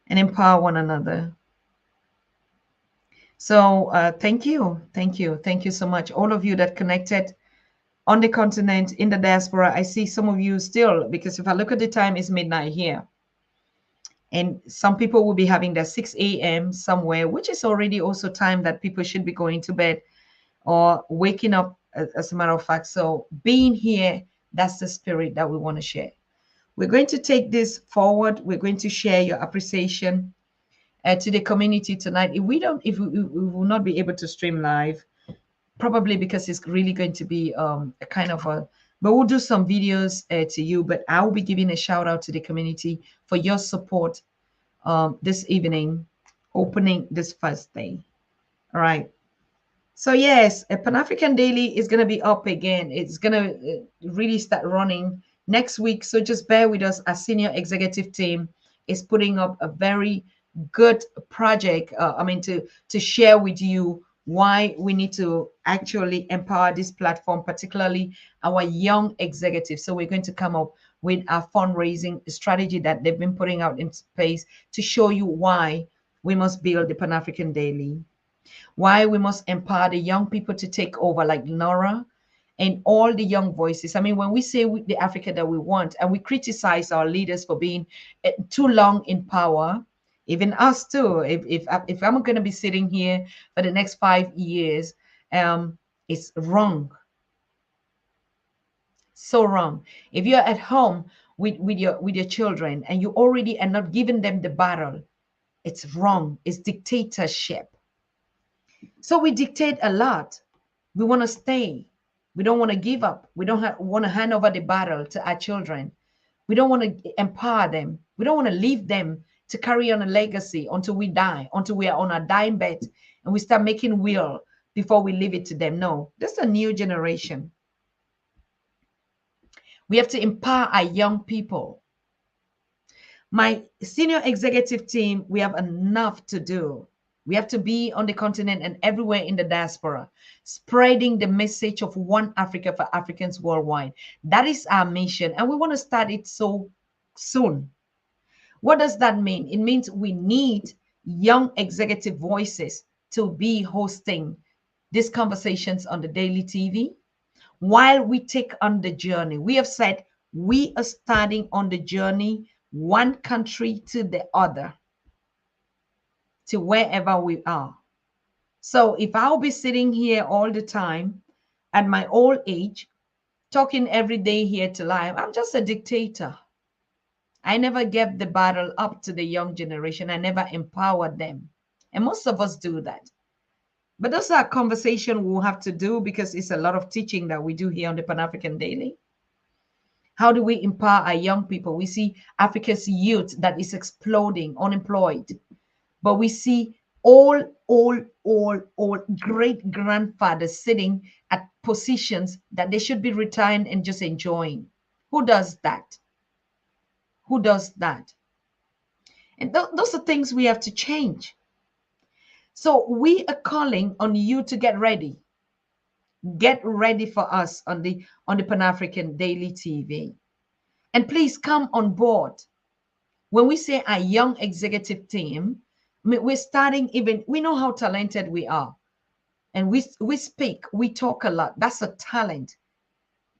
and empower one another. So thank you so much, all of you that connected on the continent, in the diaspora. I see some of you still, because if I look at the time, it's midnight here. And some people will be having their 6 a.m. somewhere, which is already also time that people should be going to bed or waking up, as a matter of fact. So being here, that's the spirit that we want to share. We're going to take this forward. We're going to share your appreciation to the community tonight. If we will not be able to stream live, probably because it's really going to be a kind of a, but we'll do some videos to you. But I will be giving a shout out to the community for your support this evening, opening this first day. All right. So yes, a Pan African Daily is going to be up again. It's going to really start running next week. So just bear with us. Our senior executive team is putting up a very good project. To share with you why we need to actually empower this platform, particularly our young executives. So we're going to come up with a fundraising strategy that they've been putting out in space to show you why we must build the Pan-African Daily. Why we must empower the young people to take over, like Nora and all the young voices. I mean, when we say the Africa that we want, and we criticize our leaders for being too long in power, even us too. If I'm going to be sitting here for the next 5 years, it's wrong, so wrong. If you're at home with your children and you already are not giving them the battle, it's wrong. It's dictatorship. So we dictate a lot. We want to stay. We don't want to give up. We don't want to hand over the battle to our children. We don't want to empower them. We don't want to leave them to carry on a legacy until we die, until we are on our dying bed and we start making will before we leave it to them. No, this is a new generation. We have to empower our young people. My senior executive team, we have enough to do. We have to be on the continent and everywhere in the diaspora, spreading the message of one Africa for Africans worldwide. That is our mission, and we want to start it so soon. What does that mean? It means we need young executive voices to be hosting these conversations on the daily TV while we take on the journey. We have said we are starting on the journey, one country to the other, to wherever we are. So if I'll be sitting here all the time at my old age, talking every day here to life, I'm just a dictator. I never gave the battle up to the young generation. I never empowered them. And most of us do that. But those are conversations we'll have to do because it's a lot of teaching that we do here on the Pan African Daily. How do we empower our young people? We see Africa's youth that is exploding, unemployed. But we see all great grandfathers sitting at positions that they should be retiring and just enjoying. Who does that? Who does that? And those are things we have to change. So we are calling on you to get ready. Get ready for us on the Pan-African Daily TV. And please come on board. When we say a young executive team, I mean, we're starting even, we know how talented we are. And we speak, we talk a lot. That's a talent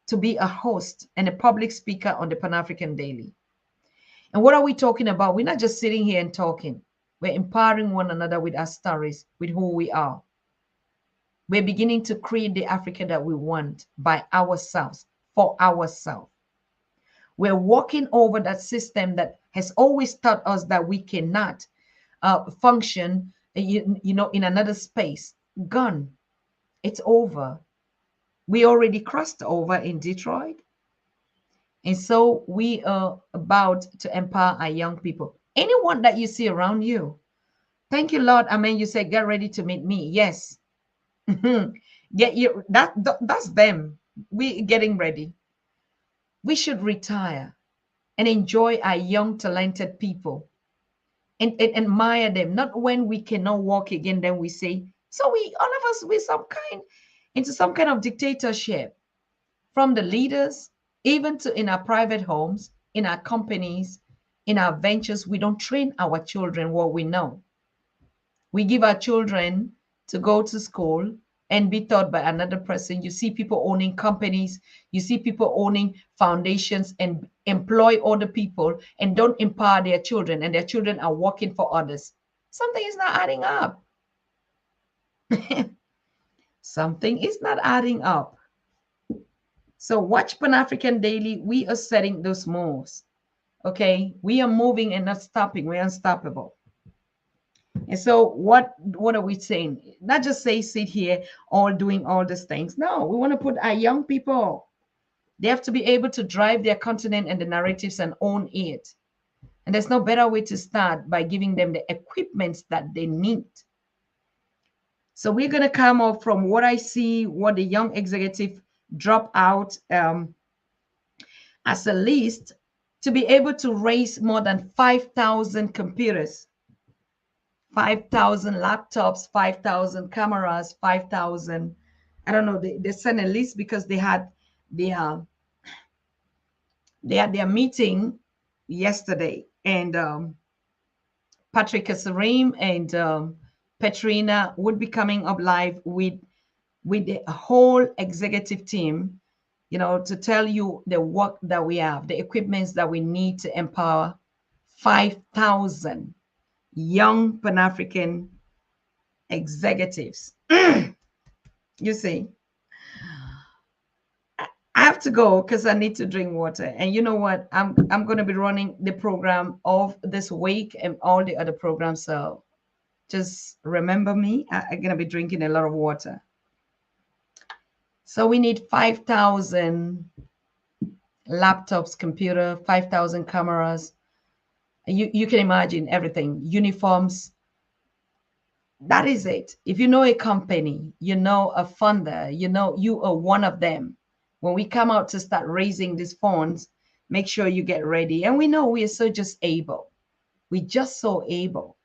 to be a host and a public speaker on the Pan-African Daily. And what are we talking about? We're not just sitting here and talking. We're empowering one another with our stories, with who we are. We're beginning to create the Africa that we want by ourselves, for ourselves. We're walking over that system that has always taught us that we cannot function, in another space. Gone. It's over. We already crossed over in Detroit. And so we are about to empower our young people. Anyone that you see around you. Thank you, Lord. Amen. You said, get ready to meet me. Yes. Get you. That's them. We getting ready. We should retire and enjoy our young, talented people and admire them. Not when we cannot walk again, then we say, so we, all of us, into some kind of dictatorship, from the leaders, even to in our private homes, in our companies, in our ventures. We don't train our children what we know. We give our children to go to school and be taught by another person. You see people owning companies, you see people owning foundations and employ other people and don't empower their children, and their children are working for others. Something is not adding up. Something is not adding up. So watch Pan-African Daily. We are setting those moves. Okay, we are moving and not stopping. We're unstoppable. And so what are we saying? Not just say sit here all doing all these things. No, we want to put our young people. They have to be able to drive their continent and the narratives and own it. And there's no better way to start by giving them the equipment that they need. So we're going to come up from what I see, what the young executive drop out as a list, to be able to raise more than 5,000 computers, 5,000 laptops, 5,000 cameras, 5,000. I don't know. They sent a list because they had their meeting yesterday, and Patrick Kasarim and Petrina would be coming up live with the whole executive team, you know, to tell you the work that we have, the equipments that we need to empower 5,000 young Pan-African executives. You see, I have to go because I need to drink water. And you know what? I'm going to be running the program of this week and all the other programs. So just remember me. I'm going to be drinking a lot of water. So we need 5,000 laptops, computer, 5,000 cameras. You can imagine everything, uniforms. That is it. If you know a company, you know a funder, you know you are one of them. When we come out to start raising these funds, make sure you get ready. And we know we are so just able. We just so able.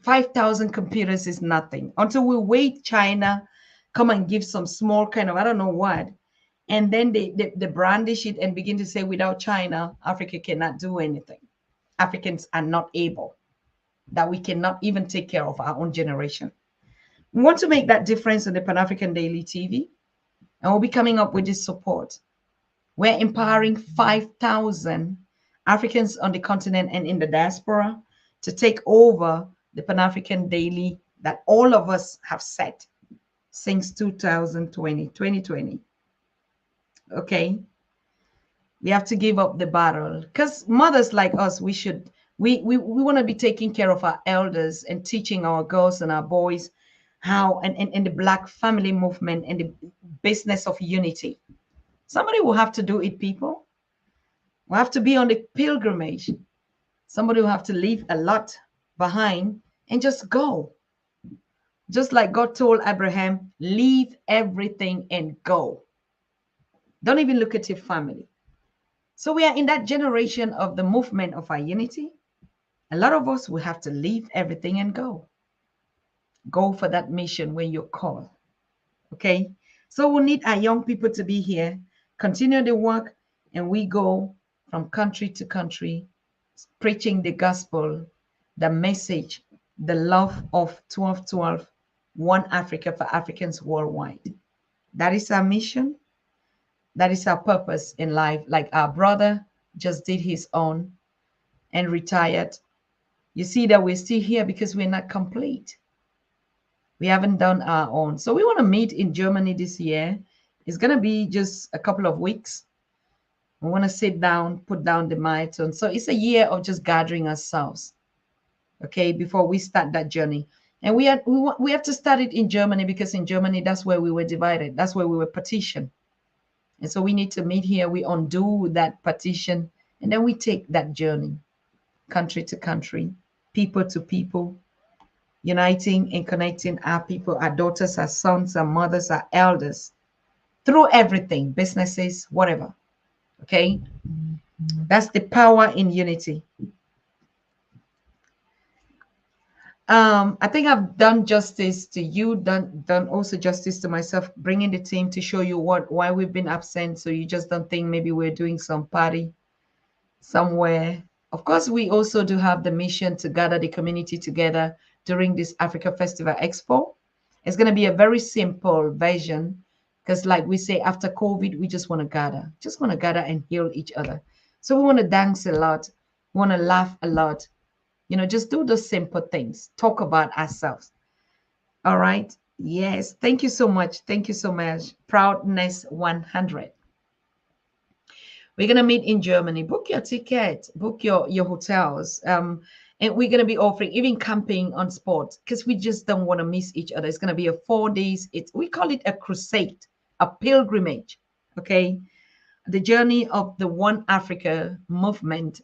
5,000 computers is nothing until we wait China come and give some small kind of, I don't know what. And then they brandish it and begin to say, without China, Africa cannot do anything. Africans are not able, that we cannot even take care of our own generation. We want to make that difference in the Pan-African Daily TV, and we'll be coming up with this support. We're empowering 5,000 Africans on the continent and in the diaspora to take over the Pan-African Daily that all of us have set since 2020. Okay? We have to give up the battle because mothers like us, we want to be taking care of our elders and teaching our girls and our boys how and the Black family movement and the business of unity. Somebody will have to do it, people. We'll have to be on the pilgrimage. Somebody will have to leave a lot behind and just go. Just like God told Abraham, leave everything and go. Don't even look at your family. So we are in that generation of the movement of our unity. A lot of us will have to leave everything and go. Go for that mission when you're called. Okay? So we need our young people to be here, continue the work, and we go from country to country, preaching the gospel, the message, the love of 1212, one Africa for Africans worldwide. That is our mission. That is our purpose in life. Like our brother just did his own and retired. You see that we're still here because we're not complete. We haven't done our own. So we want to meet in Germany this year. It's going to be just a couple of weeks. We want to sit down, put down the marathon. So it's a year of just gathering ourselves, okay, before we start that journey. And we have to start it in Germany because in Germany, that's where we were divided. That's where we were partitioned. And so we need to meet here. We undo that partition, and then we take that journey, country to country, people to people, uniting and connecting our people, our daughters, our sons, our mothers, our elders, through everything, businesses, whatever. Okay? That's the power in unity. I think I've done justice to you, done also justice to myself, bringing the team to show you why we've been absent. So you just don't think maybe we're doing some party somewhere. Of course, we also do have the mission to gather the community together during this Africa Festival Expo. It's going to be a very simple version because, like we say, after COVID, we just want to gather and heal each other. So we want to dance a lot, we want to laugh a lot. You know, just do those simple things. Talk about ourselves. All right. Yes. Thank you so much. Thank you so much. Proudness 100. We're going to meet in Germany. Book your ticket. Book your hotels. And we're going to be offering even camping on spot because we just don't want to miss each other. It's going to be a 4 days. We call it a crusade, a pilgrimage. Okay. The journey of the One Africa movement.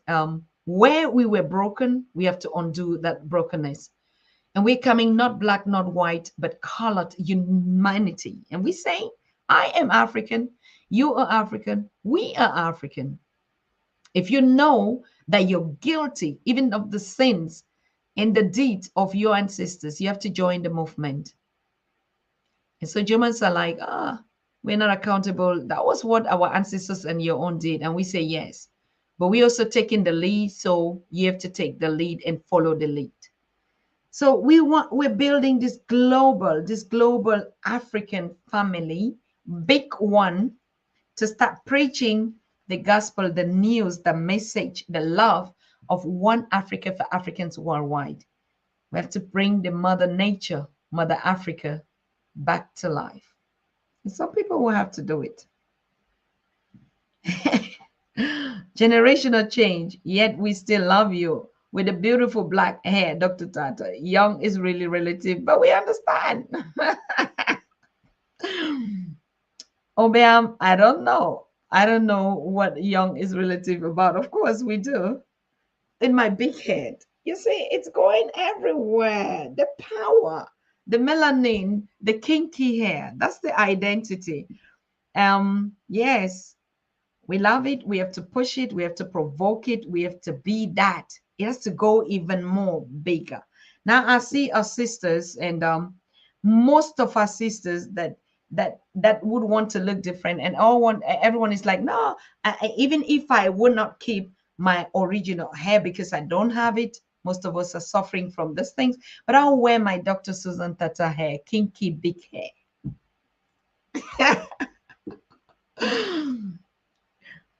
Where we were broken, we have to undo that brokenness. And we're coming not black, not white, but colored humanity. And we say, I am African, you are African, we are African. If you know that you're guilty, even of the sins and the deeds of your ancestors, you have to join the movement. And so Germans are like, we're not accountable. That was what our ancestors and your own did. And we say, yes. but we also taking the lead. So you have to take the lead and follow the lead. So we're building this global African family, big one, to start preaching the gospel, the news, the message, the love of one Africa for Africans worldwide. We have to bring the mother nature, Mother Africa, back to life. And some people will have to do it. Generational change, yet we still love you. With the beautiful black hair, Dr. Tata. Young is really relative, but we understand. Obeam, I don't know. I don't know what young is relative about. Of course, we do. In my big head, you see, it's going everywhere. The power, the melanin, the kinky hair. That's the identity. Yes, we love it. We have to push it. We have to provoke it. We have to be that. It has to go even more bigger. Now I see our sisters, and most of our sisters that would want to look different, and everyone is like, no, even if I would not keep my original hair because I don't have it. Most of us are suffering from these things, but I'll wear my Dr. Susan Tata hair, kinky big hair.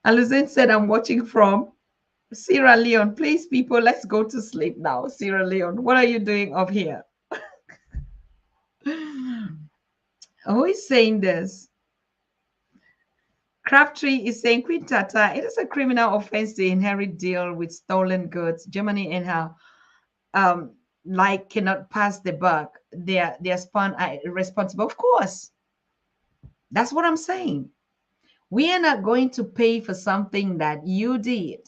Alizine said, I'm watching from Sierra Leone. Please, people, let's go to sleep now. Sierra Leone, what are you doing up here? Who is saying this? Crabtree is saying, Queen Tata, it is a criminal offense to inherit deal with stolen goods. Germany and how like cannot pass the buck. Their spawn are responsible. Of course. That's what I'm saying. We are not going to pay for something that you did.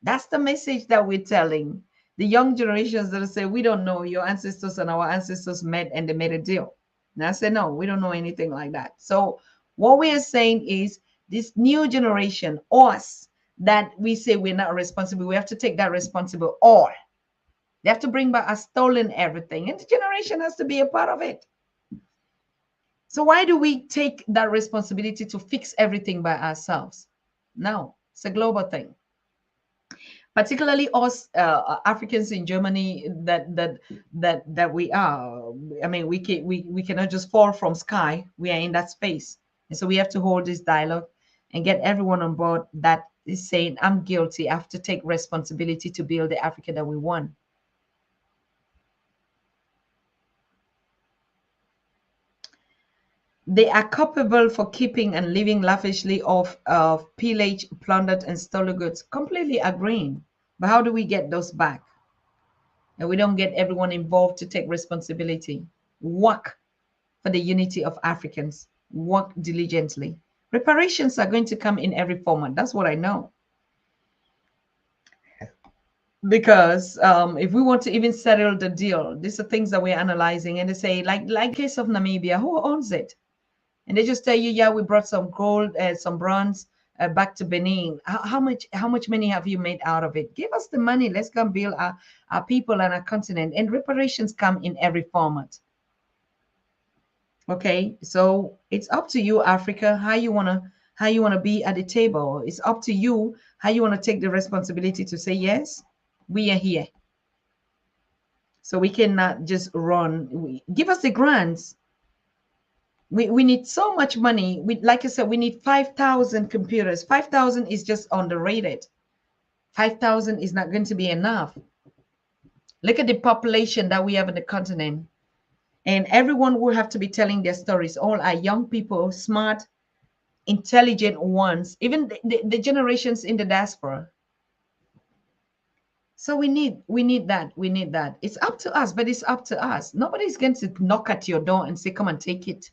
That's the message that we're telling the young generations that say, we don't know, your ancestors and our ancestors met and they made a deal. And I said, no, we don't know anything like that. So what we are saying is this new generation, us, that we say we're not responsible, we have to take that responsible, or they have to bring back a stolen everything, and the generation has to be a part of it. So why do we take that responsibility to fix everything by ourselves? No, it's a global thing. Particularly us Africans in Germany, that we are. I mean, we cannot just fall from sky. We are in that space, and so we have to hold this dialogue and get everyone on board that is saying, I'm guilty. I have to take responsibility to build the Africa that we want. They are culpable for keeping and living lavishly off of pillaged, plundered, and stolen goods. Completely agreeing. But how do we get those back? And we don't get everyone involved to take responsibility. Work for the unity of Africans. Work diligently. Reparations are going to come in every format. That's what I know. Because if we want to even settle the deal, these are things that we're analyzing. And they say, like case of Namibia, who owns it? And they just tell you, yeah, we brought some gold, some bronze back to Benin. How much money have you made out of it? Give us the money. Let's come build our people and our continent. And reparations come in every format. Okay, so it's up to you, Africa, how you wanna be at the table. It's up to you how you want to take the responsibility to say, yes, we are here. So we cannot just run. Give us the grants. We need so much money. Like I said, we need 5,000 computers. 5,000 is just underrated. 5,000 is not going to be enough. Look at the population that we have in the continent. And everyone will have to be telling their stories. All our young people, smart, intelligent ones, even the generations in the diaspora. So we need that. We need that. It's up to us, but it's up to us. Nobody's going to knock at your door and say, come and take it.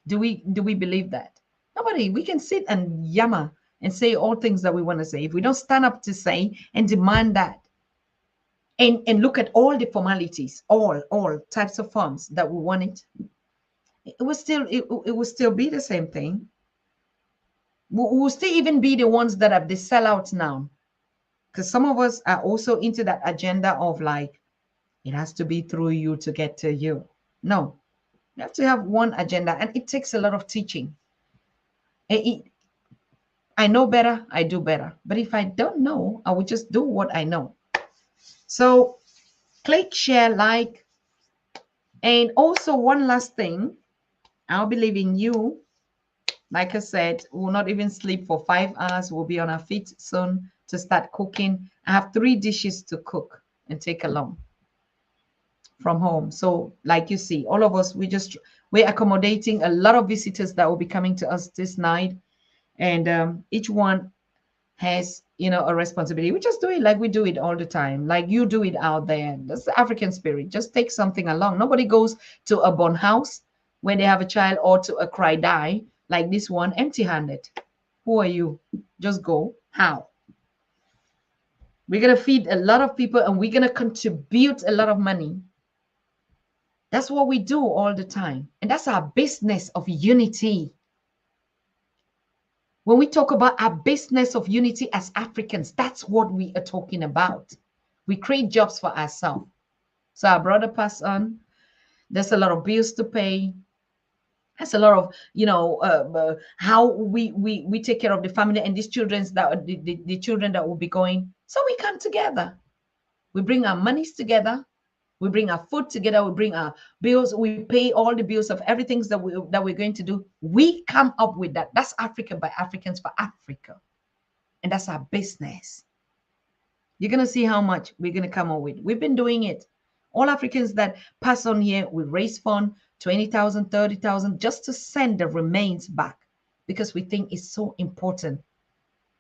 Do we believe that? Nobody. We can sit and yammer and say all things that we want to say. If we don't stand up to say and demand that, and look at all the formalities, all types of forms that we want it will still be the same thing. We'll still even be the ones that are the sellouts now, because some of us are also into that agenda of like, it has to be through you to get to you. No, you have to have one agenda, and it takes a lot of teaching. I know better, I do better. But if I don't know, I will just do what I know. So click, share, like. And also, one last thing, I'll be leaving you. Like I said, we'll not even sleep for 5 hours. We'll be on our feet soon to start cooking. I have 3 dishes to cook and take along from home. So, like you see, all of us, we're accommodating a lot of visitors that will be coming to us this night, and each one has, a responsibility. We just do it like we do it all the time, like you do it out there. That's the African spirit. Just take something along. Nobody goes to a born house when they have a child, or to a cry die like this one empty-handed. Who are you? Just go. How? We're going to feed a lot of people, and we're going to contribute a lot of money. That's what we do all the time, and that's our business of unity. When we talk about our business of unity as Africans, that's what we are talking about. We create jobs for ourselves. So our brother passed on. There's a lot of bills to pay. There's a lot of, how we take care of the family and these children the children that will be going. So we come together. We bring our monies together. We bring our food together. We bring our bills. We pay all the bills of everything that we're going to do. We come up with that. That's Africa by Africans for Africa. And that's our business. You're going to see how much we're going to come up with. We've been doing it. All Africans that pass on here, we raise fund, 20,000, 30,000, just to send the remains back, because we think it's so important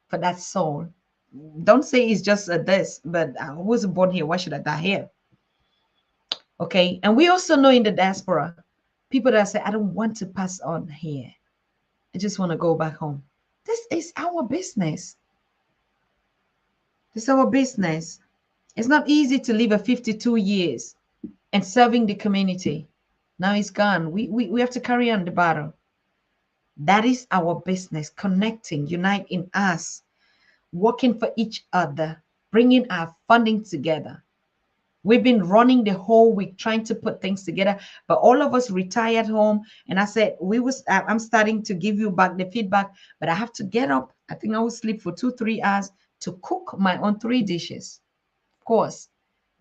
for that soul. Don't say it's just this, but I wasn't born here. Why should I die here? Okay. And we also know in the diaspora, people that say, I don't want to pass on here. I just want to go back home. This is our business. This is our business. It's not easy to live a 52 years and serving the community. Now it's gone. We have to carry on the battle. That is our business, connecting, uniting us, working for each other, bringing our funding together. We've been running the whole week trying to put things together, but all of us retired home. And I said, I'm starting to give you back the feedback, but I have to get up. I think I will sleep for 2-3 hours to cook my own 3 dishes. Of course,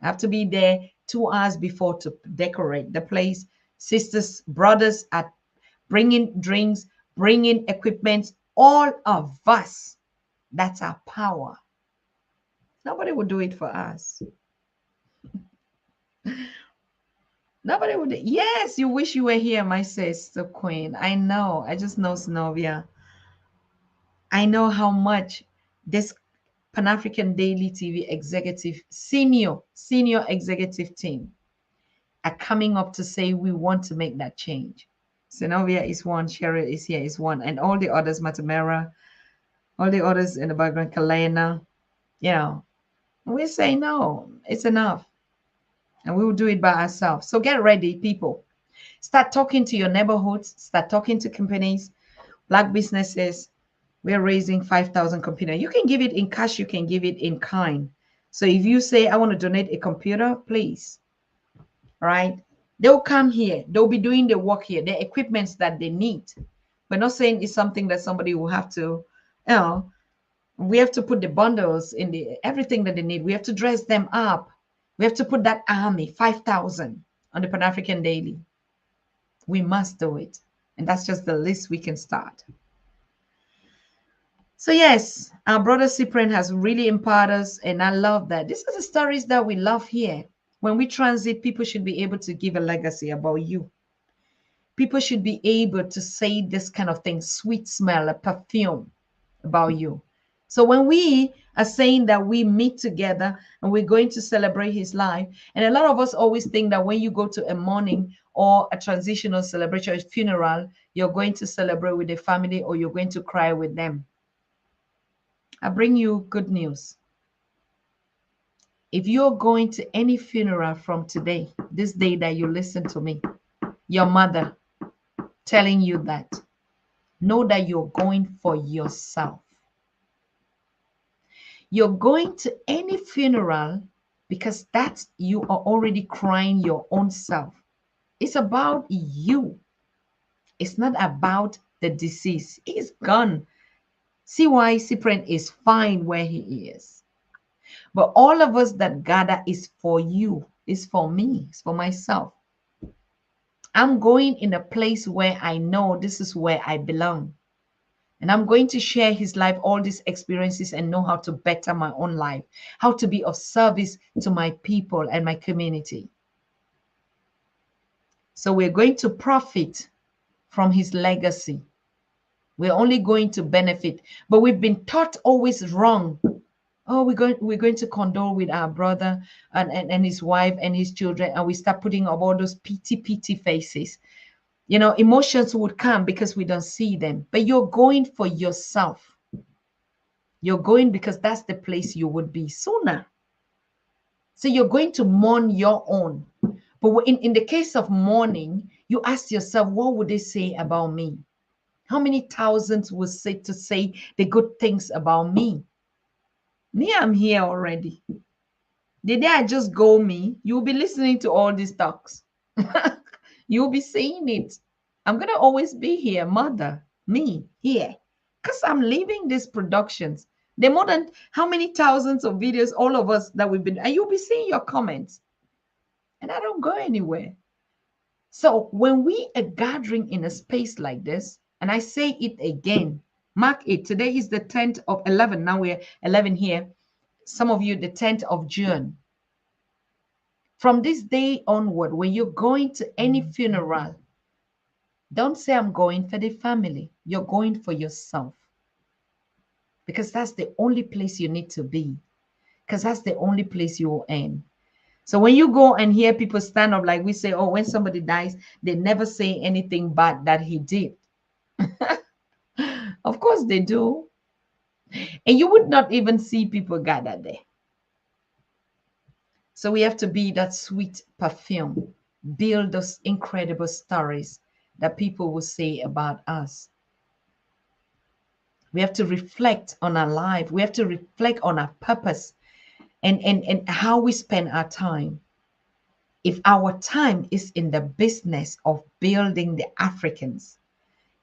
I have to be there 2 hours before to decorate the place. Sisters, brothers are bringing drinks, bringing equipment, all of us. That's our power. Nobody will do it for us. Nobody would. Yes, you wish you were here, my sister queen. I know. I just know, Zenobia. I know how much this Pan-African Daily TV executive, senior executive team are coming up to say we want to make that change. Zenobia is one, Cheryl is here, is one, and all the others, Matamera, all the others in the background, Kalena, we say no, it's enough. And we will do it by ourselves. So get ready, people. Start talking to your neighborhoods. Start talking to companies, Black businesses. We're raising 5,000 computers. You can give it in cash. You can give it in kind. So if you say, I want to donate a computer, please. All right. They'll come here. They'll be doing the work here. The equipments that they need. We're not saying it's something that somebody will have to, we have to put the bundles in everything that they need. We have to dress them up. We have to put that army, 5,000, on the Pan-African Daily. We must do it. And that's just the least we can start. So yes, our brother Cyprian has really empowered us, and I love that. These are the stories that we love here. When we transit, people should be able to give a legacy about you. People should be able to say this kind of thing, sweet smell, a perfume about you. So when we are saying that we meet together and we're going to celebrate his life, and a lot of us always think that when you go to a mourning or a transitional celebration, a funeral, you're going to celebrate with the family or you're going to cry with them. I bring you good news. If you're going to any funeral from today, this day that you listen to me, your mother telling you that, know that you're going for yourself. You're going to any funeral because that's, you are already crying your own self. It's about you. It's not about the deceased. It's gone. See why Cyprian is fine where he is. But all of us that gather is for you, is for me, it's for myself. I'm going in a place where I know this is where I belong. And I'm going to share his life, all these experiences, and know how to better my own life, how to be of service to my people and my community. So we're going to profit from his legacy. We're only going to benefit, but we've been taught always wrong. Oh, we're going to condole with our brother and his wife and his children, and we start putting up all those pity faces. You know, emotions would come because we don't see them, but you're going for yourself. You're going because that's the place you would be sooner. So you're going to mourn your own. But in the case of mourning, you ask yourself, what would they say about me? How many thousands would say the good things about me? Me, I'm here already. The day I just go me, you'll be listening to all these talks. You'll be seeing it. I'm going to always be here, mother, me, here. Because I'm leaving these productions. They're more than how many thousands of videos, all of us that we've been, and you'll be seeing your comments. And I don't go anywhere. So when we are gathering in a space like this, and I say it again, mark it. Today is the 10th of 11. Now we're 11 here. Some of you, the 10th of June. From this day onward, when you're going to any funeral, don't say, I'm going for the family. You're going for yourself. Because that's the only place you need to be. Because that's the only place you will end. So when you go and hear people stand up, like we say, oh, when somebody dies, they never say anything bad that he did. Of course they do. And you would not even see people gather there. So we have to be that sweet perfume, build those incredible stories that people will say about us. We have to reflect on our life. We have to reflect on our purpose and how we spend our time. If our time is in the business of building the Africans,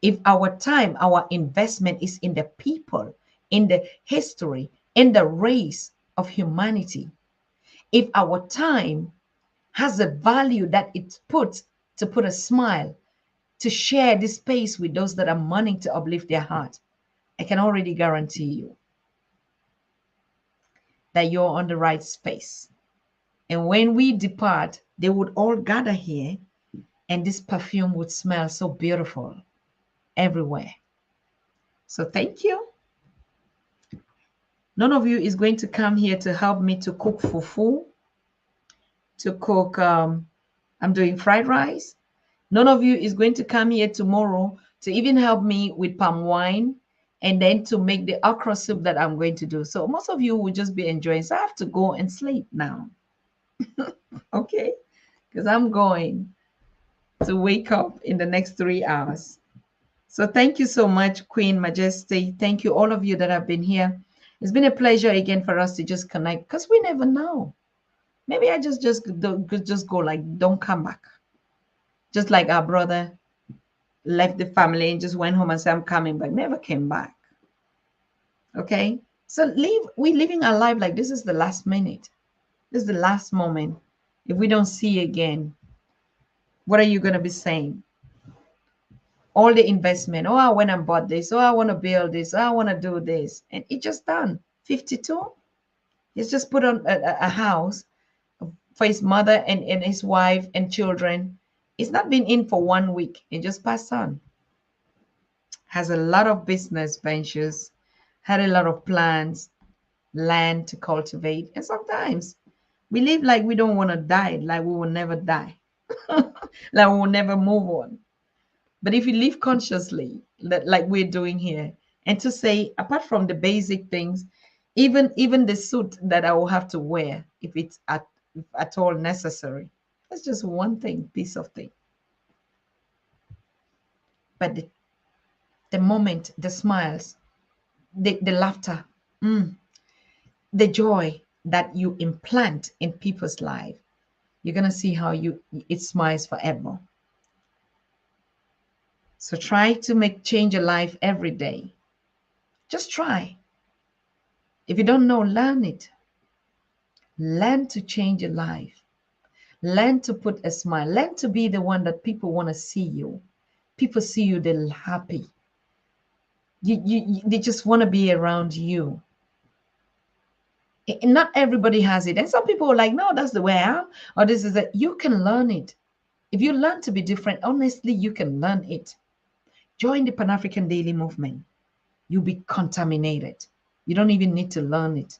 if our time, our investment is in the people, in the history, in the race of humanity, if our time has a value that it puts to put a smile, to share this space with those that are mourning to uplift their heart, I can already guarantee you that you're on the right space. And when we depart, they would all gather here and this perfume would smell so beautiful everywhere. So thank you. None of you is going to come here to help me to cook fufu, to cook, I'm doing fried rice. None of you is going to come here tomorrow to even help me with palm wine and then to make the okra soup that I'm going to do. So most of you will just be enjoying. So I have to go and sleep now. Okay? Because I'm going to wake up in the next 3 hours. So thank you so much, Queen Majesty. Thank you, all of you that have been here. It's been a pleasure again for us to just connect because we never know. Maybe I just go like, don't come back. Just like our brother left the family and just went home and said, I'm coming back. Never came back. Okay? So we living our life like this is the last minute. This is the last moment. If we don't see again, what are you going to be saying? All the investment. Oh, I went and bought this. Oh, I want to build this. Oh, I want to do this. And it just done. 52. He's just put on a house for his mother and his wife and children. It's not been in for 1 week. It just passed on. Has a lot of business ventures, had a lot of plans, land to cultivate. And sometimes we live like we don't want to die, like we will never die, like we will never move on. But if you live consciously, like we're doing here, and to say, apart from the basic things, even the suit that I will have to wear, if it's at all necessary, that's just one thing, piece of thing. But the moment, the smiles, the laughter, the joy that you implant in people's life, you're gonna see how it smiles forever. So try to change your life every day. Just try. If you don't know, learn it. Learn to change your life. Learn to put a smile. Learn to be the one that people want to see you. People see you, they're happy. They just want to be around you. And not everybody has it. And some people are like, no, that's the way I am. Or this is that. You can learn it. If you learn to be different, honestly, you can learn it. Join the Pan-African Daily Movement. You'll be contaminated. You don't even need to learn it.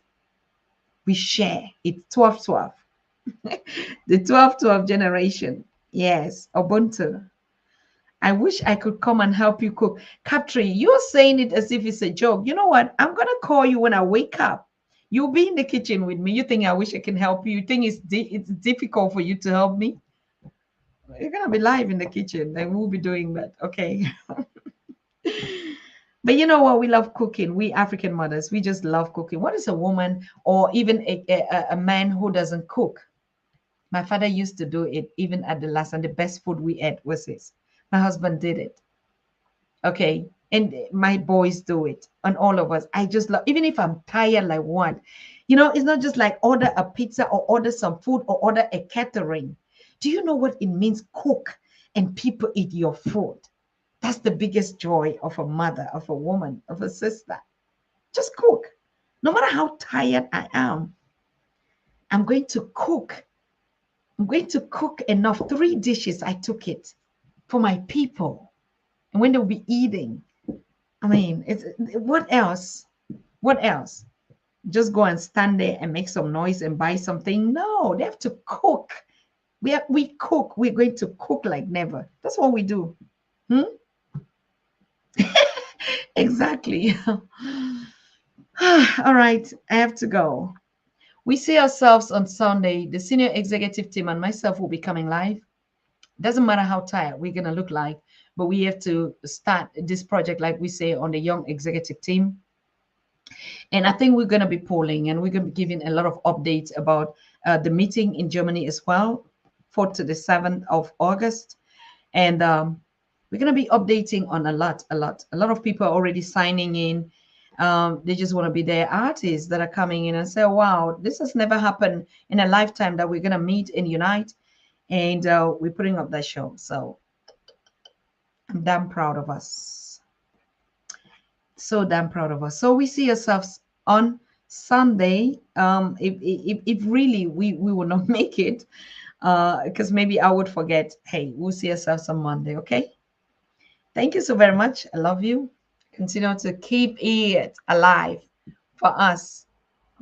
We share. It's 12-12. The 12-12 generation. Yes, Ubuntu. I wish I could come and help you cook. Capri, you're saying it as if it's a joke. You know what? I'm going to call you when I wake up. You'll be in the kitchen with me. You think I wish I can help you? You think it's difficult for you to help me? You're going to be live in the kitchen and we'll be doing that. Okay. But you know what? We love cooking. We African mothers, we just love cooking. What is a woman or even a man who doesn't cook? My father used to do it even at the last, and the best food we ate was this. My husband did it. Okay. And my boys do it. And all of us. I just love, even if I'm tired like what? You know, it's not just like order a pizza or order some food or order a catering. Do you know what it means? Cook and people eat your food. That's the biggest joy of a mother, of a woman, of a sister. Just cook. No matter how tired I am, I'm going to cook. I'm going to cook enough. 3 dishes, I took it for my people. And when they'll be eating, I mean, what else? What else? Just go and stand there and make some noise and buy something? No, they have to cook. We cook. We're going to cook like never. That's what we do. Exactly. All right, I have to go. We see ourselves on Sunday. The senior executive team and myself will be coming live. Doesn't matter how tired we're going to look like, but we have to start this project, like we say, on the young executive team. And I think we're going to be polling and we're going to be giving a lot of updates about the meeting in Germany as well, 4th to the 7th of August. And we're going to be updating on a lot. A lot of people are already signing in. They just want to be there. Artists that are coming in and say, wow, this has never happened in a lifetime that we're going to meet and unite. And we're putting up that show. So I'm damn proud of us. So damn proud of us. So we see ourselves on Sunday. If really we will not make it, because maybe I would forget, hey, we'll see ourselves on Monday, okay? Thank you so very much. I love you. Continue to keep it alive for us,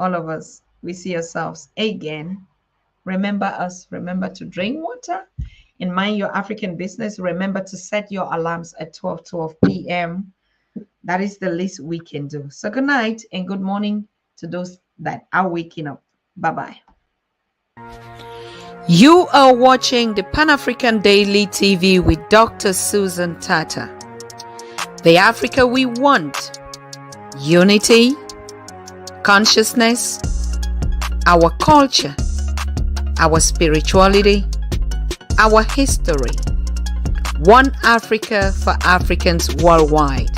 all of us. We see ourselves again. Remember us. Remember to drink water and mind your African business. Remember to set your alarms at 12 p.m. That is the least we can do. So good night and good morning to those that are waking up. Bye-bye. You are watching the Pan-African Daily TV with Dr. Susan Tata. The Africa we want. Unity, consciousness, our culture, our spirituality, our history. One Africa for Africans worldwide.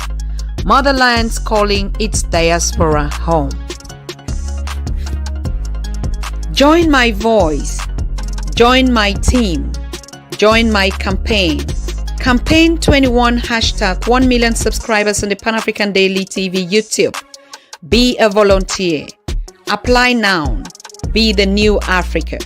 Motherland's calling its diaspora home. Join my voice. Join my team. Join my campaign. Campaign 21 hashtag 1 million subscribers on the Pan-African Daily TV YouTube. Be a volunteer. Apply now. Be the new Africa.